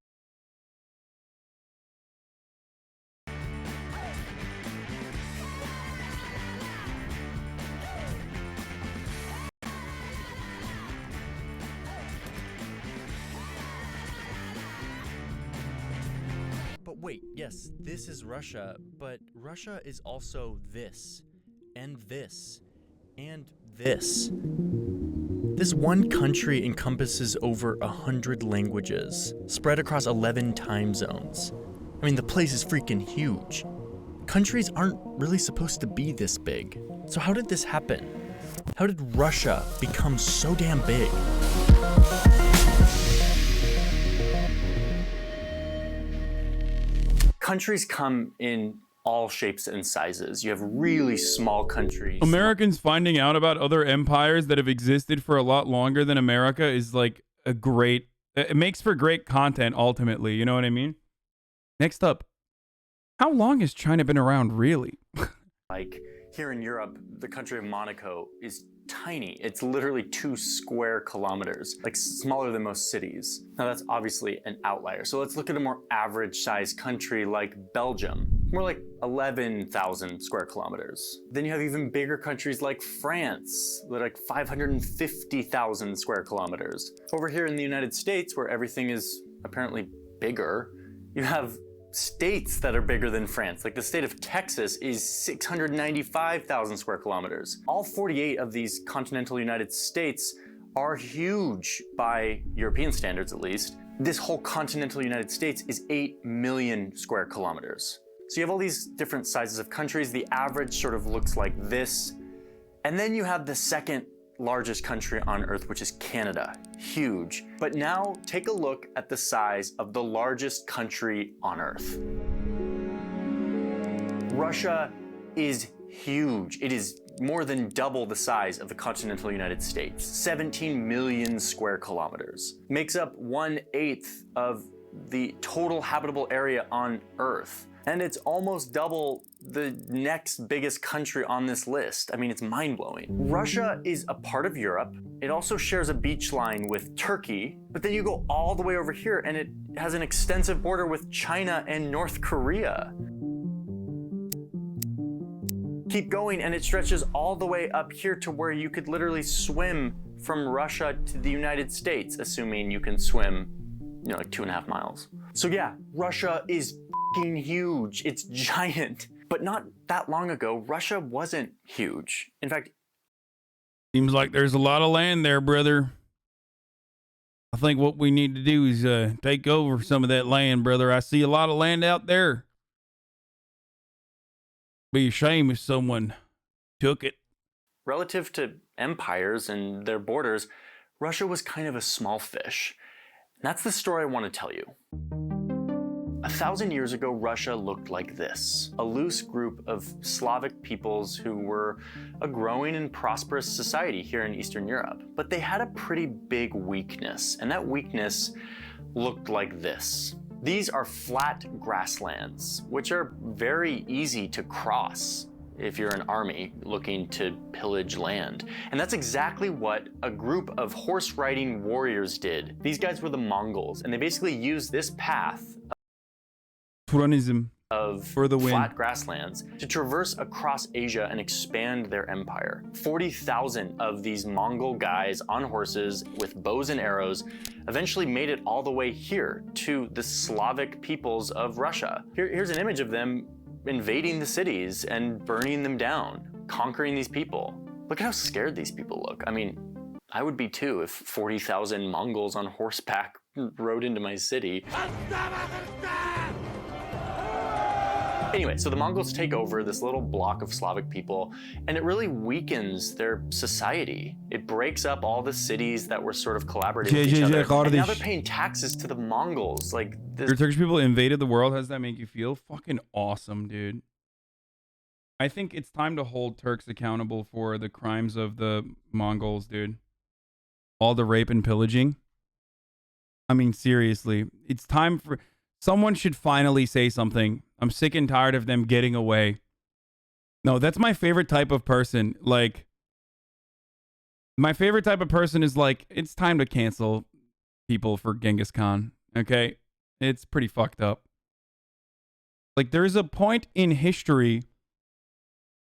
Speaker 21: But wait, yes, this is Russia, but Russia is also this, and this, and this. This one country encompasses over 100 languages, spread across 11 time zones. I mean, the place is freaking huge. Countries aren't really supposed to be this big. So how did this happen? How did Russia become so damn big?
Speaker 22: Countries come in all shapes and sizes. You have really small countries.
Speaker 2: Americans finding out about other empires that have existed for a lot longer than America is like a great, it makes for great content ultimately, you know what I mean? Next up, how long has China been around really?
Speaker 22: Like here in Europe, the country of Monaco is tiny. It's literally 2 square kilometers, like smaller than most cities. Now that's obviously an outlier. So let's look at a more average sized country like Belgium, more like 11,000 square kilometers. Then you have even bigger countries like France, that are like 550,000 square kilometers. Over here in the United States, where everything is apparently bigger, you have states that are bigger than France. Like the state of Texas is 695,000 square kilometers. All 48 of these continental United States are huge by European standards, at least. This whole continental United States is 8 million square kilometers. So you have all these different sizes of countries. The average sort of looks like this. And then you have the second largest country on Earth, which is Canada. Huge. But now take a look at the size of the largest country on Earth. Russia is huge. It is more than double the size of the continental United States. 17 million square kilometers. Makes up 1/8 of the total habitable area on Earth. And it's almost double the next biggest country on this list. I mean, it's mind-blowing. Russia is a part of Europe. It also shares a beach line with Turkey, but then you go all the way over here and it has an extensive border with China and North Korea. Keep going and it stretches all the way up here to where you could literally swim from Russia to the United States, assuming you can swim, you know, like 2.5 miles. So yeah, Russia is huge. It's giant. But not that long ago, Russia wasn't huge. In fact,
Speaker 2: seems like there's a lot of land there, brother. I think what we need to do is take over some of that land, brother. I see a lot of land out there. Be a shame if someone took it.
Speaker 22: relative to empires and their borders, Russia was kind of a small fish. And that's the story I want to tell you. 1,000 years ago, Russia looked like this, a loose group of Slavic peoples who were a growing and prosperous society here in Eastern Europe. But they had a pretty big weakness, and that weakness looked like this. These are flat grasslands, which are very easy to cross if you're an army looking to pillage land. And that's exactly what a group of horse-riding warriors did. These guys were the Mongols, and they basically used this path of
Speaker 2: for the
Speaker 22: flat grasslands to traverse across Asia and expand their empire. 40,000 of these Mongol guys on horses with bows and arrows eventually made it all the way here to the Slavic peoples of Russia. Here's an image of them invading the cities and burning them down, conquering these people. Look at how scared these people look. I mean, I would be too if 40,000 Mongols on horseback rode into my city. Anyway, so the Mongols take over this little block of Slavic people, and it really weakens their society. It breaks up all the cities that were sort of collaborating with each other, and now they're paying taxes to the Mongols. Like, this...
Speaker 2: Your Turkish people invaded the world. How does that make you feel? Fucking awesome, dude. I think it's time to hold Turks accountable for the crimes of the Mongols, dude. All the rape and pillaging. I mean, seriously. It's time for... Someone should finally say something. I'm sick and tired of them getting away. No, that's my favorite type of person. Like, my favorite type of person is like, it's time to cancel people for Genghis Khan. Okay? It's pretty fucked up. Like, there's a point in history.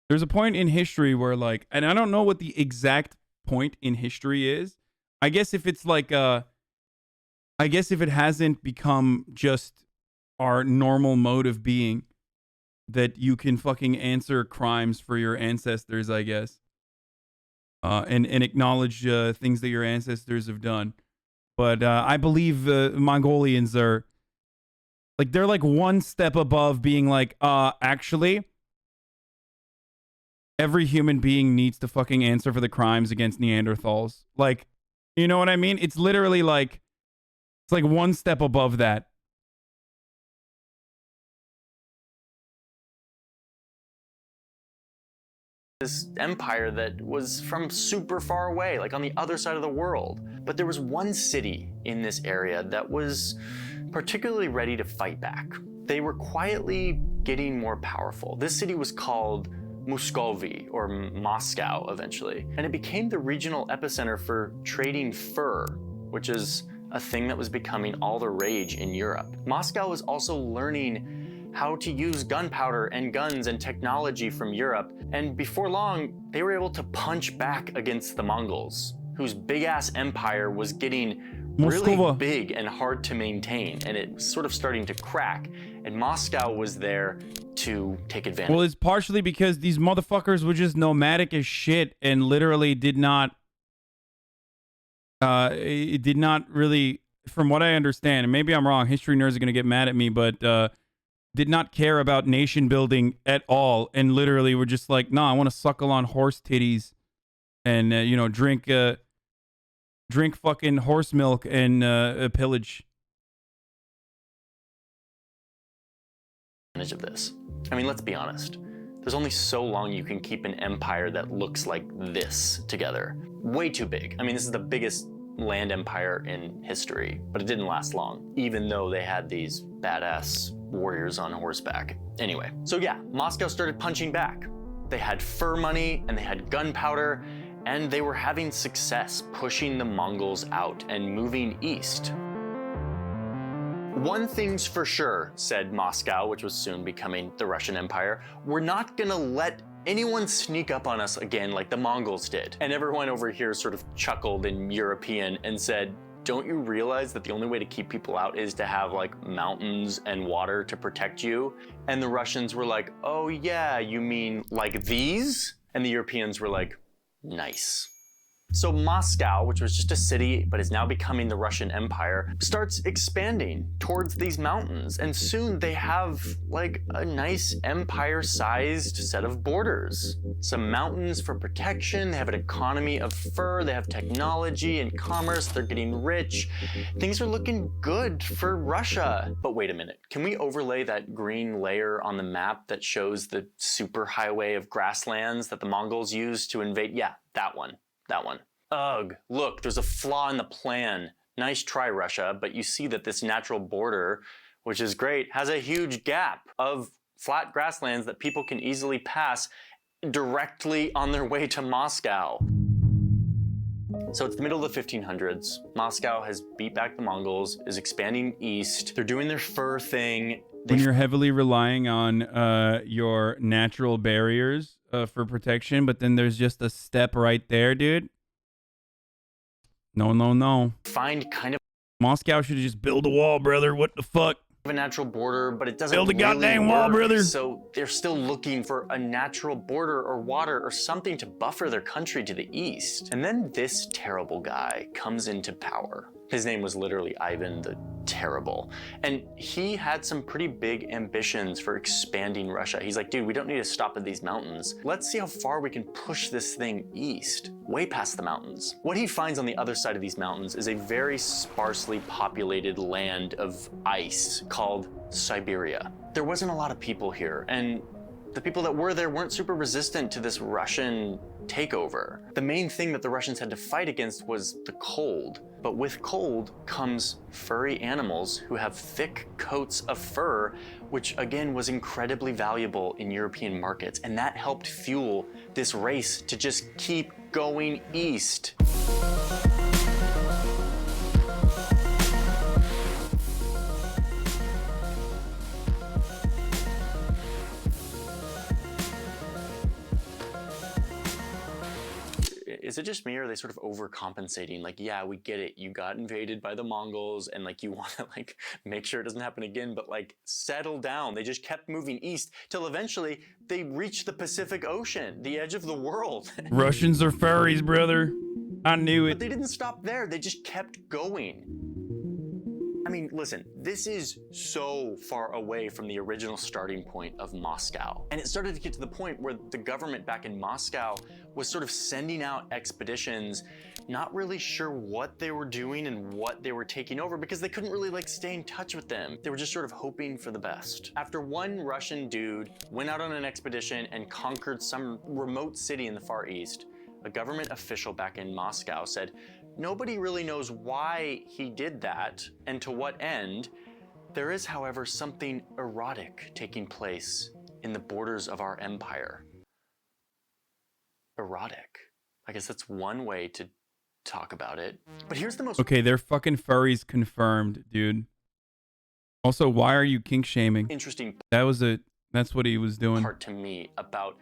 Speaker 2: There's a point in history where, like, and I don't know what the exact point in history is. I guess if it's like I guess if it hasn't become just our normal mode of being, that you can fucking answer crimes for your ancestors, I guess. And acknowledge things that your ancestors have done. But I believe Mongolians are, like, they're like one step above being like, actually, every human being needs to fucking answer for the crimes against Neanderthals. Like, you know what I mean? It's literally like, it's like one step above that.
Speaker 22: This empire that was from super far away, like on the other side of the world. But there was one city in this area that was particularly ready to fight back. They were quietly getting more powerful. This city was called Muscovy, or Moscow eventually. And it became the regional epicenter for trading fur, which is a thing that was becoming all the rage in Europe. Moscow was also learning how to use gunpowder and guns and technology from Europe, and before long, they were able to punch back against the Mongols, whose big-ass empire was getting really big and hard to maintain, and it was sort of starting to crack, and Moscow was there to take advantage.
Speaker 2: Well, it's partially because these motherfuckers were just nomadic as shit and literally did not it did not really, from what I understand, and maybe I'm wrong, history nerds are going to get mad at me, but did not care about nation building at all, and literally were just like, nah, I want to suckle on horse titties and, you know, drink fucking horse milk and pillage.
Speaker 22: Of this. I mean, let's be honest. There's only so long you can keep an empire that looks like this together. Way too big. I mean, this is the biggest land empire in history, but it didn't last long, even though they had these badass warriors on horseback. Anyway, so yeah, Moscow started punching back. They had fur money and they had gunpowder, and they were having success pushing the Mongols out and moving east. One thing's for sure, said Moscow, which was soon becoming the Russian Empire, we're not gonna let anyone sneak up on us again like the Mongols did. And everyone over here sort of chuckled in European and said, don't you realize that the only way to keep people out is to have like mountains and water to protect you? And the Russians were like, oh yeah, you mean like these? And the Europeans were like, nice. So Moscow, which was just a city but is now becoming the Russian Empire, starts expanding towards these mountains, and soon they have like a nice empire-sized set of borders. Some mountains for protection, they have an economy of fur, they have technology and commerce, they're getting rich. Things are looking good for Russia. But wait a minute, can we overlay that green layer on the map that shows the superhighway of grasslands that the Mongols used to invade? Yeah, that one. That one. Ugh, look, there's a flaw in the plan. Nice try, Russia, but you see that this natural border, which is great, has a huge gap of flat grasslands that people can easily pass directly on their way to Moscow. So it's the middle of the 1500s. Moscow has beat back the Mongols, is expanding east. They're doing their fur thing.
Speaker 2: When you're heavily relying on your natural barriers for protection, but then there's just a step right there, dude. No.
Speaker 22: Find kind of
Speaker 2: Moscow should have just built a wall, brother. What the fuck?
Speaker 22: A natural border, but it doesn't
Speaker 2: build a goddamn
Speaker 22: really
Speaker 2: wall,
Speaker 22: work.
Speaker 2: brother.
Speaker 22: So they're still looking for a natural border or water or something to buffer their country to the east. And then this terrible guy comes into power. His name was literally Ivan the Terrible. And he had some pretty big ambitions for expanding Russia. He's like, dude, we don't need to stop at these mountains. Let's see how far we can push this thing east, way past the mountains. What he finds on the other side of these mountains is a very sparsely populated land of ice called Siberia. There wasn't a lot of people here, and the people that were there weren't super resistant to this Russian takeover. The main thing that the Russians had to fight against was the cold. But with cold comes furry animals who have thick coats of fur, which again was incredibly valuable in European markets. And that helped fuel this race to just keep going east. Is it just me, or are they sort of overcompensating? Like, yeah, we get it. You got invaded by the Mongols and like you want to like make sure it doesn't happen again, but like settle down. They just kept moving east till eventually they reached the Pacific Ocean, the edge of the world.
Speaker 2: Russians are furries, brother. I knew it.
Speaker 22: But they didn't stop there. They just kept going. I mean, listen, this is so far away from the original starting point of Moscow. And it started to get to the point where the government back in Moscow was sort of sending out expeditions, not really sure what they were doing and what they were taking over, because they couldn't really like stay in touch with them. They were just sort of hoping for the best. After one Russian dude went out on an expedition and conquered some remote city in the Far East, a government official back in Moscow said, nobody really knows why he did that and to what end. There is, however, something erotic taking place in the borders of our empire. erotic. I guess that's one way to talk about it. But here's the most
Speaker 2: Okay, they're fucking furries confirmed, dude. Also, why are you kink shaming?
Speaker 22: interesting
Speaker 2: That's what he was doing.
Speaker 22: part to me about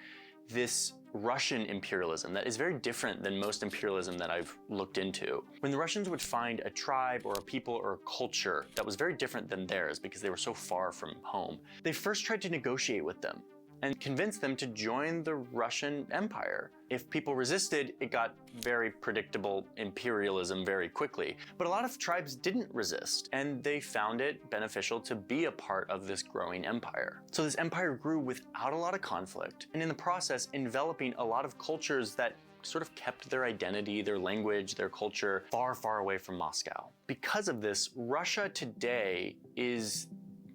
Speaker 22: this Russian imperialism that is very different than most imperialism that I've looked into. When the Russians would find a tribe or a people or a culture that was very different than theirs because they were so far from home, they first tried to negotiate with them and convince them to join the Russian Empire. If people resisted, it got very predictable imperialism very quickly. But a lot of tribes didn't resist, and they found it beneficial to be a part of this growing empire. So this empire grew without a lot of conflict, and in the process, enveloping a lot of cultures that sort of kept their identity, their language, their culture far, far away from Moscow. Because of this, Russia today is,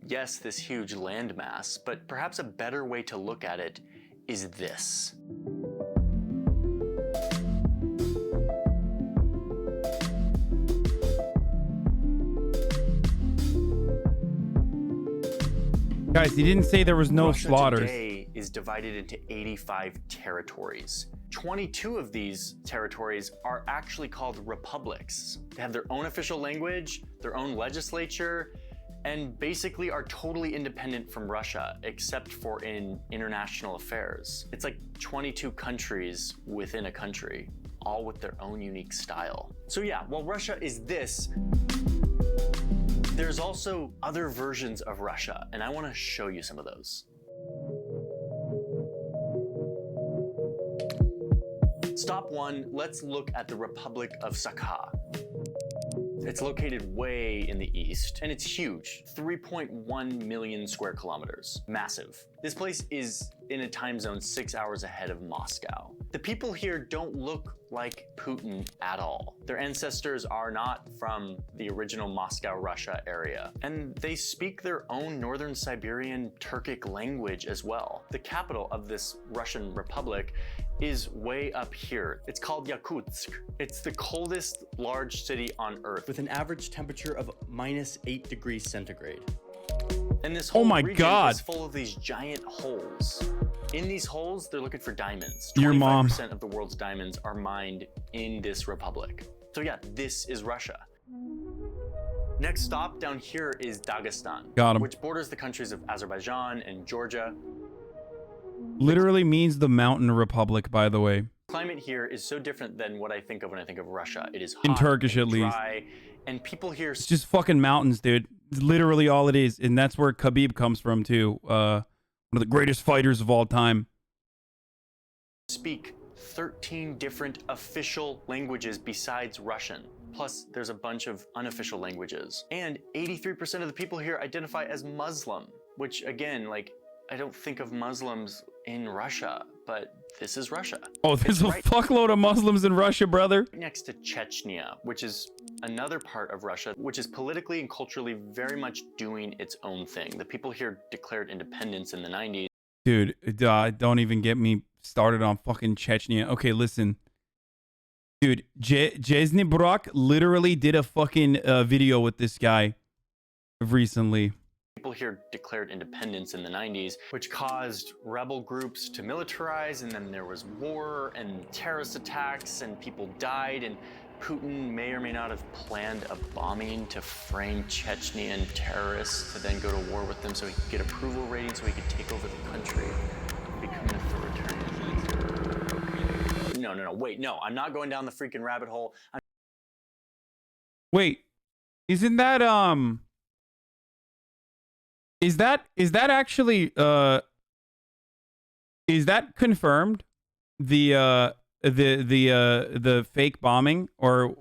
Speaker 22: yes, this huge landmass, but perhaps a better way to look at it is this.
Speaker 2: Guys, he didn't say there was no
Speaker 22: Russia
Speaker 2: slaughters.
Speaker 22: today is divided into 85 territories. 22 of these territories are actually called republics. They have their own official language, their own legislature, and basically are totally independent from Russia, except for in international affairs. It's like 22 countries within a country, all with their own unique style. So yeah, while Russia is this, there's also other versions of Russia, and I want to show you some of those. Stop one, let's look at the Republic of Sakha. It's located way in the east, and it's huge, 3.1 million square kilometers, massive. This place is in a time zone 6 hours ahead of Moscow. The people here don't look like Putin at all. Their ancestors are not from the original Moscow, Russia area, and they speak their own Northern Siberian Turkic language as well. The capital of this Russian Republic is way up here. It's called Yakutsk. It's the coldest large city on Earth,
Speaker 21: with an average temperature of -8 degrees centigrade.
Speaker 22: And this whole
Speaker 2: Oh my
Speaker 22: region
Speaker 2: God.
Speaker 22: is full of these giant holes. In these holes, they're looking for diamonds.
Speaker 2: Your mom.
Speaker 22: 25% of the world's diamonds are mined in this republic. So yeah, this is Russia. Next stop down here is Dagestan,
Speaker 2: Got 'em.
Speaker 22: which borders the countries of Azerbaijan and Georgia.
Speaker 2: Literally means the mountain republic, by the way.
Speaker 22: Climate here is so different than what I think of when I think of Russia. It is hot,
Speaker 2: In Turkish,
Speaker 22: and
Speaker 2: at least.
Speaker 22: dry, and people here
Speaker 2: It's just fucking mountains, dude. It's literally all it is. And that's where Khabib comes from, too. One of the greatest fighters of all time.
Speaker 22: speak 13 different official languages besides Russian. Plus, there's a bunch of unofficial languages. And 83% of the people here identify as Muslim, which again, like, I don't think of Muslims in Russia, but this is Russia.
Speaker 2: Oh, there's
Speaker 22: It's
Speaker 2: a
Speaker 22: right
Speaker 2: fuckload of Muslims in Russia, brother.
Speaker 22: next to Chechnya, which is another part of Russia, which is politically and culturally very much doing its own thing. The people here declared independence in the 90s.
Speaker 2: Dude, don't even get me started on fucking Chechnya. Okay, listen. Dude, Jesny Brock literally did a fucking video with this guy recently.
Speaker 22: People here declared independence in the 90s, which caused rebel groups to militarize, and then there was war and terrorist attacks, and people died, and Putin may or may not have planned a bombing to frame Chechnyan terrorists to then go to war with them so he could get approval ratings so he could take over the country, become an authoritarian leader. Okay. No, wait, no, I'm not going down the freaking rabbit hole.
Speaker 2: Wait, isn't that is that actually is that confirmed? The fake bombing, or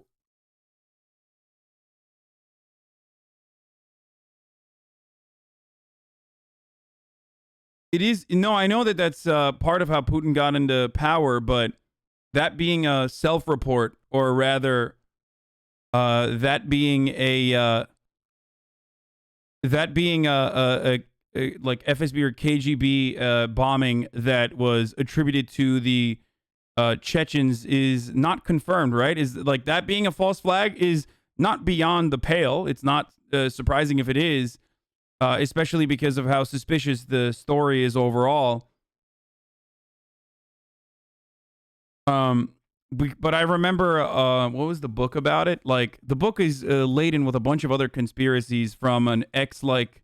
Speaker 2: it is? No, I know that that's part of how Putin got into power, but that being a self-report, or rather that being a like FSB or KGB bombing that was attributed to the Chechens is not confirmed, right? Is like that being a false flag is not beyond the pale. It's not surprising if it is, especially because of how suspicious the story is overall. But I remember what was the book about it? Like the book is laden with a bunch of other conspiracies from an ex like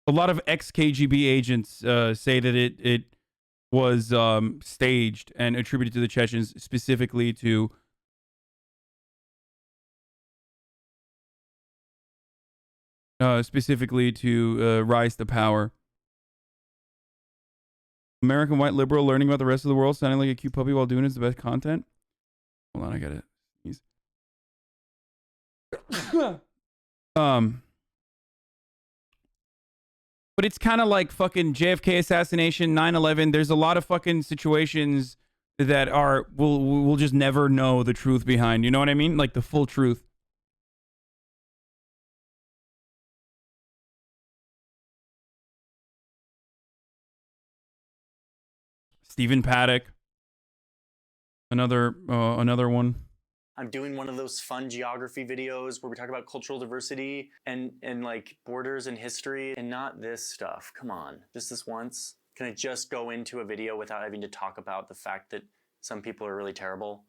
Speaker 2: a lot of ex KGB agents say that it was staged and attributed to the Chechens, specifically to rise to power. American white liberal learning about the rest of the world, sounding like a cute puppy while doing it is the best content. Hold on, I gotta sneeze. But it's kind of like fucking JFK assassination, 9/11. There's a lot of fucking situations that are we'll just never know the truth behind. You know what I mean? Like the full truth. Stephen Paddock. Another one.
Speaker 22: I'm doing one of those fun geography videos where we talk about cultural diversity and like borders and history and not this stuff. Come on, just this once. Can I just go into a video without having to talk about the fact that some people are really terrible?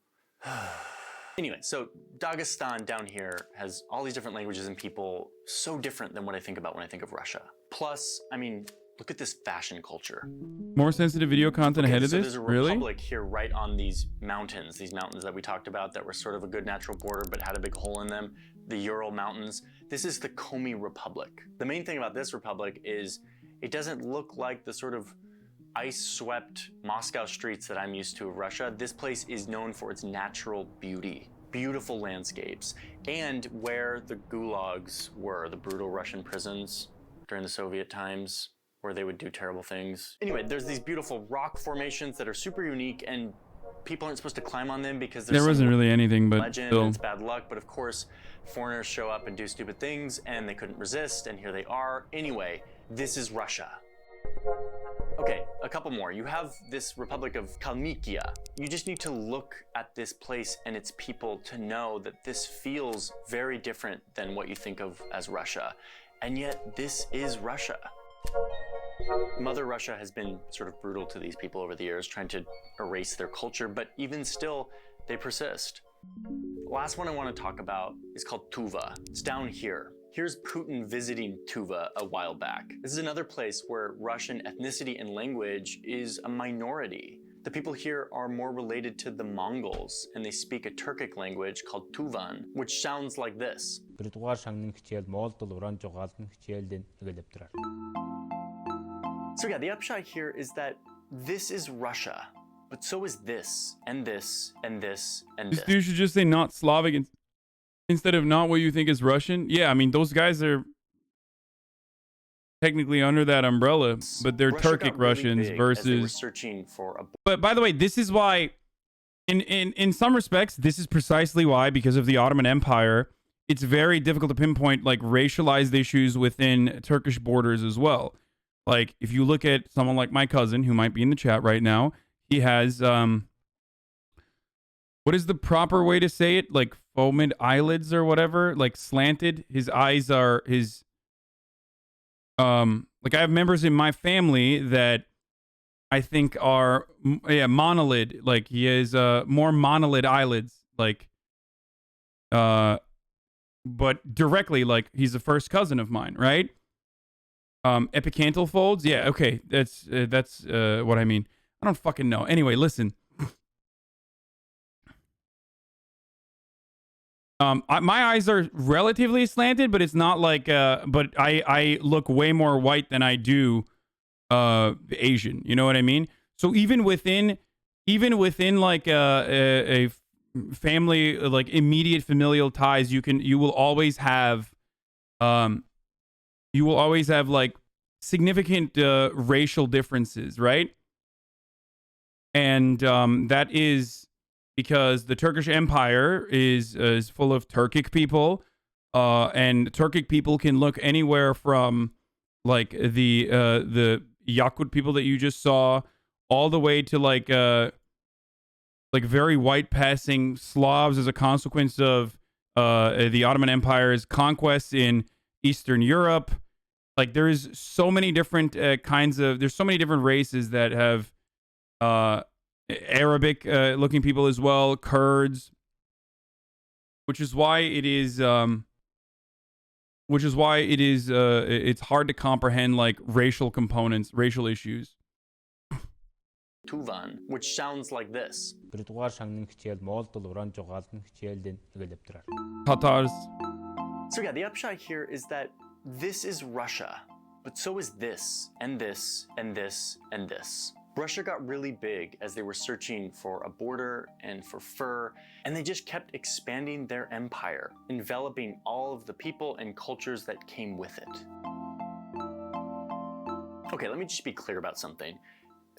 Speaker 22: Anyway, so Dagestan down here has all these different languages and people so different than what I think about when I think of Russia. Plus, I mean, look at this fashion culture.
Speaker 2: More sensitive video content ahead of
Speaker 22: so
Speaker 2: this?
Speaker 22: There's a
Speaker 2: Really?
Speaker 22: republic here right on these mountains that we talked about that were sort of a good natural border but had a big hole in them, the Ural Mountains. This is the Komi Republic. The main thing about this republic is it doesn't look like the sort of ice-swept Moscow streets that I'm used to of Russia. This place is known for its natural beauty, beautiful landscapes, and where the gulags were, the brutal Russian prisons during the Soviet times, where they would do terrible things. Anyway, there's these beautiful rock formations that are super unique and people aren't supposed to climb on them because there's
Speaker 2: There wasn't really anything, but
Speaker 22: legend
Speaker 2: still.
Speaker 22: and it's bad luck. But of course, foreigners show up and do stupid things and they couldn't resist and here they are. Anyway, this is Russia. Okay, a couple more. You have this Republic of Kalmykia. You just need to look at this place and its people to know that this feels very different than what you think of as Russia. And yet, this is Russia. Mother Russia has been sort of brutal to these people over the years, trying to erase their culture, but even still, they persist. Last one I want to talk about is called Tuva. It's down here. Here's Putin visiting Tuva a while back. This is another place where Russian ethnicity and language is a minority. The people here are more related to the Mongols, and they speak a Turkic language called Tuvan, which sounds like this. So yeah, the upshot here is that this is Russia, but so is this, and this, and this, and
Speaker 2: This
Speaker 22: this.
Speaker 2: dude should just say not Slavic instead of not what you think is Russian. Yeah, I mean, those guys are technically under that umbrella, but they're
Speaker 22: Russia
Speaker 2: Turkic
Speaker 22: got really
Speaker 2: Russians
Speaker 22: big as they were
Speaker 2: versus...
Speaker 22: searching for a
Speaker 2: But by the way, this is why, in some respects, this is precisely why, because of the Ottoman Empire, it's very difficult to pinpoint like racialized issues within Turkish borders as well. Like if you look at someone like my cousin, who might be in the chat right now, he has what is the proper way to say it? Like foamed eyelids or whatever, like slanted. His eyes are like I have members in my family that I think are monolid. Like he has more monolid eyelids, like but directly, like he's a first cousin of mine, right? Epicanthal folds, yeah, okay, that's what I mean. I don't fucking know. Anyway, listen. My eyes are relatively slanted, but it's not like but I look way more white than I do Asian. You know what I mean? So even within like a family, like immediate familial ties, you will always have like significant racial differences, right? And that is because the Turkish Empire is full of Turkic people, and Turkic people can look anywhere from like the Yakut people that you just saw, all the way to like very white passing Slavs as a consequence of the Ottoman Empire's conquests in Eastern Europe. Like there's so many different there's so many different races that have Arabic looking people as well, Kurds, which is why it's hard to comprehend like racial components, racial issues.
Speaker 22: Tuvan, which sounds like this.
Speaker 2: Tatars.
Speaker 22: So yeah, the upshot here is that this is Russia, but so is this, and this, and this, and this. Russia got really big as they were searching for a border and for fur, and they just kept expanding their empire, enveloping all of the people and cultures that came with it. Okay, let me just be clear about something.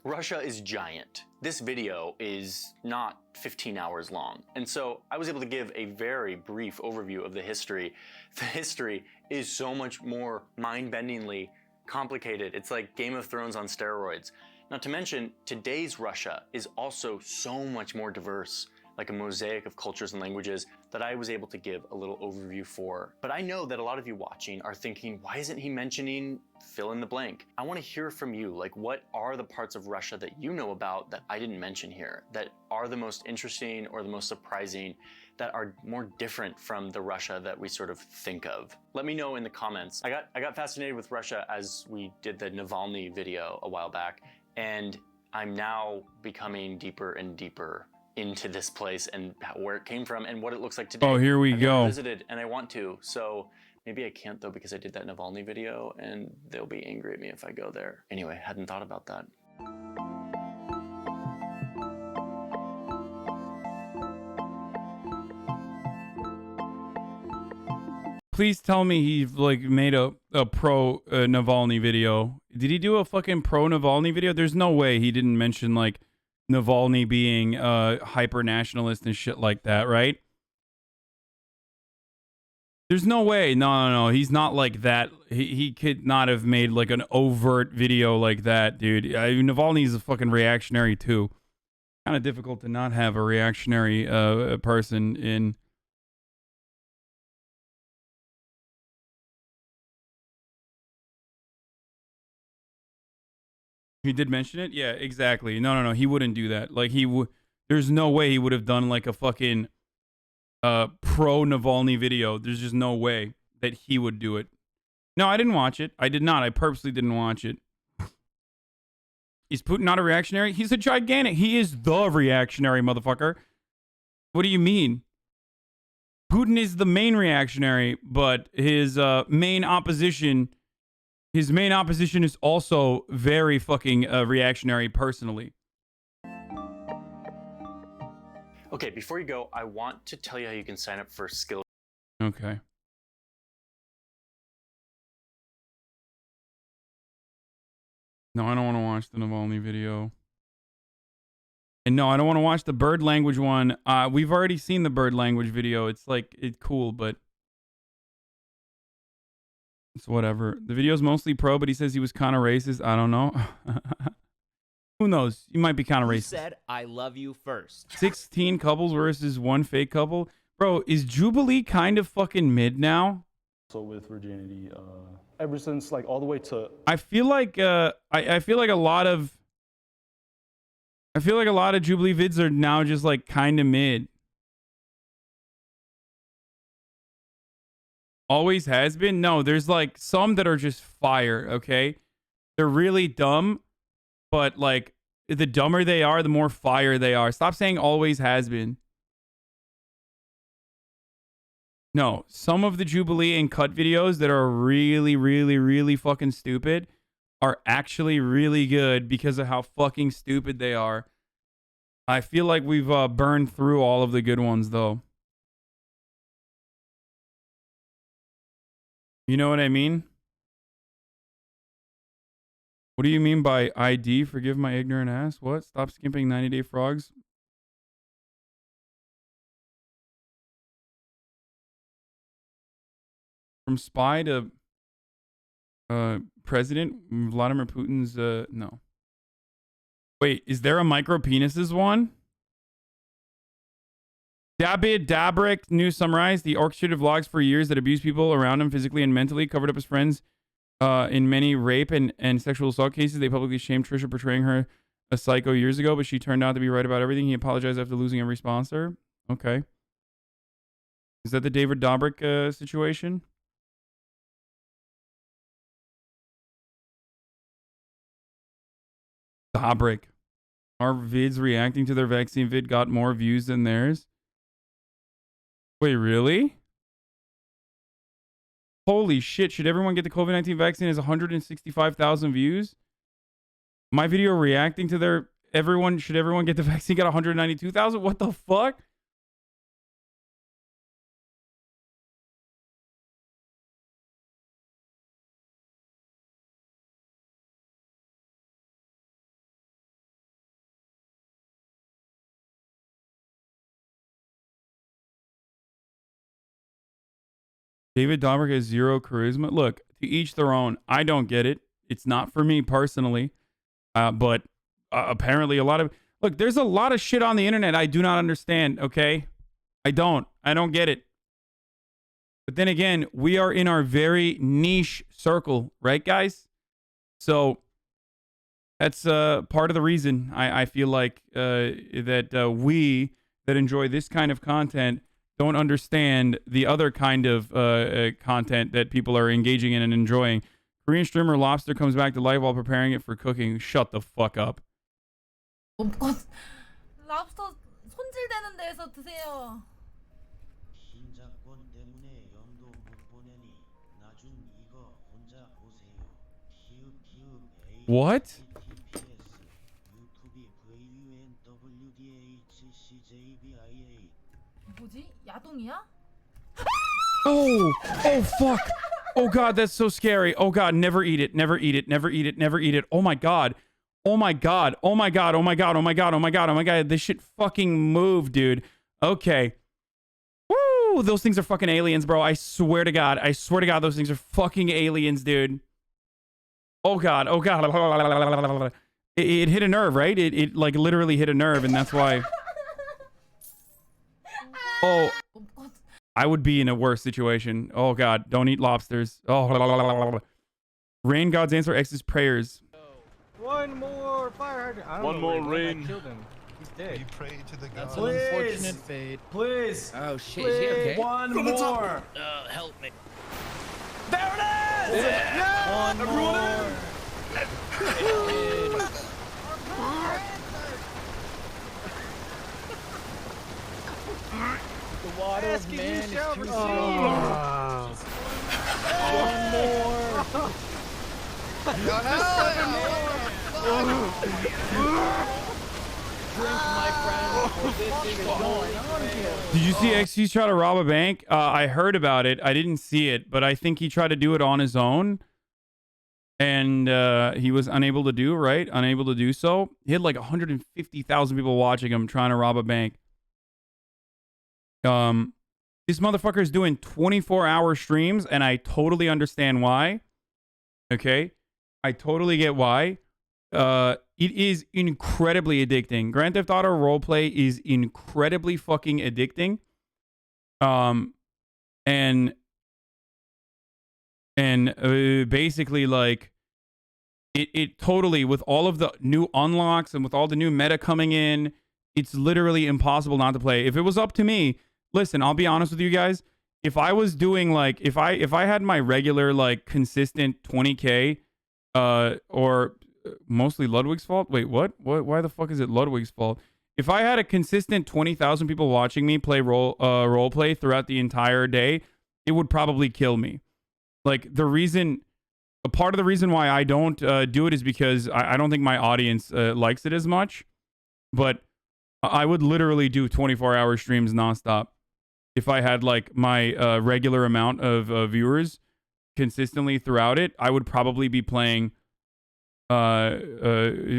Speaker 22: Russia is giant. This video is not 15 hours long, and so I was able to give a very brief overview of the history. The history is so much more mind-bendingly complicated. It's like Game of Thrones on steroids. Not to mention, today's Russia is also so much more diverse, like a mosaic of cultures and languages that I was able to give a little overview for. But I know that a lot of you watching are thinking, why isn't he mentioning fill in the blank? I want to hear from you, like what are the parts of Russia that you know about that I didn't mention here, that are the most interesting or the most surprising, that are more different from the Russia that we sort of think of? Let me know in the comments. I got fascinated with Russia as we did the Navalny video a while back, and I'm now becoming deeper and deeper into this place and where it came from and what it looks like today.
Speaker 2: Oh, here we
Speaker 22: I've
Speaker 2: go.
Speaker 22: never visited, and I want to, so maybe I can't though because I did that Navalny video and they'll be angry at me if I go there. Anyway, hadn't thought about that.
Speaker 2: Please tell me he like made a pro Navalny video. Did he do a fucking pro Navalny video? There's no way he didn't mention like Navalny being hyper nationalist and shit like that, right? There's no way. No. He's not like that. He could not have made like an overt video like that, dude. Navalny's a fucking reactionary too. Kind of difficult to not have a reactionary person in. He did mention it? Yeah, exactly. No. He wouldn't do that. Like there's no way he would have done like a fucking pro Navalny video. There's just no way that he would do it. No, I didn't watch it. I did not. I purposely didn't watch it. Is Putin not a reactionary? He's a gigantic. He is the reactionary motherfucker. What do you mean? Putin is the main reactionary, but his main opposition is also very fucking reactionary personally.
Speaker 22: Okay, before you go, I want to tell you how you can sign up for skill.
Speaker 2: Okay. No, I don't want to watch the Navalny video. And no, I don't want to watch the bird language one. We've already seen the bird language video. It's like, it's cool, but it's whatever. The video's mostly pro, but he says he was kind of racist. I don't know. Who knows? You might be kind of racist.
Speaker 1: Said I love you first.
Speaker 2: 16 couples versus one fake couple. Bro, is Jubilee kind of fucking mid now?
Speaker 5: So with virginity, ever since like all the way to
Speaker 2: I feel like I feel like a lot of Jubilee vids are now just like kind of mid. Always has been? No, there's like some that are just fire, okay? They're really dumb, but like the dumber they are, the more fire they are. Stop saying always has been. No, some of the Jubilee and cut videos that are really, really, really fucking stupid are actually really good because of how fucking stupid they are. I feel like we've burned through all of the good ones though. You know what I mean? What do you mean by ID? Forgive my ignorant ass. What? Stop skimping 90-day frogs? From spy to president, Vladimir Putin's no. Wait, is there a micro penises one? David Dabrik news summarized. The orchestrated vlogs for years that abused people around him physically and mentally, covered up his friends in many rape and sexual assault cases. They publicly shamed Trisha, portraying her a psycho years ago, but she turned out to be right about everything. He apologized after losing every sponsor. Okay. Is that the David Dobrik situation? Dobrik. Our vids reacting to their vaccine vid got more views than theirs. Wait, really? Holy shit. Should everyone get the COVID-19 vaccine? Has 165,000 views. My video reacting to their should everyone get the vaccine got 192,000? What the fuck? David Dobrik has zero charisma. Look, to each their own. I don't get it. It's not for me personally. But apparently a lot of... Look, there's a lot of shit on the internet I do not understand, okay? I don't get it. But then again, we are in our very niche circle, right, guys? So that's part of the reason I feel like that we that enjoy this kind of content don't understand the other kind of content that people are engaging in and enjoying. Korean streamer Lobster comes back to life while preparing it for cooking. Shut the fuck up.
Speaker 6: 랍스터 손질되는 데서 드세요.
Speaker 2: What?
Speaker 6: 뭐지? 야동이야?
Speaker 2: Oh fuck. Oh god, that's so scary. Oh god, never eat it. Never eat it. Never eat it. Never eat it. Oh my god. Oh my god. Oh my god. Oh my god. Oh my god. Oh my god. Oh my god. This shit fucking moved, dude. Okay. Woo! Those things are fucking aliens, bro. I swear to god. I swear to god those things are fucking aliens, dude. Oh god. Oh god. It hit a nerve, right? It like literally hit a nerve, and that's why. Oh, I would be in a worse situation. Oh god, don't eat lobsters. Oh, rain gods answer X's prayers.
Speaker 7: One more fire hydrant.
Speaker 23: One more rain.
Speaker 7: I killed him. He's dead.
Speaker 23: You pray to the
Speaker 7: That's
Speaker 23: gods.
Speaker 7: an unfortunate fate. Please.
Speaker 23: Oh shit,
Speaker 7: Please.
Speaker 23: is he okay?
Speaker 7: One more.
Speaker 23: Help me.
Speaker 7: There it is! Yeah!
Speaker 23: One more.
Speaker 7: The water of man is too
Speaker 23: One more.
Speaker 7: Drink, my friend. This is going on here.
Speaker 2: Did you see XC try to rob a bank? I heard about it. I didn't see it, but I think he tried to do it on his own. And he was unable to do, right? Unable to do so. He had like 150,000 people watching him trying to rob a bank. This motherfucker is doing 24-hour streams, and I totally understand why. Okay? I totally get why. It is incredibly addicting. Grand Theft Auto roleplay is incredibly fucking addicting. And basically, like, it totally, with all of the new unlocks and with all the new meta coming in, it's literally impossible not to play. If it was up to me, listen, I'll be honest with you guys. If I was doing, like, if I had my regular, like, consistent 20K, or mostly Ludwig's fault. Wait, what? Why the fuck is it Ludwig's fault? If I had a consistent 20,000 people watching me play role play throughout the entire day, it would probably kill me. Like, a part of the reason why I don't do it is because I don't think my audience likes it as much. But I would literally do 24-hour streams nonstop if I had, like, my regular amount of viewers consistently throughout it. I would probably be playing. I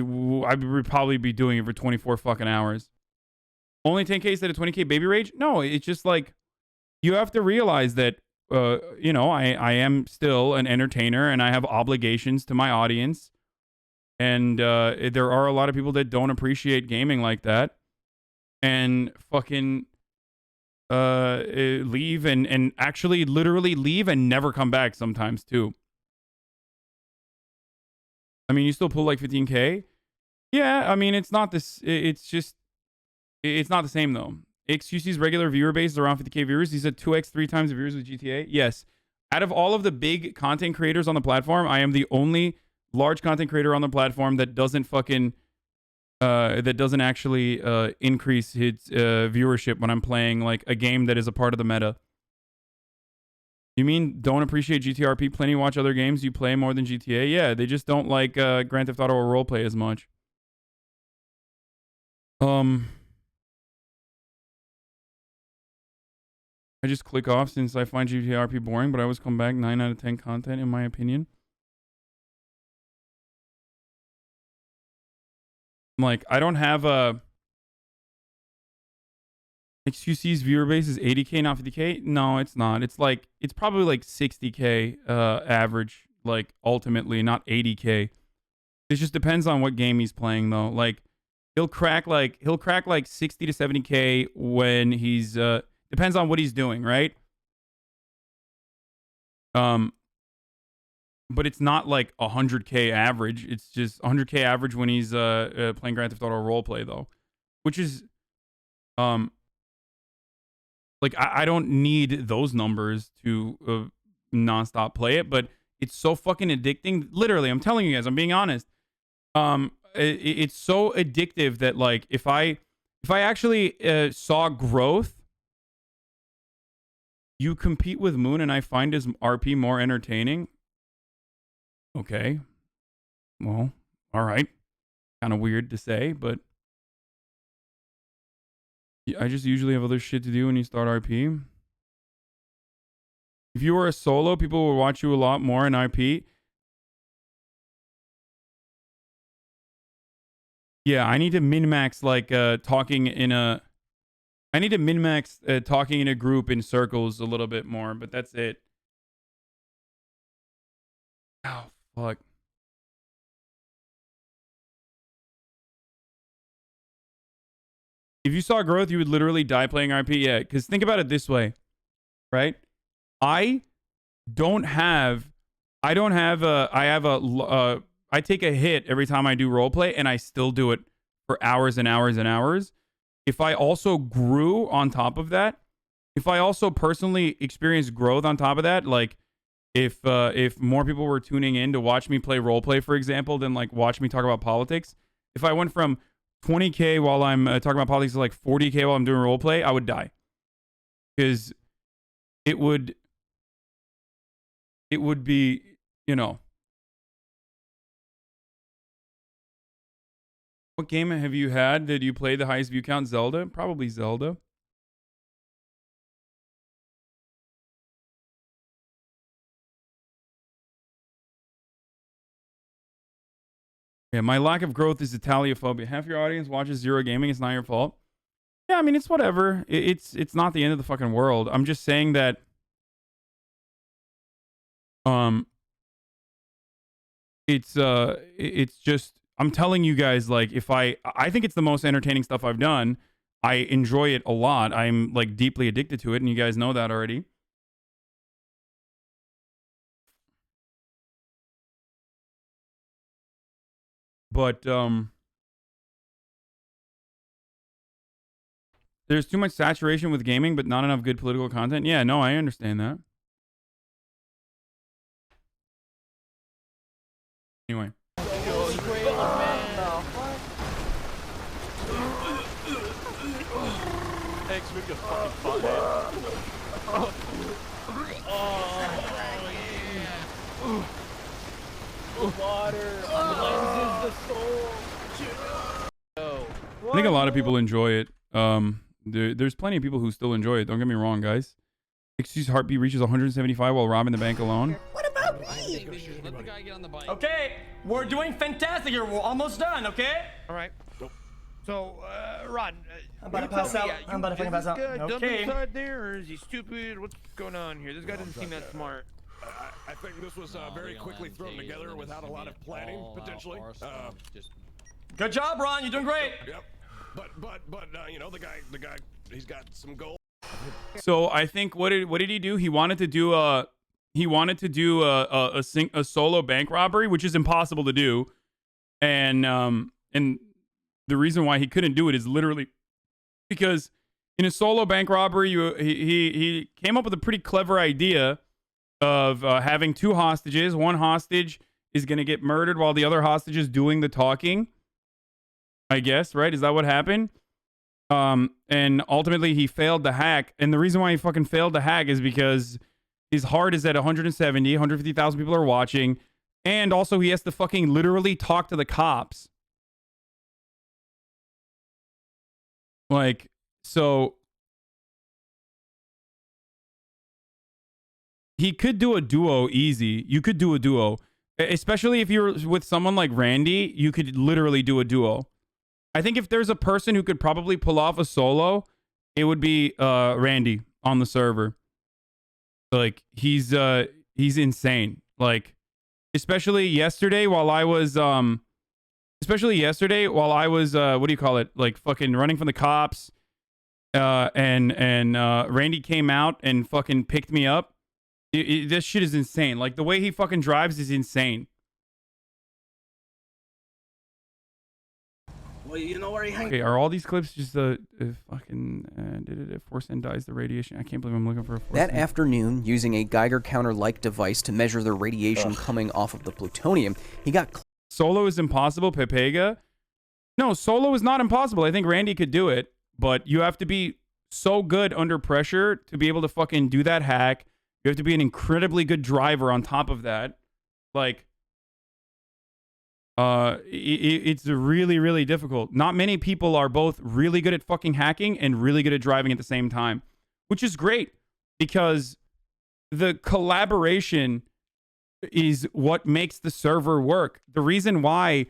Speaker 2: would probably be doing it for 24 fucking hours. Only 10K instead of 20K baby rage? No, it's just like, you have to realize that, you know, I am still an entertainer and I have obligations to my audience. And there are a lot of people that don't appreciate gaming like that. And fucking leave and actually literally leave and never come back sometimes too. I mean, you still pull like 15K. Yeah, I mean, it's not this. It's just, it's not the same though. XQC's regular viewer base is around 50K viewers. He's at 2x, 3 times the viewers with GTA. Yes. Out of all of the big content creators on the platform, I am the only large content creator on the platform that doesn't fucking, that doesn't actually increase its viewership when I'm playing like a game that is a part of the meta. You mean don't appreciate GTRP? Plenty watch other games you play more than GTA? Yeah, they just don't like Grand Theft Auto or roleplay as much. I just click off since I find GTRP boring, but I always come back 9 out of 10 content in my opinion. Like, I don't have a... XQC's viewer base is 80K, not 50K? No, it's not. It's like, it's probably like 60K average, like, ultimately, not 80K. It just depends on what game he's playing, though. Like, he'll crack like 60 to 70K when he's, depends on what he's doing, right? But it's not like 100K average. It's just 100K average when he's playing Grand Theft Auto roleplay, though, which is like I don't need those numbers to nonstop play it, but it's so fucking addicting. Literally, I'm telling you guys, I'm being honest. It's so addictive that like if I actually saw growth. You compete with Moon and I find his RP more entertaining. Okay. Well, all right. Kind of weird to say, but I just usually have other shit to do when you start RP. If you were a solo, people would watch you a lot more in RP. Yeah, I need to min-max like talking in a... I need to min-max talking in a group in circles a little bit more, but that's it. Oh, fuck. If you saw growth, you would literally die playing RP. Yeah, because think about it this way, right? I take a hit every time I do roleplay, and I still do it for hours and hours and hours. If I also grew on top of that, if I also personally experienced growth on top of that, like if more people were tuning in to watch me play roleplay, for example, than like watch me talk about politics, if I went from 20K while I'm talking about politics to like 40K while I'm doing roleplay, I would die. Because it would be, you know. What game have you had? Did you play the highest view count? Zelda? Probably Zelda. Yeah, my lack of growth is Italiophobia. Half your audience watches Zero Gaming. It's not your fault. Yeah, I mean, it's whatever. It's not the end of the fucking world. I'm just saying that it's just, I'm telling you guys, like, if I think it's the most entertaining stuff I've done. I enjoy it a lot. I'm like deeply addicted to it, and you guys know that already. But there's too much saturation with gaming, but not enough good political content. Yeah, no, I understand that. Anyway.
Speaker 7: Thanks, we just fucking fought, man. Water cleanses the soul.
Speaker 2: I think a lot of people enjoy it. There's plenty of people who still enjoy it. Don't get me wrong, guys. XQ's heartbeat reaches 175 while robbing the bank alone.
Speaker 7: What about me? Okay, we're doing fantastic here. We're almost done, okay?
Speaker 23: All right. So, Rod,
Speaker 7: I'm about to pass out. I'm about to fucking pass out.
Speaker 23: Okay. Inside there, or is he stupid? What's going on here? This guy doesn't seem that smart.
Speaker 3: I think this was very quickly thrown together without a lot of planning, potentially.
Speaker 7: Good job, Ron. You're doing great.
Speaker 3: Yep. But you know, the guy, he's got some gold.
Speaker 2: So I think what did he do? He wanted to do a solo bank robbery, which is impossible to do, and And the reason why he couldn't do it is literally because in a solo bank robbery, he came up with a pretty clever idea of having two hostages. One hostage is going to get murdered while the other hostage is doing the talking. I guess, right? Is that what happened? And ultimately he failed the hack. And the reason why he fucking failed the hack is because his heart is at 170, 150,000 people are watching. And also he has to fucking literally talk to the cops. Like, so he could do a duo easy. You could do a duo. Especially if you're with someone like Randy, you could literally do a duo. I think if there's a person who could probably pull off a solo, it would be Randy on the server. Like he's insane. Like especially yesterday while I was what do you call it? Like fucking running from the cops. And Randy came out and fucking picked me up. This shit is insane. Like the way he fucking drives is insane.
Speaker 4: Well, you know where he hangs.
Speaker 2: Okay, are all these clips just fucking did it force and dies the radiation? I can't believe I'm looking for a force.
Speaker 8: That afternoon, using a Geiger counter-like device to measure the radiation coming off of the plutonium, he got
Speaker 2: solo is impossible. PepoG? No, solo is not impossible. I think Randy could do it, but you have to be so good under pressure to be able to fucking do that hack. You have to be an incredibly good driver on top of that. Like, it's really, really difficult. Not many people are both really good at fucking hacking and really good at driving at the same time, which is great because the collaboration is what makes the server work. The reason why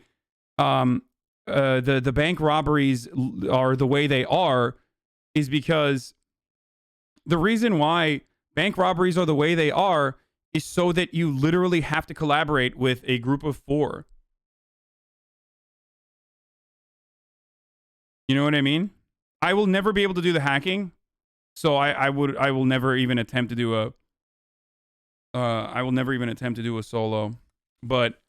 Speaker 2: the bank robberies are the way they are is because the reason why bank robberies are the way they are is so that you literally have to collaborate with a group of 4. You know what I mean? I will never be able to do the hacking, so I will never even attempt to do a solo. But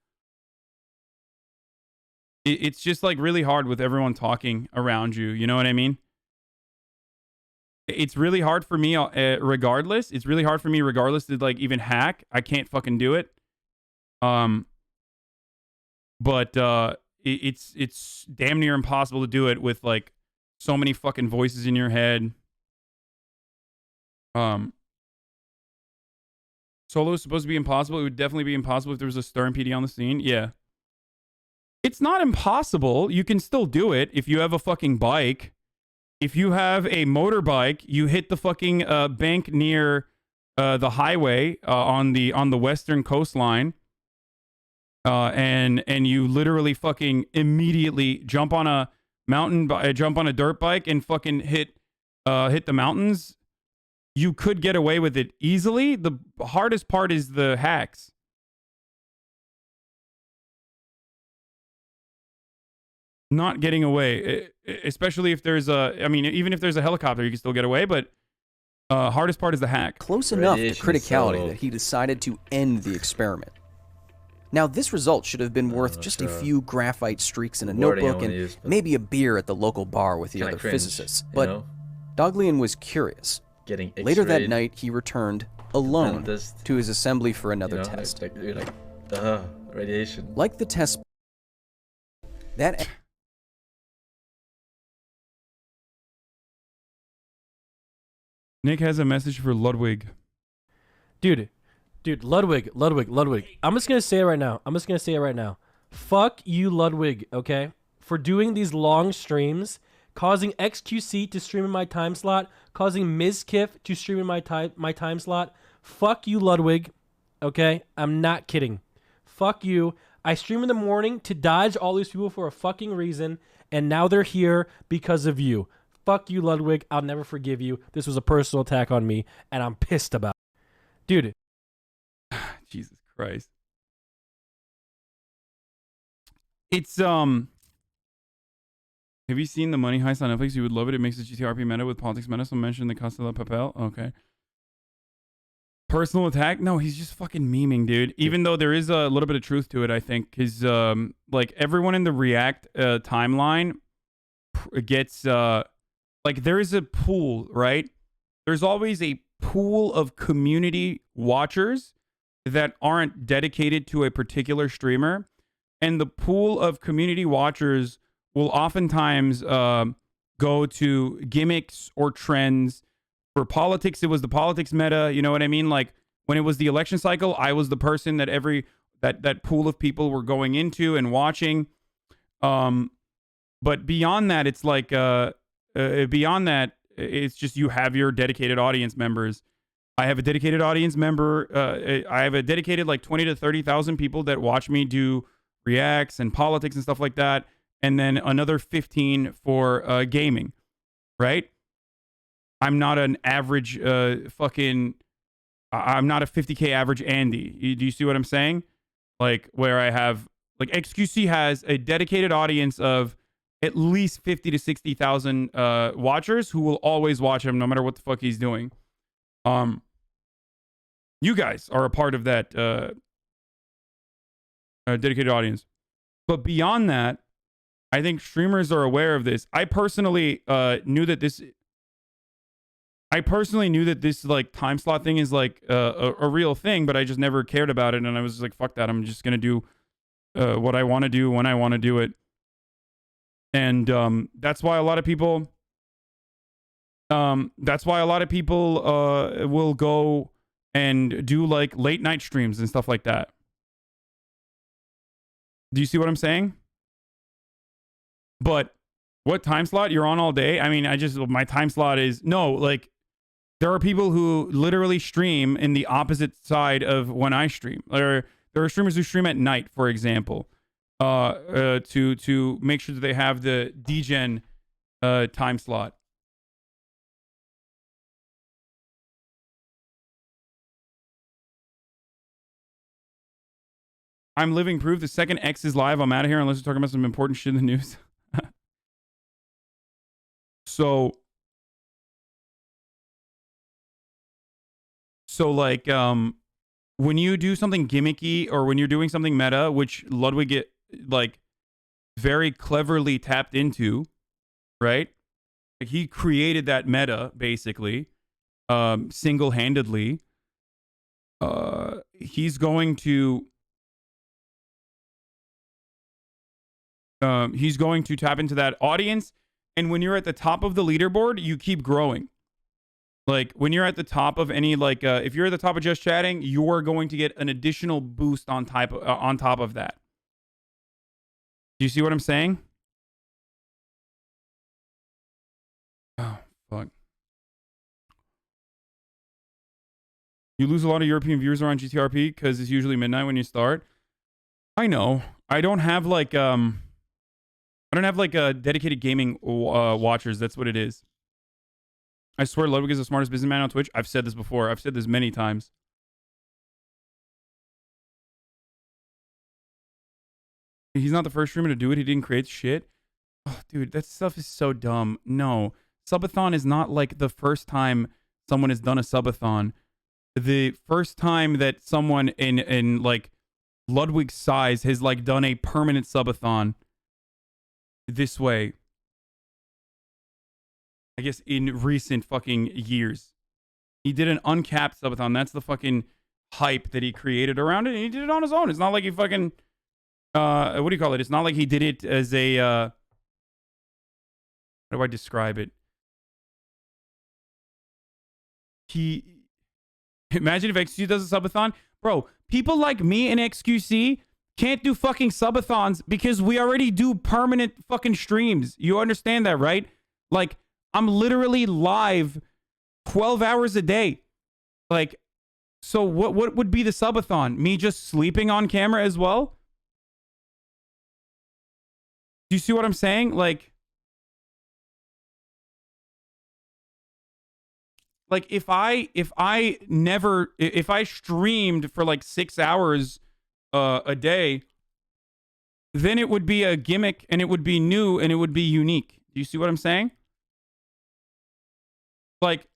Speaker 2: it's just like really hard with everyone talking around you. You know what I mean? It's really hard for me regardless. It's really hard for me regardless to like even hack. I can't fucking do it. But it's damn near impossible to do it with like so many fucking voices in your head. Solo is supposed to be impossible. It would definitely be impossible if there was a Stern PD on the scene. Yeah. It's not impossible. You can still do it if you have a fucking bike. If you have a motorbike, you hit the fucking bank near the highway on the western coastline. And you literally fucking immediately jump on a dirt bike and fucking hit the mountains. You could get away with it easily. The hardest part is the hacks. Not getting away, especially if there's even if there's a helicopter, you can still get away, but hardest part is the hack.
Speaker 8: Close enough to criticality that he decided to end the experiment. Now, this result should have been worth just a few graphite streaks in a notebook and maybe a beer at the local bar with the other physicists. But Doglian was curious. Later that night, he returned alone to his assembly for another test.
Speaker 20: Radiation.
Speaker 8: Like the test, that...
Speaker 2: Nick has a message for Ludwig.
Speaker 7: Dude, Ludwig. I'm just gonna say it right now. Fuck you, Ludwig, okay? For doing these long streams, causing XQC to stream in my time slot, causing Mizkiff to stream in my time slot. Fuck you, Ludwig, okay? I'm not kidding. Fuck you. I stream in the morning to dodge all these people for a fucking reason, and now they're here because of you. Fuck you, Ludwig. I'll never forgive you. This was a personal attack on me, and I'm pissed about it. Dude.
Speaker 2: Jesus Christ. It's, have you seen The Money Heist on Netflix? You would love it. It makes the GTRP meta with politics meta. Someone mentioned the Casa de Papel. Okay. Personal attack? No, he's just fucking memeing, dude. Even though there is a little bit of truth to it, I think. His, like, everyone in the React timeline gets, like, there is a pool, right? There's always a pool of community watchers that aren't dedicated to a particular streamer. And the pool of community watchers will oftentimes go to gimmicks or trends. For politics, it was the politics meta. You know what I mean? Like when it was the election cycle, I was the person that that pool of people were going into and watching. But beyond that, it's like beyond that, it's just you have your dedicated audience members. I have a dedicated audience member. I have a dedicated like 20 to 30,000 people that watch me do reacts and politics and stuff like that. And then another 15 for gaming, right? I'm not an average I'm not a 50K average Andy. Do you see what I'm saying? Like where I have, like XQC has a dedicated audience of at least 50 to 60,000 watchers who will always watch him no matter what the fuck he's doing. You guys are a part of that dedicated audience. But beyond that, I think streamers are aware of this. I personally knew that this like time slot thing is like a real thing, but I just never cared about it. And I was just like, fuck that. I'm just going to do what I want to do when I want to do it. And that's why a lot of people will go and do like late night streams and stuff like that. Do you see what I'm saying? But what time slot you're on all day? I mean, my time slot is like there are people who literally stream in the opposite side of when I stream. Or there are streamers who stream at night, for example, to make sure that they have the degen time slot. I'm living proof. The second X is live, I'm out of here unless we're talking about some important shit in the news. So like, when you do something gimmicky or when you're doing something meta, which Ludwig like very cleverly tapped into, right? Like he created that meta basically, single-handedly. He's going to tap into that audience. And when you're at the top of the leaderboard, you keep growing. Like when you're at the top of any, like if you're at the top of just chatting, you're going to get an additional boost on top of that. Do you see what I'm saying? Oh, fuck. You lose a lot of European viewers around GTRP because it's usually midnight when you start. I know. I don't have like a dedicated gaming watchers. That's what it is. I swear Ludwig is the smartest businessman on Twitch. I've said this before. I've said this many times. He's not the first streamer to do it. He didn't create shit. Oh, dude, that stuff is so dumb. No. Subathon is not like the first time someone has done a subathon. The first time that someone in like Ludwig's size has like done a permanent subathon this way, I guess in recent fucking years. He did an uncapped subathon. That's the fucking hype that he created around it, and he did it on his own. It's not like he fucking what do you call it? It's not like he did it as a how do I describe it? Imagine if XQC does a subathon. Bro, people like me and XQC can't do fucking subathons because we already do permanent fucking streams. You understand that, right? Like, I'm literally live 12 hours a day. Like, so what would be the subathon? Me just sleeping on camera as well? Do you see what I'm saying? Like if I streamed for like 6 hours a day, then it would be a gimmick and it would be new and it would be unique. Do you see what I'm saying? Like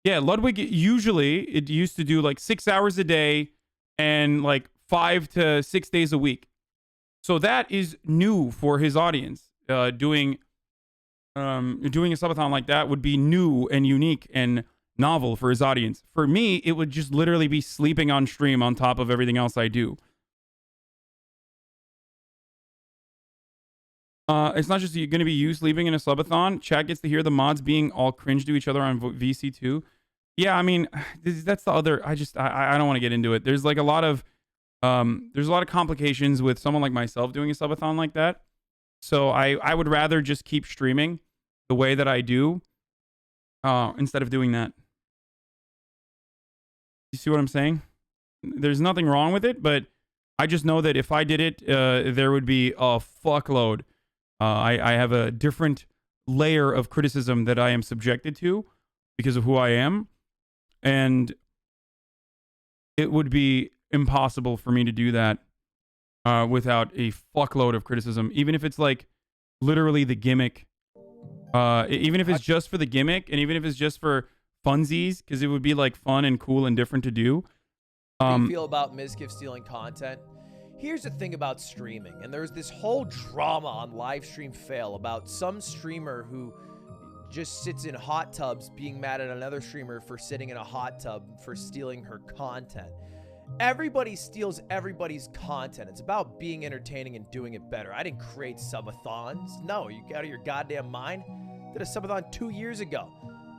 Speaker 2: Yeah, Ludwig, usually it used to do like 6 hours a day and like 5 to 6 days a week. So that is new for his audience. Doing a subathon like that would be new and unique and novel for his audience. For me, it would just literally be sleeping on stream on top of everything else I do. It's not just going to be you sleeping in a subathon. Chat gets to hear the mods being all cringe to each other on VC2. Yeah, I mean, that's the other. I don't want to get into it. There's like a lot of complications with someone like myself doing a subathon like that. So I would rather just keep streaming the way that I do instead of doing that. You see what I'm saying? There's nothing wrong with it, but I just know that if I did it, there would be a fuckload. I have a different layer of criticism that I am subjected to because of who I am. And it would be impossible for me to do that without a fuckload of criticism. Even if it's like literally the gimmick. Even if it's just for the gimmick and even if it's just for funsies, because it would be like fun and cool and different to do.
Speaker 4: How do you feel about Mizkif stealing content? Here's the thing about streaming, and there's this whole drama on live stream fail about some streamer who just sits in hot tubs being mad at another streamer for sitting in a hot tub for stealing her content. Everybody steals everybody's content. It's about being entertaining and doing it better. I didn't create subathons. No, you got out of your goddamn mind? Did a subathon 2 years ago.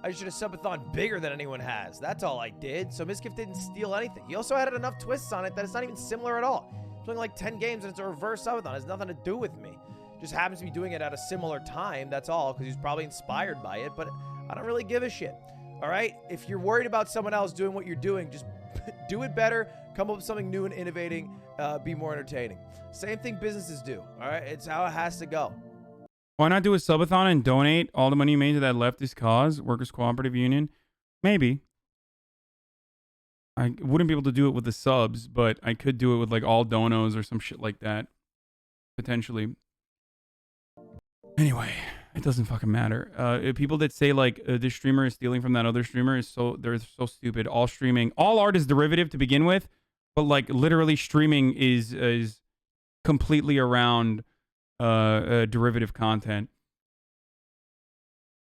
Speaker 4: I just did a subathon bigger than anyone has. That's all I did. So Mizkif didn't steal anything. He also added enough twists on it that it's not even similar at all. I'm playing like 10 games and it's a reverse subathon. It has nothing to do with me. Just happens to be doing it at a similar time. That's all, because he's probably inspired by it. But I don't really give a shit. All right? If you're worried about someone else doing what you're doing, just do it better. Come up with something new and innovating. Be more entertaining. Same thing businesses do. All right? It's how it has to go.
Speaker 2: Why not do a subathon and donate all the money you made to that leftist cause, Workers' Cooperative Union? Maybe. I wouldn't be able to do it with the subs, but I could do it with like all donos or some shit like that. Potentially. Anyway, it doesn't fucking matter. People that say like this streamer is stealing from that other streamer they're so stupid. All art is derivative to begin with, but like literally streaming is completely around derivative content.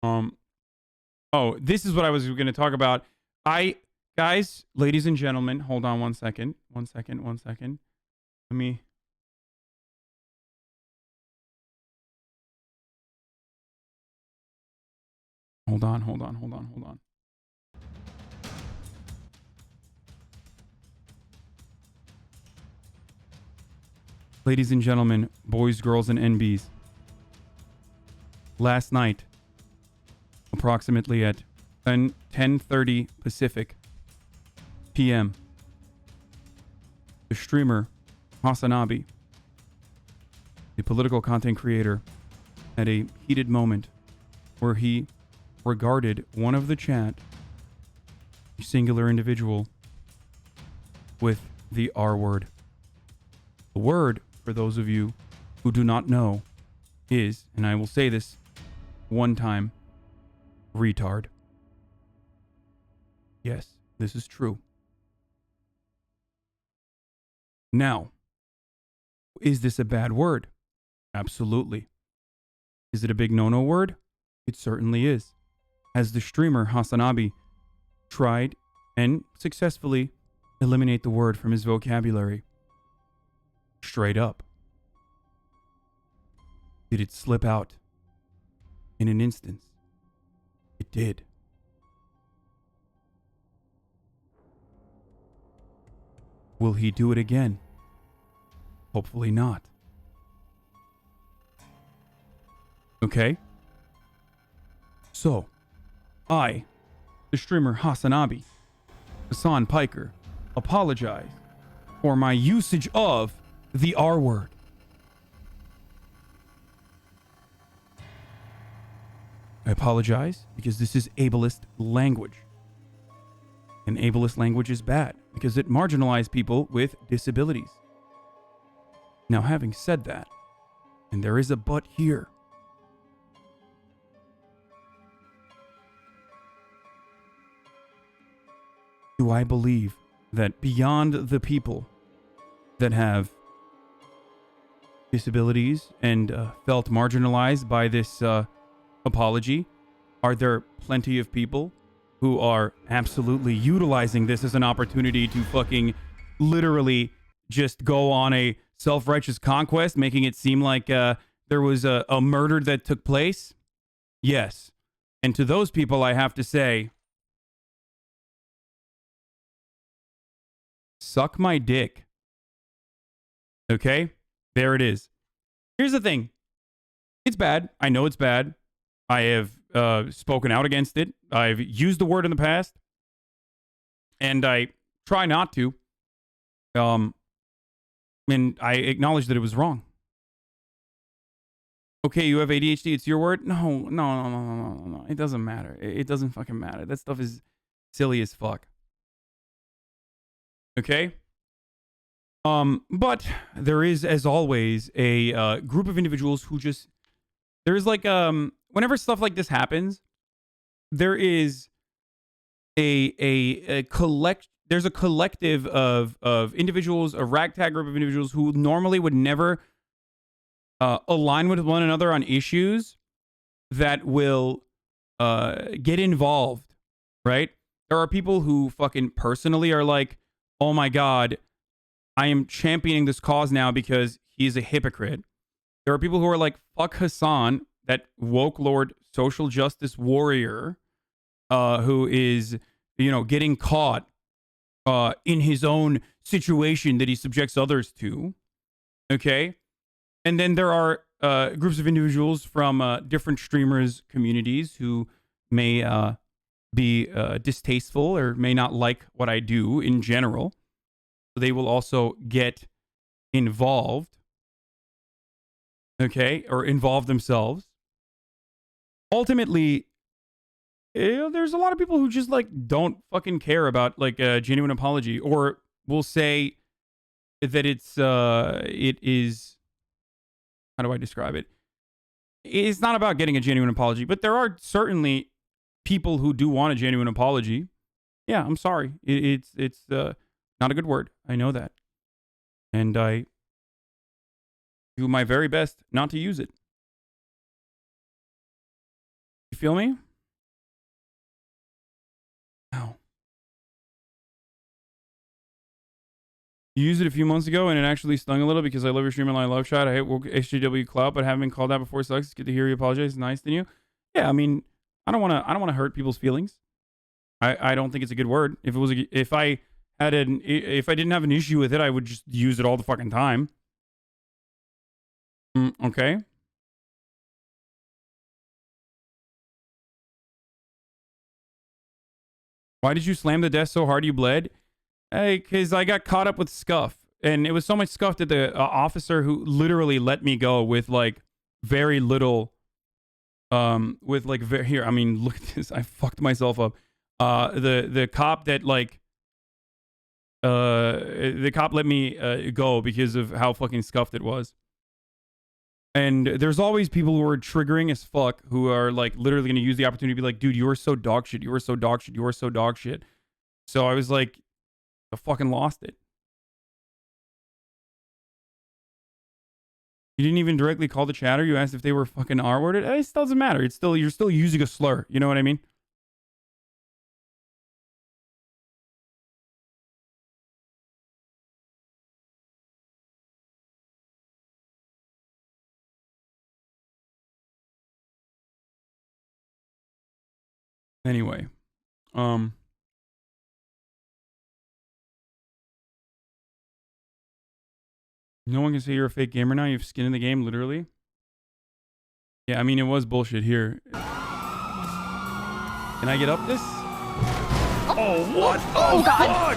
Speaker 2: Oh, this is what I was going to talk about. Guys, ladies and gentlemen, hold on one second. One second. Let me. Hold on. Ladies and gentlemen, boys, girls, and NBs. Last night, approximately at 10:30 Pacific PM, the streamer HasanAbi, the political content creator, had a heated moment where he regarded one of the chat, a singular individual, with the R word. The word, for those of you who do not know, is, and I will say this one time, retard. Yes, this is true. Now, is this a bad word? Absolutely. Is it a big no-no word? It certainly is. Has the streamer HasanAbi tried and successfully eliminate the word from his vocabulary? Straight up. Did it slip out in an instance? It did. Will he do it again? Hopefully not. Okay? So, I, the streamer HasanAbi, Hasan Piker, apologize for my usage of the R word. I apologize because this is ableist language. And ableist language is bad because it marginalizes people with disabilities. Now, having said that, and there is a but here, do I believe that beyond the people that have disabilities and felt marginalized by this apology, are there plenty of people who are absolutely utilizing this as an opportunity to fucking literally just go on a self-righteous conquest, making it seem like there was a murder that took place? Yes. And to those people, I have to say, suck my dick. Okay? There it is. Here's the thing. It's bad. I know it's bad. I have spoken out against it. I've used the word in the past. And I try not to. And I acknowledge that it was wrong. Okay, you have ADHD. It's your word. No. It doesn't matter. It doesn't fucking matter. That stuff is silly as fuck. Okay? But there is, as always, a group of individuals who just... There's like... Whenever stuff like this happens, there is a collective of individuals, a ragtag group of individuals who normally would never align with one another on issues that will get involved, right? There are people who fucking personally are like, oh my God, I am championing this cause now because he's a hypocrite. There are people who are like, fuck Hasan, that woke lord social justice warrior who is, getting caught in his own situation that he subjects others to. Okay? And then there are groups of individuals from different streamers' communities who may be distasteful or may not like what I do in general. So they will also get involved. Okay? Or involve themselves. Ultimately, there's a lot of people who just like don't fucking care about like a genuine apology, or will say that it is, how do I describe it? It's not about getting a genuine apology, but there are certainly people who do want a genuine apology. Yeah, I'm sorry. It's not a good word. I know that. And I do my very best not to use it. You feel me? Ow. You used it a few months ago and it actually stung a little because I love your stream and I love chat. I hate woke HJW clout, but having been called out before sucks. It's good to hear you apologize. It's nice to you. Yeah, I mean, I don't want to hurt people's feelings. I don't think it's a good word. If I didn't have an issue with it, I would just use it all the fucking time. Okay. Why did you slam the desk so hard you bled? Hey, because I got caught up with scuff. And it was so much scuff that the officer who literally let me go with like very little, here, I mean, look at this. I fucked myself up. The cop that like, the cop let me go because of how fucking scuffed it was. And there's always people who are triggering as fuck who are like literally going to use the opportunity to be like, dude, you are so dog shit. You are so dog shit. You are so dog shit. So I was like, I fucking lost it. You didn't even directly call the chatter. You asked if they were fucking R-worded. It still doesn't matter. You're still using a slur. You know what I mean? Anyway, no one can say you're a fake gamer now. You have skin in the game, literally. Yeah, I mean, it was bullshit here. Can I get up this? Oh, what? Oh, God.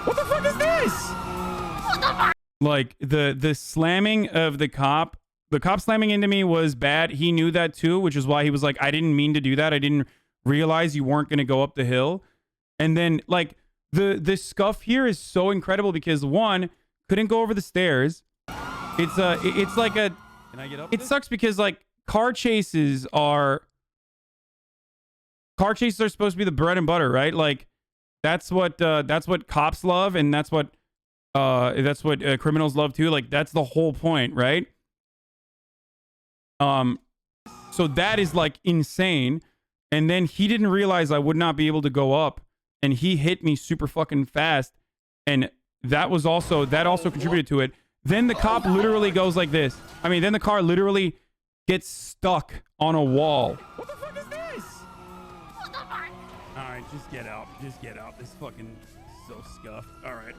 Speaker 2: What the fuck is this? What the fuck? Like, the slamming of the cop slamming into me was bad. He knew that too, which is why he was like, I didn't mean to do that. I didn't realize you weren't going to go up the hill. And then, like, the scuff here is so incredible because, one, couldn't go over the stairs. It's like a... Can I get up? It sucks because, like, car chases are car chases are supposed to be the bread and butter, right? Like that's what cops love, and that's what criminals love too. Like that's the whole point, right? So that is like insane. And then he didn't realize I would not be able to go up, and he hit me super fucking fast, and that also contributed to it. Then the cop literally goes like this. I mean, then the car literally gets stuck on a wall. What the fuck is this? What the fuck? All right, just get out. Just get out. This fucking so scuffed. All right.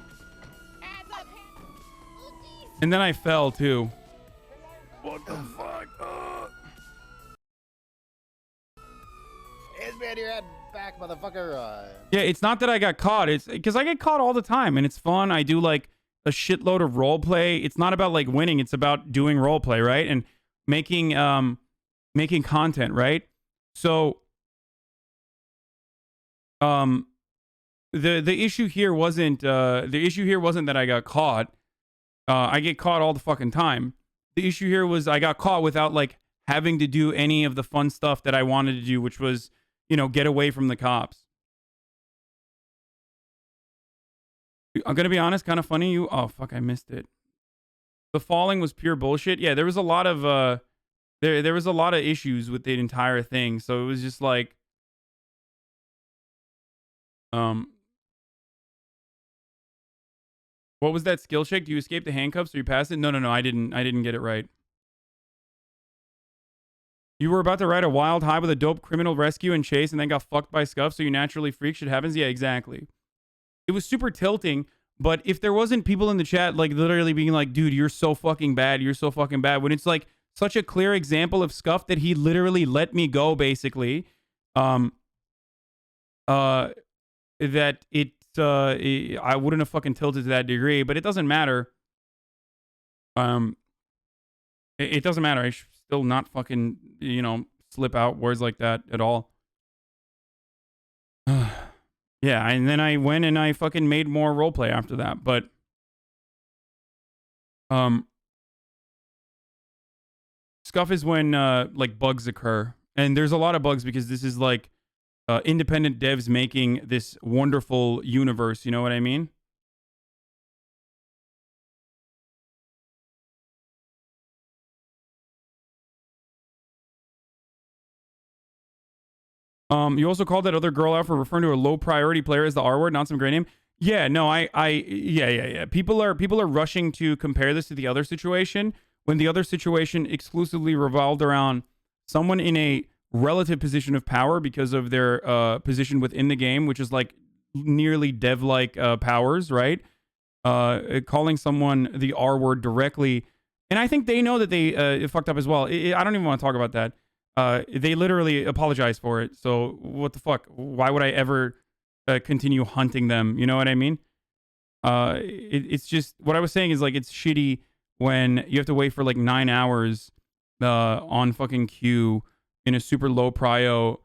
Speaker 2: And then I fell too. What the fuck?
Speaker 9: Hands behind your head back, motherfucker.
Speaker 2: Yeah, it's not that I got caught. It's because I get caught all the time, and it's fun. I do like a shitload of role play. It's not about like winning. It's about doing role play, right? And making content, right? So the issue here wasn't that I got caught. I get caught all the fucking time. The issue here was I got caught without like having to do any of the fun stuff that I wanted to do, which was, you know, get away from the cops. I'm gonna be honest, kind of funny. Oh fuck, I missed it. The falling was pure bullshit. Yeah, there was a lot of there was a lot of issues with the entire thing. So it was just like what was that skill check? Do you escape the handcuffs or you pass it? No, I didn't get it right. You were about to ride a wild high with a dope criminal rescue and chase and then got fucked by Scuff, so you naturally freak. Shit happens. Yeah, exactly. It was super tilting, but if there wasn't people in the chat like literally being like, dude, you're so fucking bad, when it's like such a clear example of Scuff that he literally let me go, basically, that I wouldn't have fucking tilted to that degree, but it doesn't matter. It doesn't matter. I should still not fucking, you know, slip out words like that at all. Yeah, and then I went and I fucking made more roleplay after that, but Scuff is when like bugs occur, and there's a lot of bugs because this is like independent devs making this wonderful universe, you know what I mean? You also called that other girl out for referring to a low priority player as the R word, not some great name. Yeah, no, yeah. People are rushing to compare this to the other situation when the other situation exclusively revolved around someone in a relative position of power because of their position within the game, which is like nearly dev-like powers, right? Calling someone the R word directly. And I think they know that they fucked up as well. I don't even want to talk about that. They literally apologized for it. So what the fuck? Why would I ever continue hunting them? You know what I mean? It's just, what I was saying is like, it's shitty when you have to wait for like 9 hours on fucking queue in a super low prio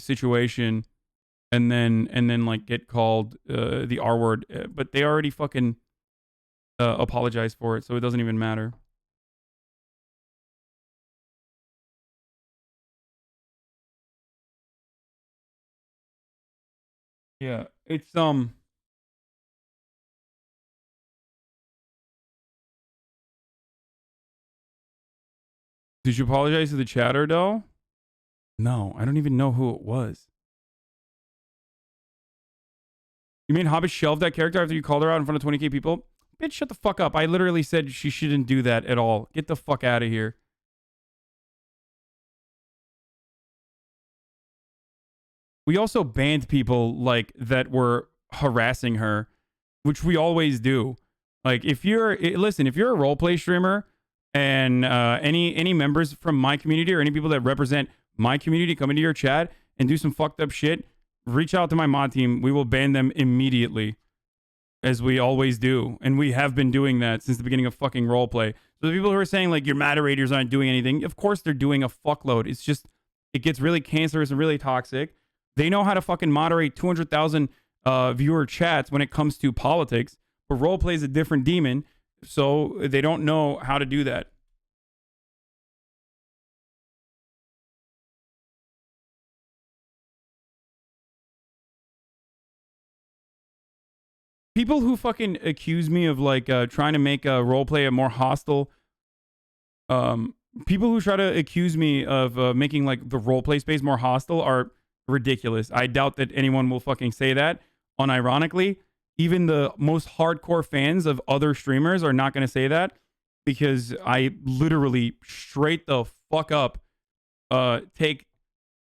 Speaker 2: situation and then like get called the R word. But they already fucking apologized for it, so it doesn't even matter. Yeah, it's Did you apologize to the chatter though? No, I don't even know who it was. You mean Hobbit shelved that character after you called her out in front of 20k people? Bitch, shut the fuck up. I literally said she shouldn't do that at all. Get the fuck out of here. We also banned people like that were harassing her, which we always do. Like if you're a roleplay streamer and any members from my community or any people that represent my community come into your chat and do some fucked up shit, reach out to my mod team. We will ban them immediately, as we always do. And we have been doing that since the beginning of fucking roleplay. So the people who are saying like your moderators aren't doing anything, of course they're doing a fuckload. It's just, it gets really cancerous and really toxic. They know how to fucking moderate 200,000 viewer chats when it comes to politics, but roleplay is a different demon, so they don't know how to do that. people who fucking accuse me of like trying to make a roleplay a more hostile, people who try to accuse me of making like the roleplay space more hostile are ridiculous. I doubt that anyone will fucking say that. Unironically, even the most hardcore fans of other streamers are not going to say that, because I literally straight the fuck up take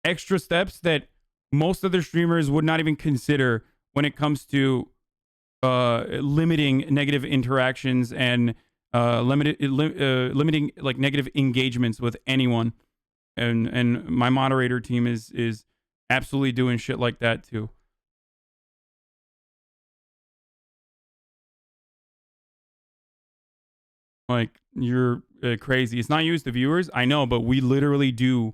Speaker 2: extra steps that most other streamers would not even consider when it comes to limiting negative interactions and limiting like negative engagements with anyone. And my moderator team is absolutely doing shit like that too. Like, you're crazy. It's not used to viewers, I know, but we literally do.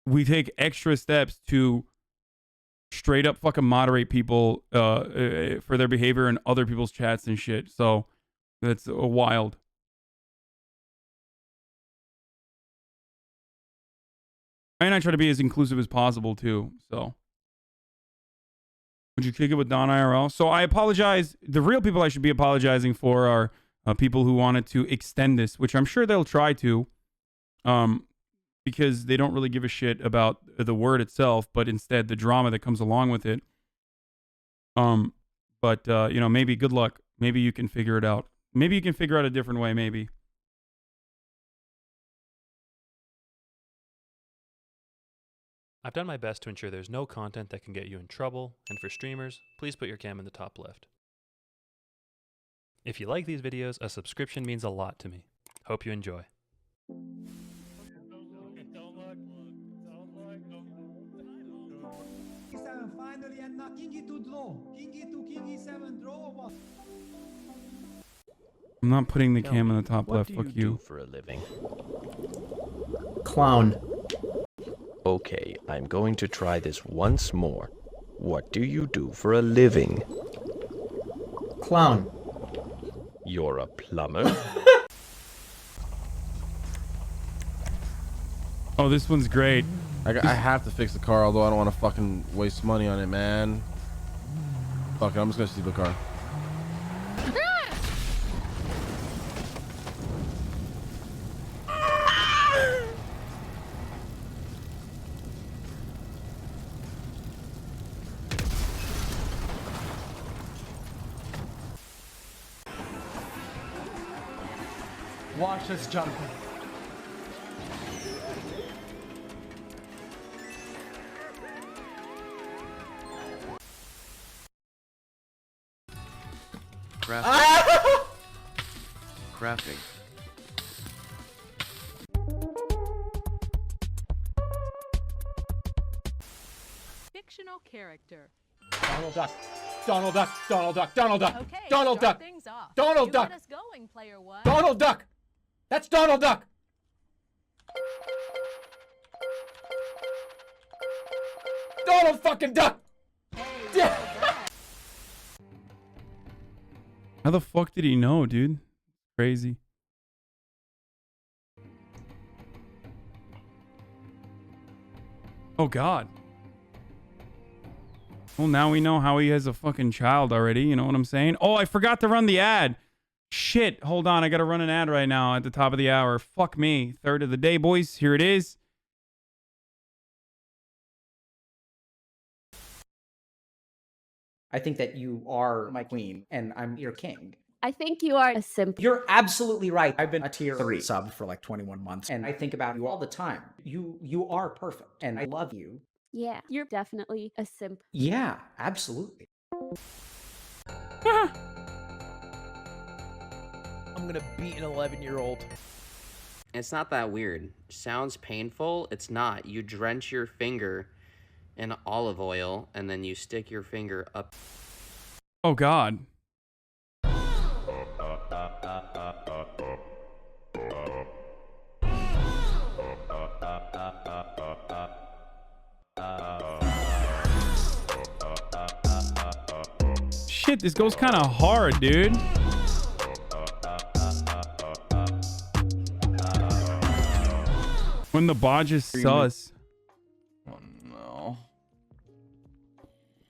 Speaker 2: We take extra steps to straight up fucking moderate people for their behavior in other people's chats and shit. So that's wild. And I try to be as inclusive as possible too. So would you kick it with Don IRL? So I apologize. The real people I should be apologizing for are people who wanted to extend this, which I'm sure they'll try to, because they don't really give a shit about the word itself, but instead the drama that comes along with it. But you know, maybe good luck. Maybe you can figure it out. Maybe you can figure out a different way, maybe.
Speaker 10: I've done my best to ensure there's no content that can get you in trouble, and for streamers, please put your cam in the top left. If you like these videos, a subscription means a lot to me. Hope you enjoy.
Speaker 2: I'm not putting the cam in the top left. Fuck you.
Speaker 11: Do for a living? Clown. Okay, I'm going to try this once more. What do you do for a living?
Speaker 13: Clown.
Speaker 11: You're a plumber?
Speaker 2: Oh, this one's great.
Speaker 24: I have to fix the car, although I don't want to fucking waste money on it, man. Fuck it, I'm just gonna steal the car.
Speaker 13: Watch us jump.
Speaker 25: Crafting.
Speaker 26: Fictional character.
Speaker 13: Donald Duck. Donald Duck. Donald Duck. Donald Duck.
Speaker 26: Okay,
Speaker 13: Donald
Speaker 26: start
Speaker 13: Duck.
Speaker 26: things off.
Speaker 13: Donald
Speaker 26: You
Speaker 13: Duck.
Speaker 26: Get us going, player one.
Speaker 13: Donald Duck. That's Donald Duck. Donald fucking Duck.
Speaker 2: How the fuck did he know, dude? Crazy. Oh God. Well, now we know how he has a fucking child already. You know what I'm saying? Oh, I forgot to run the ad. Shit. Hold on. I got to run an ad right now at the top of the hour. Fuck me. Third of the day, boys. Here it is.
Speaker 27: I think that you are my queen and I'm your king.
Speaker 28: I think you are a simp.
Speaker 27: You're absolutely right. I've been a tier 3 sub for like 21 months and I think about you all the time. You are perfect and I love you.
Speaker 28: Yeah, you're definitely a simp.
Speaker 27: Yeah, absolutely.
Speaker 4: I'm gonna beat an 11-year-old.
Speaker 29: It's not that weird. Sounds painful? It's not. You drench your finger in olive oil and then you stick your finger up.
Speaker 2: Oh God. Shit, this goes kind of hard, dude. When the bodge is sus.
Speaker 30: Oh no.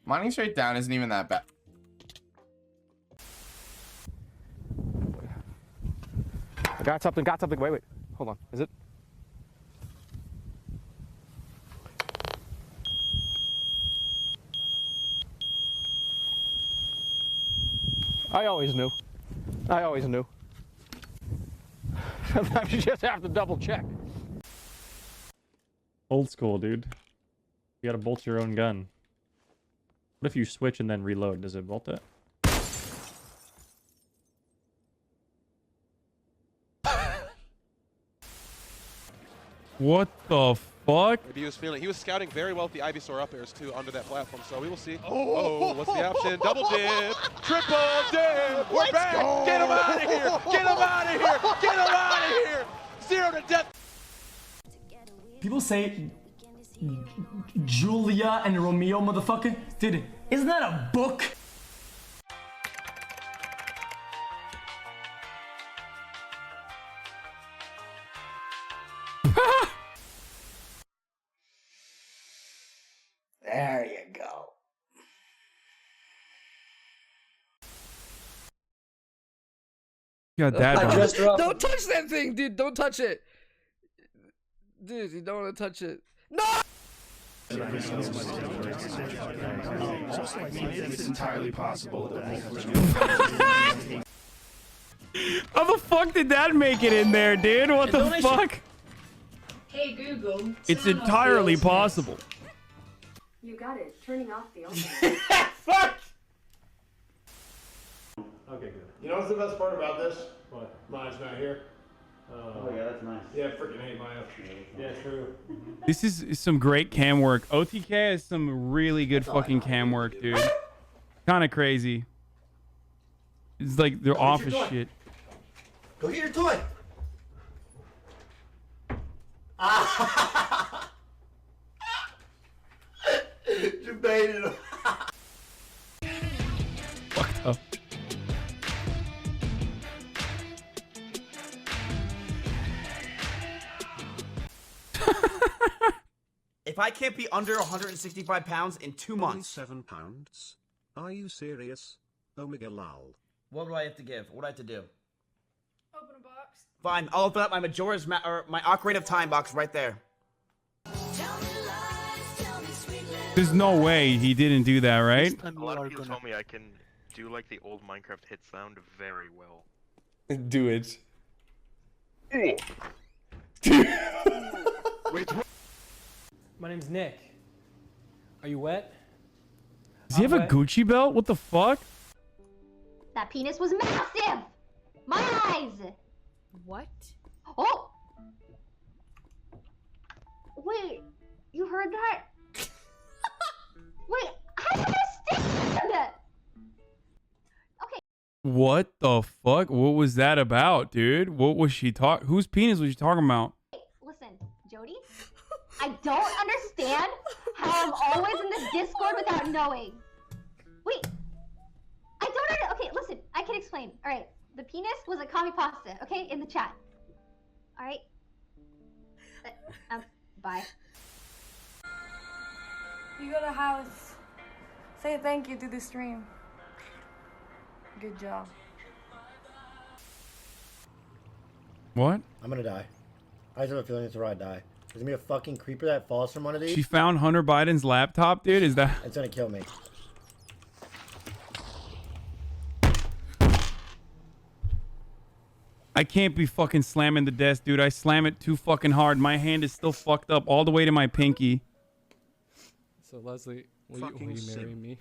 Speaker 30: Mining straight down isn't even that bad.
Speaker 13: Got something. Wait. Hold on. Is it? I always knew. Sometimes you just have to double check.
Speaker 1: Old school, dude. You gotta bolt your own gun. What if you switch and then reload? Does it bolt it?
Speaker 2: What the fuck?
Speaker 12: Maybe he was scouting very well with the Ivysaur up airs too under that platform, so we will see. Oh, what's the option? Double dip, triple dip. We're back. Go. Get him out of here. Get him out of here. Get him out of here. 0 to death.
Speaker 14: People say Julia and Romeo, motherfucker. Dude, isn't that a book?
Speaker 27: There you go.
Speaker 2: Got that.
Speaker 15: Don't touch that thing, dude. Don't touch it. Dude, you don't want to touch it. No!
Speaker 3: It's entirely possible that
Speaker 2: How the fuck did that make it in there, dude? What the fuck?
Speaker 16: Hey Google.
Speaker 2: It's entirely possible.
Speaker 16: You got it. Turning off the
Speaker 14: Fuck!
Speaker 13: Okay, good.
Speaker 3: You know what's the best part about this?
Speaker 13: What?
Speaker 3: Maya's not here.
Speaker 13: Oh yeah, that's nice.
Speaker 3: Yeah, freaking hate Maya.
Speaker 13: Yeah, true.
Speaker 2: This is some great cam work. OTK has some really good fucking cam work, dude. Kind of crazy. It's like they're off as shit.
Speaker 9: Go get your toy. You baited him.
Speaker 2: Fucked up.
Speaker 9: If I can't be under 165 pounds in 2 months.
Speaker 17: 7 pounds? Are you serious? Omega lol.
Speaker 9: What do I have to give? What do I have to do?
Speaker 16: Open a box.
Speaker 9: Fine, I'll open up my Majora's my Ocarina of Time box right there.
Speaker 2: There's no way he didn't do that, right?
Speaker 18: A lot of people told me I can do like the old Minecraft hit sound very well.
Speaker 19: Do it.
Speaker 7: Wait. My name's Nick. Are you wet?
Speaker 2: Does he have a Gucci belt? What the fuck?
Speaker 28: That penis was massive! My eyes!
Speaker 26: What?
Speaker 28: Oh! Wait, you heard that? Wait, how did I stand that? Okay.
Speaker 2: What the fuck? What was that about, dude? What was she talking? Whose penis was she talking about?
Speaker 28: Listen, Jody, I don't understand how I'm always in the Discord without knowing. Wait, I don't okay, listen, I can explain. All right, the penis was a kami pasta, okay, in the chat. All right. Bye.
Speaker 16: You go to house. Say thank you to the stream. Good job.
Speaker 2: What?
Speaker 21: I'm gonna die. I just have a feeling it's where I die. There's gonna be a fucking creeper that falls from one of these.
Speaker 2: She found Hunter Biden's laptop, dude. Is that?
Speaker 21: It's gonna kill me.
Speaker 2: I can't be fucking slamming the desk, dude. I slam it too fucking hard. My hand is still fucked up all the way to my pinky.
Speaker 22: So Leslie, will you marry me?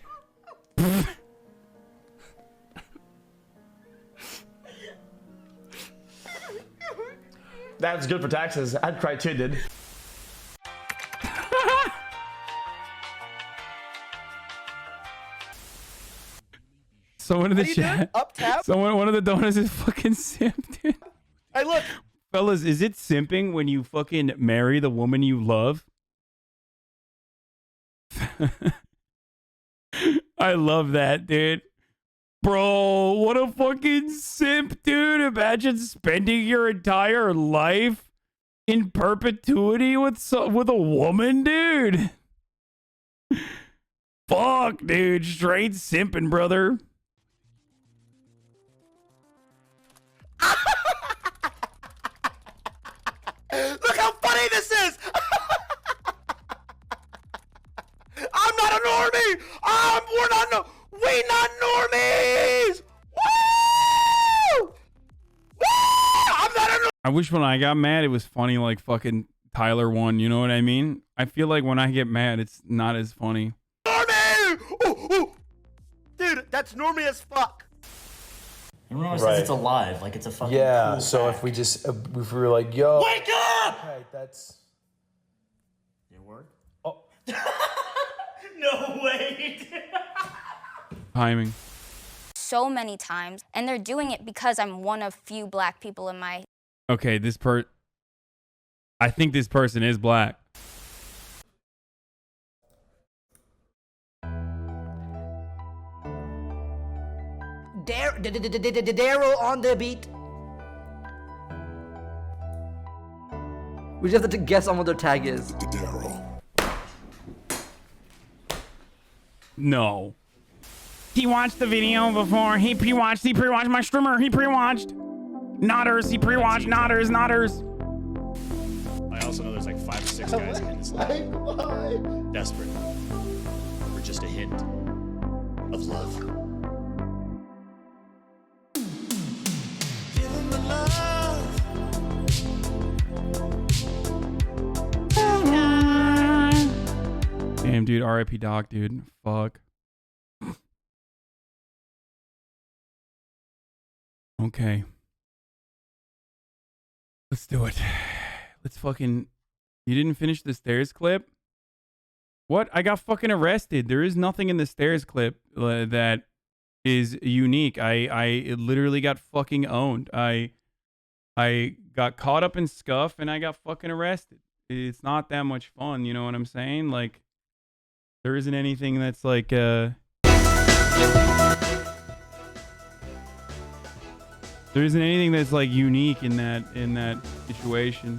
Speaker 21: That's good for taxes. I'd cry too, dude.
Speaker 2: Someone in the chat.
Speaker 9: Up tap?
Speaker 2: One of the donors is fucking simp, dude.
Speaker 9: Hey, look.
Speaker 2: Fellas, is it simping when you fucking marry the woman you love? I love that, dude. Bro, what a fucking simp, dude. Imagine spending your entire life in perpetuity with a woman, dude. Fuck, dude. Straight simping, brother. normie. We not normies. Woo! I'm not a I wish when I got mad, it was funny like fucking Tyler won. You know what I mean? I feel like when I get mad, it's not as funny.
Speaker 5: Normie! Ooh. Dude, that's normie as fuck.
Speaker 14: Everyone always says it's alive, like it's a fucking cool
Speaker 6: so
Speaker 14: fact.
Speaker 6: if we just if we were like, yo,
Speaker 14: Wake up!
Speaker 6: Okay, that's
Speaker 14: Your word?
Speaker 6: Oh.
Speaker 14: No way.
Speaker 2: Timing.
Speaker 8: So many times, and they're doing it because I'm one of few black people in my.
Speaker 2: Okay, I think this person is black.
Speaker 15: Daryl on the beat. We just have to guess on what their tag is. Daryl.
Speaker 2: No. He watched the video before. He pre-watched my streamer. He pre-watched. Nodders. He pre-watched Nodders.
Speaker 10: I also know there's like 5 or 6 guys in this line. Desperate for just a hint of love.
Speaker 2: Damn, dude. R.I.P. Doc, dude. Fuck. Okay. Let's do it. Let's fucking... You didn't finish the stairs clip? What? I got fucking arrested. There is nothing in the stairs clip that is unique. I literally got fucking owned. I got caught up in scuff and I got fucking arrested. It's not that much fun, you know what I'm saying? Like, there isn't anything that's like, there isn't anything that's like unique in that situation.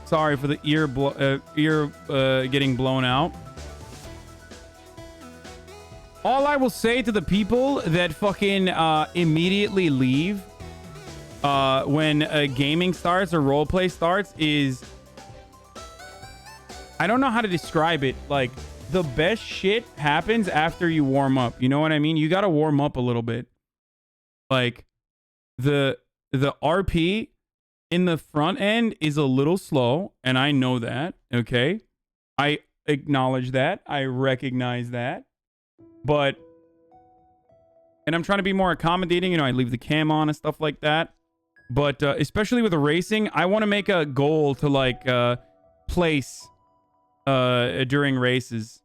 Speaker 2: Sorry for the ear getting blown out. All I will say to the people that fucking immediately leave when gaming starts or roleplay starts is, I don't know how to describe it. Like, the best shit happens after you warm up. You know what I mean? You got to warm up a little bit. Like, the RP in the front end is a little slow, and I know that, okay? I acknowledge that. I recognize that. But, and I'm trying to be more accommodating. You know, I leave the cam on and stuff like that. But especially with the racing, I want to make a goal to, like, place during races.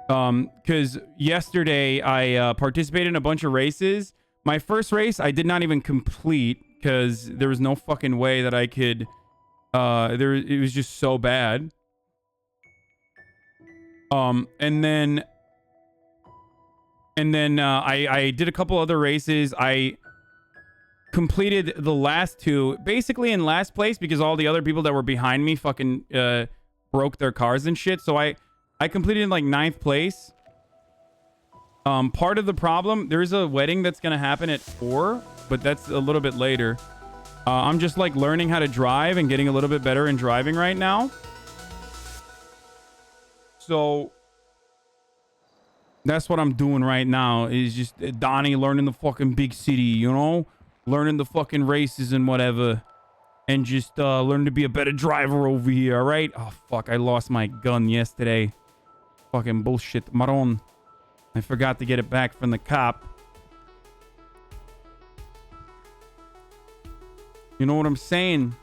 Speaker 2: Because yesterday I participated in a bunch of races. My first race I did not even complete because there was no fucking way that I could. It was just so bad. And then I did a couple other races. I completed the last 2 basically in last place because all the other people that were behind me fucking broke their cars and shit. So I completed in like 9th place. Part of the problem, there's a wedding that's gonna happen at 4, but that's a little bit later. I'm just like learning how to drive and getting a little bit better in driving right now. So that's what I'm doing right now, is just Donnie learning the fucking big city, you know? Learning the fucking races and whatever. And just learn to be a better driver over here, all right? Oh, fuck, I lost my gun yesterday. Fucking bullshit. Maron. I forgot to get it back from the cop. You know what I'm saying?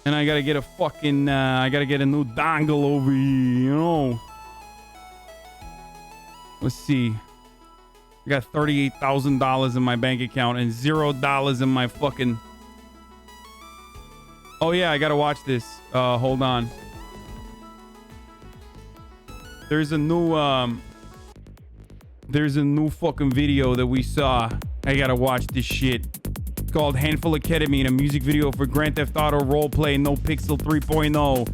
Speaker 2: And I gotta get a fucking, I gotta get a new dongle over here, you know? Let's see. I got $38,000 in my bank account and $0 in my fucking... Oh yeah, I gotta watch this. Hold on. There's a new fucking video that we saw. I gotta watch this shit. It's called Handful of Ketamine, a music video for Grand Theft Auto Roleplay No Pixel 3.0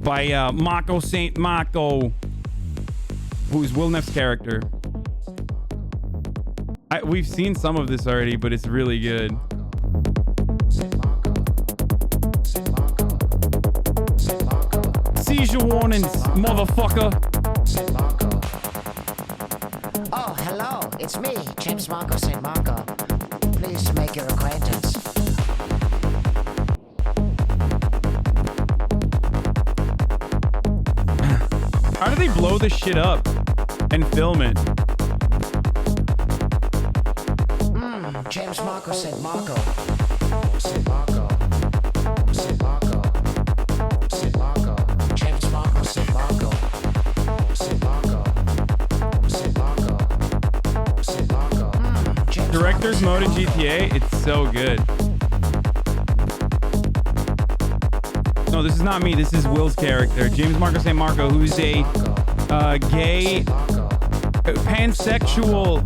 Speaker 2: by Mako Saint Mako, who's WillNeffs' character. We've seen some of this already, but it's really good. Seizure warnings, motherfucker.
Speaker 1: Oh, hello. It's me, James Marco St. Marco. Pleased to make your acquaintance.
Speaker 2: How do they blow this shit up and film it?
Speaker 1: James Marco St. Marco. St. Marco. St. Marco. St. Marco. James Marco St. Marco. St. Marco. St. Marco. St. Marco.
Speaker 2: Director's mode in GTA, it's so good. No, this is not me. This is Will's character, James Marco St. Marco, who's a gay, pansexual.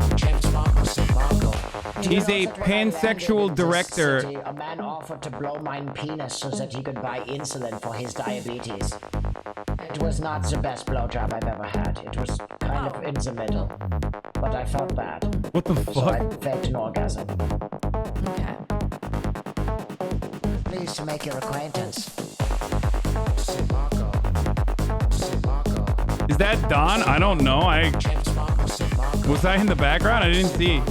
Speaker 2: He's a pansexual director.
Speaker 1: A man offered to blow my penis so that he could buy insulin for his diabetes. It was not the best blowjob I've ever had. It was kind of in the middle, but I felt bad.
Speaker 2: What the
Speaker 1: So
Speaker 2: fuck?
Speaker 1: I faked an orgasm. Okay. Pleased to make your acquaintance.
Speaker 2: Is that Don? I don't know. Was I in the background? I didn't see.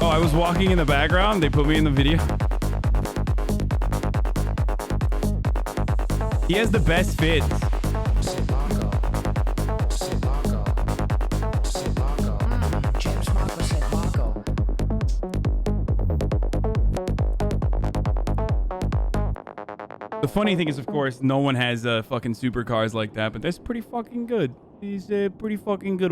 Speaker 2: Oh, I was walking in the background. They put me in the video. He has the best fits. The funny thing is, of course, no one has fucking supercars like that, but that's pretty fucking good. He's pretty fucking good old